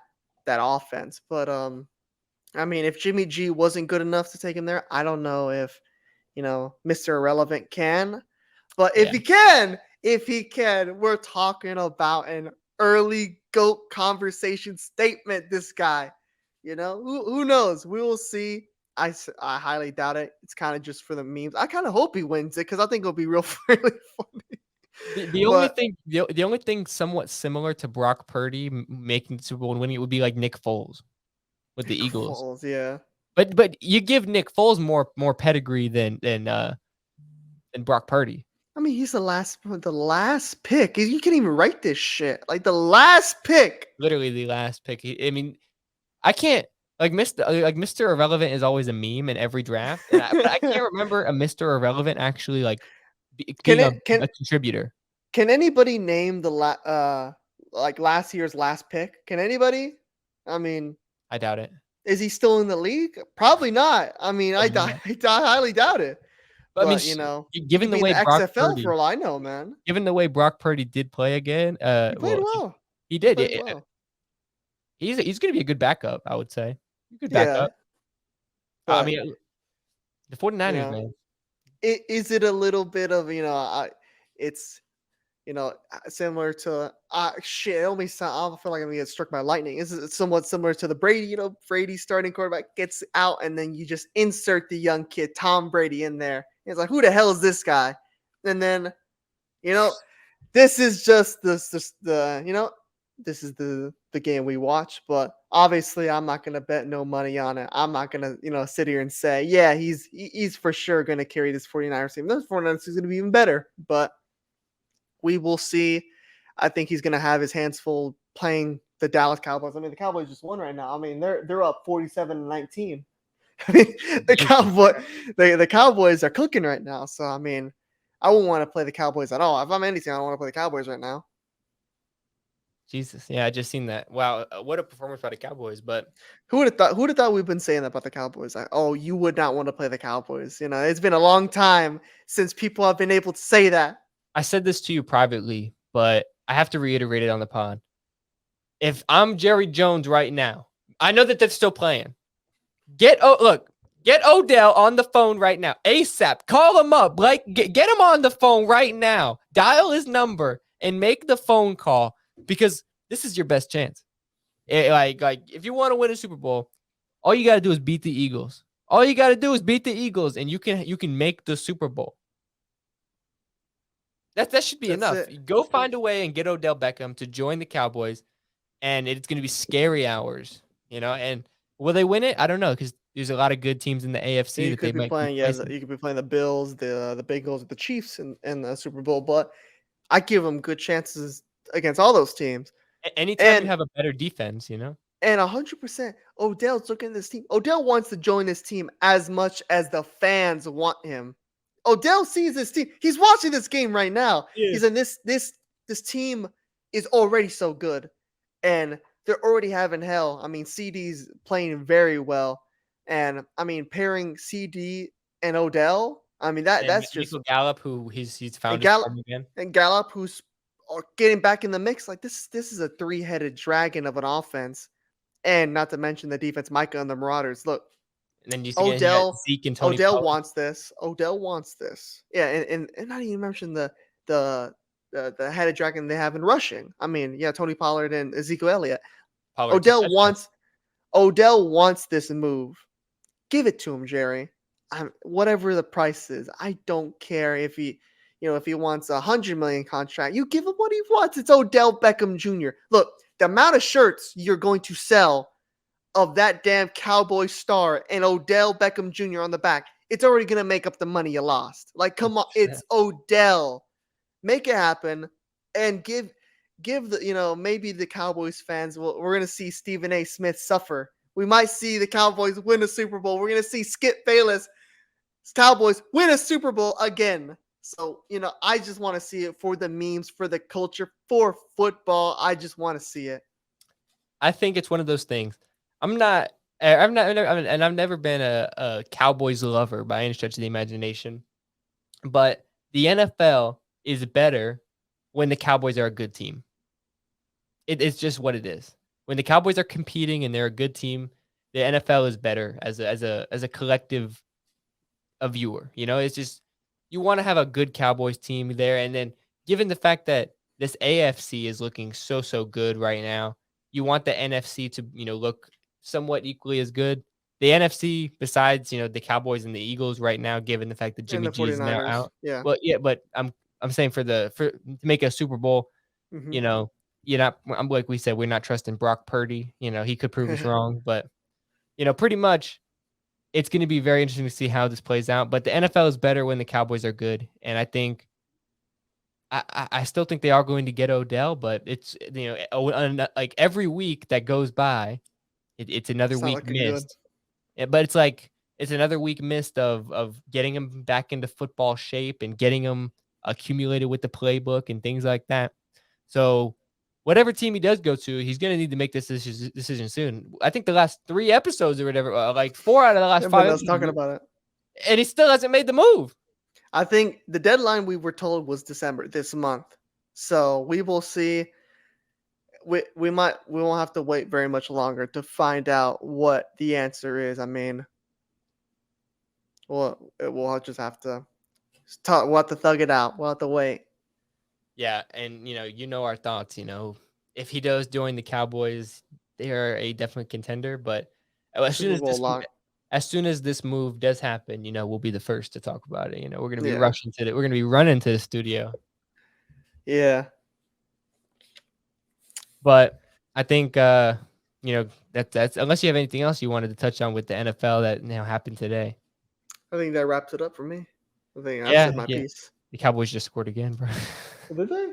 offense. But I mean, if Jimmy G wasn't good enough to take him there, I don't know if Mr. Irrelevant can. But Yeah. if he can, we're talking about an early GOAT conversation statement. This guy, who knows? We will see. I highly doubt it. It's kind of just for the memes. I kind of hope he wins it because I think it'll be real really funny. The only But thing the only thing somewhat similar to Brock Purdy making the Super Bowl and winning it would be like Nick Foles with the Nick Eagles. Foles, yeah. But you give Nick Foles more pedigree than Brock Purdy. I mean, he's the last pick. You can't even write this shit. Like the last pick. Literally the last pick. I mean, I can't Mr. Irrelevant is always a meme in every draft, but I can't remember a Mr. Irrelevant actually can being a, it can a contributor. can anybody name like last year's last pick? Can anybody? I mean, I doubt it. is he still in the league? Probably not. I mean, I, Probably di- not. I highly doubt it. But I mean, But he could given the be in way the Brock XFL for Purdy, all I know, man. did play again, He played well, well. he He did. played well. He's going to be a good backup, I would say. Good Yeah, backup. I but mean, the you 49ers, know, man. is it a little bit of it's similar to shit. It almost sound, I feel like I'm gonna get struck by lightning. Is it somewhat similar to the Brady? Brady starting quarterback gets out, and then you just insert the young kid Tom Brady in there. It's like, who the hell is this guy? And then you know, this is just this is the game we watch. But obviously, I'm not gonna bet no money on it. I'm not gonna sit here and say, yeah, he's for sure gonna carry this 49ers team. This 49ers is gonna be even better, but we will see. I think he's going to have his hands full playing the Dallas Cowboys. I mean, the Cowboys just won right now. I mean, they're up 47-19. I mean, the Cowboys are cooking right now. So I mean, I wouldn't want to play the Cowboys at all. If I'm anything, I don't want to play the Cowboys right now. Jesus. Yeah, I just seen that. Wow, what a performance by the Cowboys. But Who would have thought? Who would have thought we've been saying that about the Cowboys? Like, oh, you would not want to play the Cowboys. It's been a long time since people have been able to say that. I said this to you privately, but I have to reiterate it on the pod. If I'm Jerry Jones right now, I know that they're still playing. Get Odell on the phone right now. ASAP. Call him up. Get him on the phone right now. Dial his number and make the phone call because this is your best chance. If you want to win a Super Bowl, all you got to do is beat the Eagles. All you got to do is beat the Eagles and you can make the Super Bowl. That should be That's enough. it. Go find a way and get Odell Beckham to join the Cowboys. and it's going to be scary hours, and will they win it? I don't know, because there's a lot of good teams in the Yeah, AFC you that they could be might keep playing, yeah, facing. you could be playing the Bills, the Bengals, the Chiefs in the Super Bowl, but I give them good chances against all those teams. Anytime you And have a better defense. and 100%, Odell's looking at this team. Odell wants to join this team as much as the fans want him. Odell sees this team. He's watching this game right now. Yeah. He's in this team is already so good, and they're already having hell. I mean, CD's playing very well, and I mean pairing CD and Odell. I mean And that's just Michael Gallup, who he's and found his Gallup form again. and Gallup, who's getting back in the mix. Like this is a three-headed dragon of an offense, and not to mention the defense, Micah and the Marauders. Look, And then just again, he got Odell, Zeke and Tony Odell Pollard. wants this. Odell wants this. Yeah, and not even mention the the headed dragon they have in rushing. I mean, yeah, Tony Pollard and Ezekiel Elliott. Pollard 2 Odell touchdowns. wants Odell wants this move. Give it to him, Jerry. Whatever the price is, I don't care if if he wants $100 million contract. You give him what he wants. It's Odell Beckham Jr. Look, the amount of shirts you're going to sell of that damn Cowboy star and Odell Beckham Jr. on the back, it's already gonna make up the money you lost. Like, come on, it's Odell. Make it happen, and give the maybe the Cowboys fans we're gonna see Stephen A. Smith suffer. We might see the Cowboys win a Super Bowl. We're gonna see Skip Bayless Cowboys win a Super Bowl again. So, I just want to see it for the memes, for the culture, for football. I just want to see it. I think it's one of those things. I'm not. I'm not, and I've never been a Cowboys lover by any stretch of the imagination. But the NFL is better when the Cowboys are a good team. It's just what it is. When the Cowboys are competing and they're a good team, the NFL is better as a collective a viewer. It's just you want to have a good Cowboys team there, and then given the fact that this AFC is looking so good right now, you want the NFC to look somewhat equally as good. The NFC, besides the Cowboys and the Eagles right now, given the fact that And Jimmy the G is now 49ers. out. Yeah. Well, yeah, but I'm saying for to make a Super Bowl, Hmm. you know, you're not. I'm like we said, we're not trusting Brock Purdy. He could prove us wrong, but pretty much it's going to be very interesting to see how this plays out. But the NFL is better when the Cowboys are good, and I think I still think they are going to get Odell, but it's like every week that goes by, it's another It's not week looking good. missed. But it's like it's another week missed of getting him back into football shape and getting him accumulated with the playbook and things like that. So whatever team he does go to, he's going to need to make this decision soon. I think the last 3 episodes or whatever, like 4 out of the last 5 Everybody else talking episodes, about it. and he still hasn't made the move. I think the deadline we were told was December this month. So we will see. We won't have to wait very much longer to find out what the answer is. I mean, we'll just have to talk. We'll have to thug it out. We'll have to wait. Yeah, and our thoughts. If he does join the Cowboys, they are a definite contender. But as soon Super as Bowl this lock. as soon as this move does happen, we'll be the first to talk about it. We're gonna be Yeah. rushing to it. We're gonna be running to the studio. Yeah. But I think that's unless you have anything else you wanted to touch on with the NFL that happened today. I think that wraps it up for me. I think I've Yeah, said my yeah. piece. The Cowboys just scored again, bro. Did they?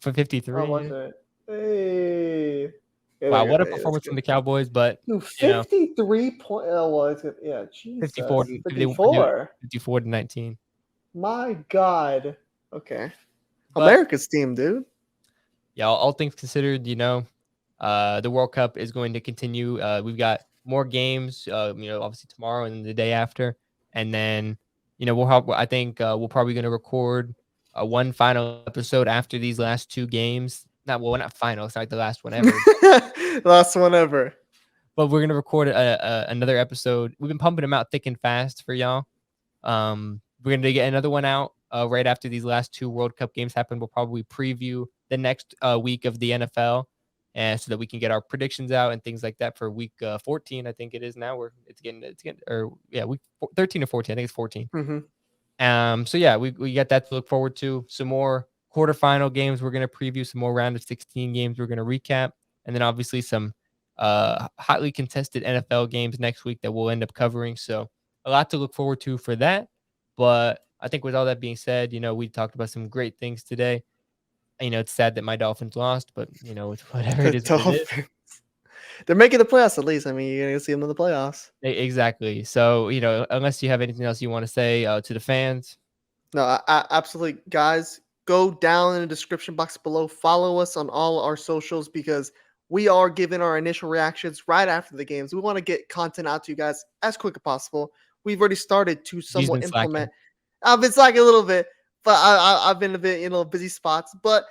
For Oh, 53. watch Yeah. it. Hey. Yeah, Wow, what a that's performance from good. the Cowboys, but Dude, 53 point. Oh, well, it's good. Yeah, 54 Jesus. they won 54. 54 to 19. My God. Okay. But America's team, dude. yeah, all things considered, the World Cup is going to continue. We've got more games, obviously tomorrow and the day after. And then, I think we're probably going to record one final episode after these last 2 games. Not final. It's not like the last one ever. Last one ever. But we're going to record another episode. We've been pumping them out thick and fast for y'all. We're going to get another one out right after these last 2 World Cup games happen. We'll probably preview the next week of the NFL, and so that we can get our predictions out and things like that for week 14. I think it is now. Week 13 or 14. I think it's 14. So yeah, we got that to look forward to. Some more quarterfinal games. We're going to preview some more round of 16 games. We're going to recap. and then obviously some hotly contested NFL games next week that we'll end up covering. So a lot to look forward to for that. But I think with all that being said, we talked about some great things today. It's sad that my Dolphins lost, but it's whatever The it is what it is. Dolphins. They're making the playoffs at least. I mean, you're gonna see them in the playoffs. Exactly. So, unless you have anything else you want to say to the fans. No, absolutely, guys. Go down in the description box below. Follow us on all our socials because we are giving our initial reactions right after the games. We want to get content out to you guys as quick as possible. We've already started to G's somewhat been slacking. implement. I've been slacking a little bit, but I've been a bit in busy spots. But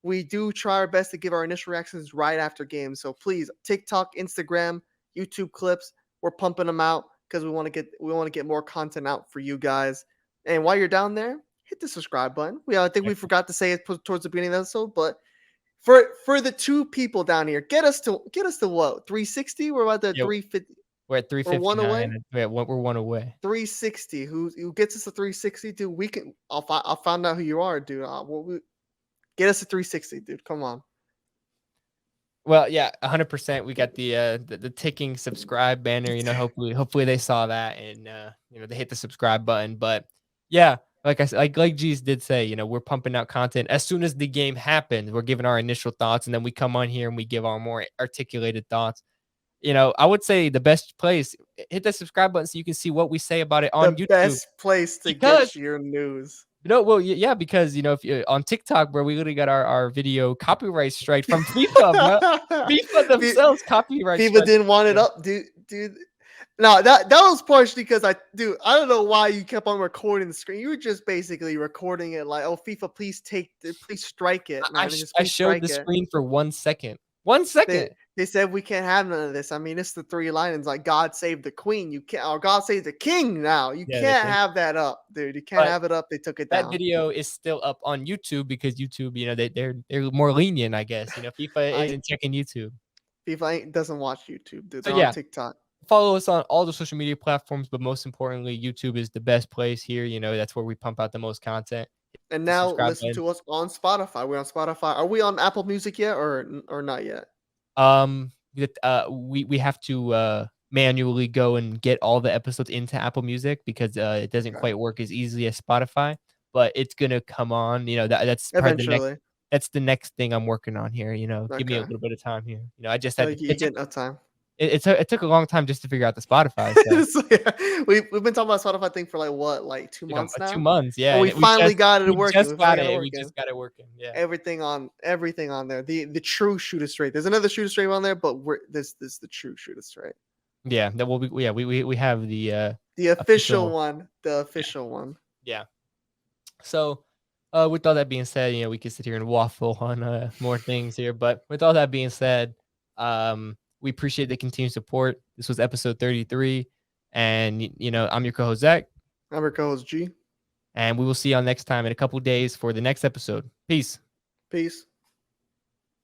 we do try our best to give our initial reactions right after games. So please, TikTok, Instagram, YouTube clips, we're pumping them out because we want to get more content out for you guys. And while you're down there, hit the subscribe button. I think we forgot to say it towards the beginning of the episode, but for the two people down here, get us to what 360? We're about to Yeah, 350. we're at We're one 359. away. We're one away. 360. Who gets us to 360, dude? I'll find out who you are, dude. Get us to 360, dude. Come on. Well, yeah, 100%. We got the ticking subscribe banner. Hopefully they saw that and they hit the subscribe button. But yeah, like I said, like G's did say, we're pumping out content as soon as the game happens. We're giving our initial thoughts, and then we come on here and we give our more articulated thoughts. I would say the best place, hit the subscribe button so you can see what we say about it The on YouTube. best place to Because get your news. well, yeah, because if you on TikTok, bro, we literally got our video copyright strike from FIFA, bro. FIFA Fi- themselves copyright FIFA strike. didn't want it up, dude. No, that was partially because I don't know why you kept on recording the screen. You were just basically recording it like, oh, FIFA, please strike it, man, and just I please showed the strike it. screen for 1 second. 1 second. They said we can't have none of this. I mean, it's the three lines like God save the queen. You can't, or God save the king. Now you Yeah, can't have that up, dude. You can't but have it up. They took it that down. video is still up on YouTube because YouTube, they're more lenient, I guess. FIFA I isn't checking YouTube. doesn't watch YouTube, dude. So They're on yeah, TikTok. follow us on all the social media platforms, but most importantly, YouTube is the best place here. That's where we pump out the most content. Hit And the now subscribe listen button. to us on Spotify. We're on Spotify. Are we on Apple Music yet, or not yet? We have to manually go and get all the episodes into Apple Music because it doesn't Okay. quite work as easily as Spotify, but it's gonna come on. That's probably Eventually. that's the next thing I'm working on here. Give me a Okay. little bit of time here. I just So had you get enough time. it took a long time just to figure out the Spotify. So So, yeah, we've been talking about Spotify thing for like what, like 2 months 2 now, months, yeah, and we and finally got it working. We finally got it we working. just got it working. Yeah, Everything on there. The true shooter straight. There's another shooter straight on there, but this the true shooter straight. yeah. That will be yeah. We have the The official official. one. The Yeah, official one. yeah. So, with all that being said, we could sit here and waffle on more things here. But with all that being said, we appreciate the continued support. This was episode 33, and I'm your co-host Zach, I'm your co-host G. and we will see y'all next time in a couple days for the next episode. Peace. Peace.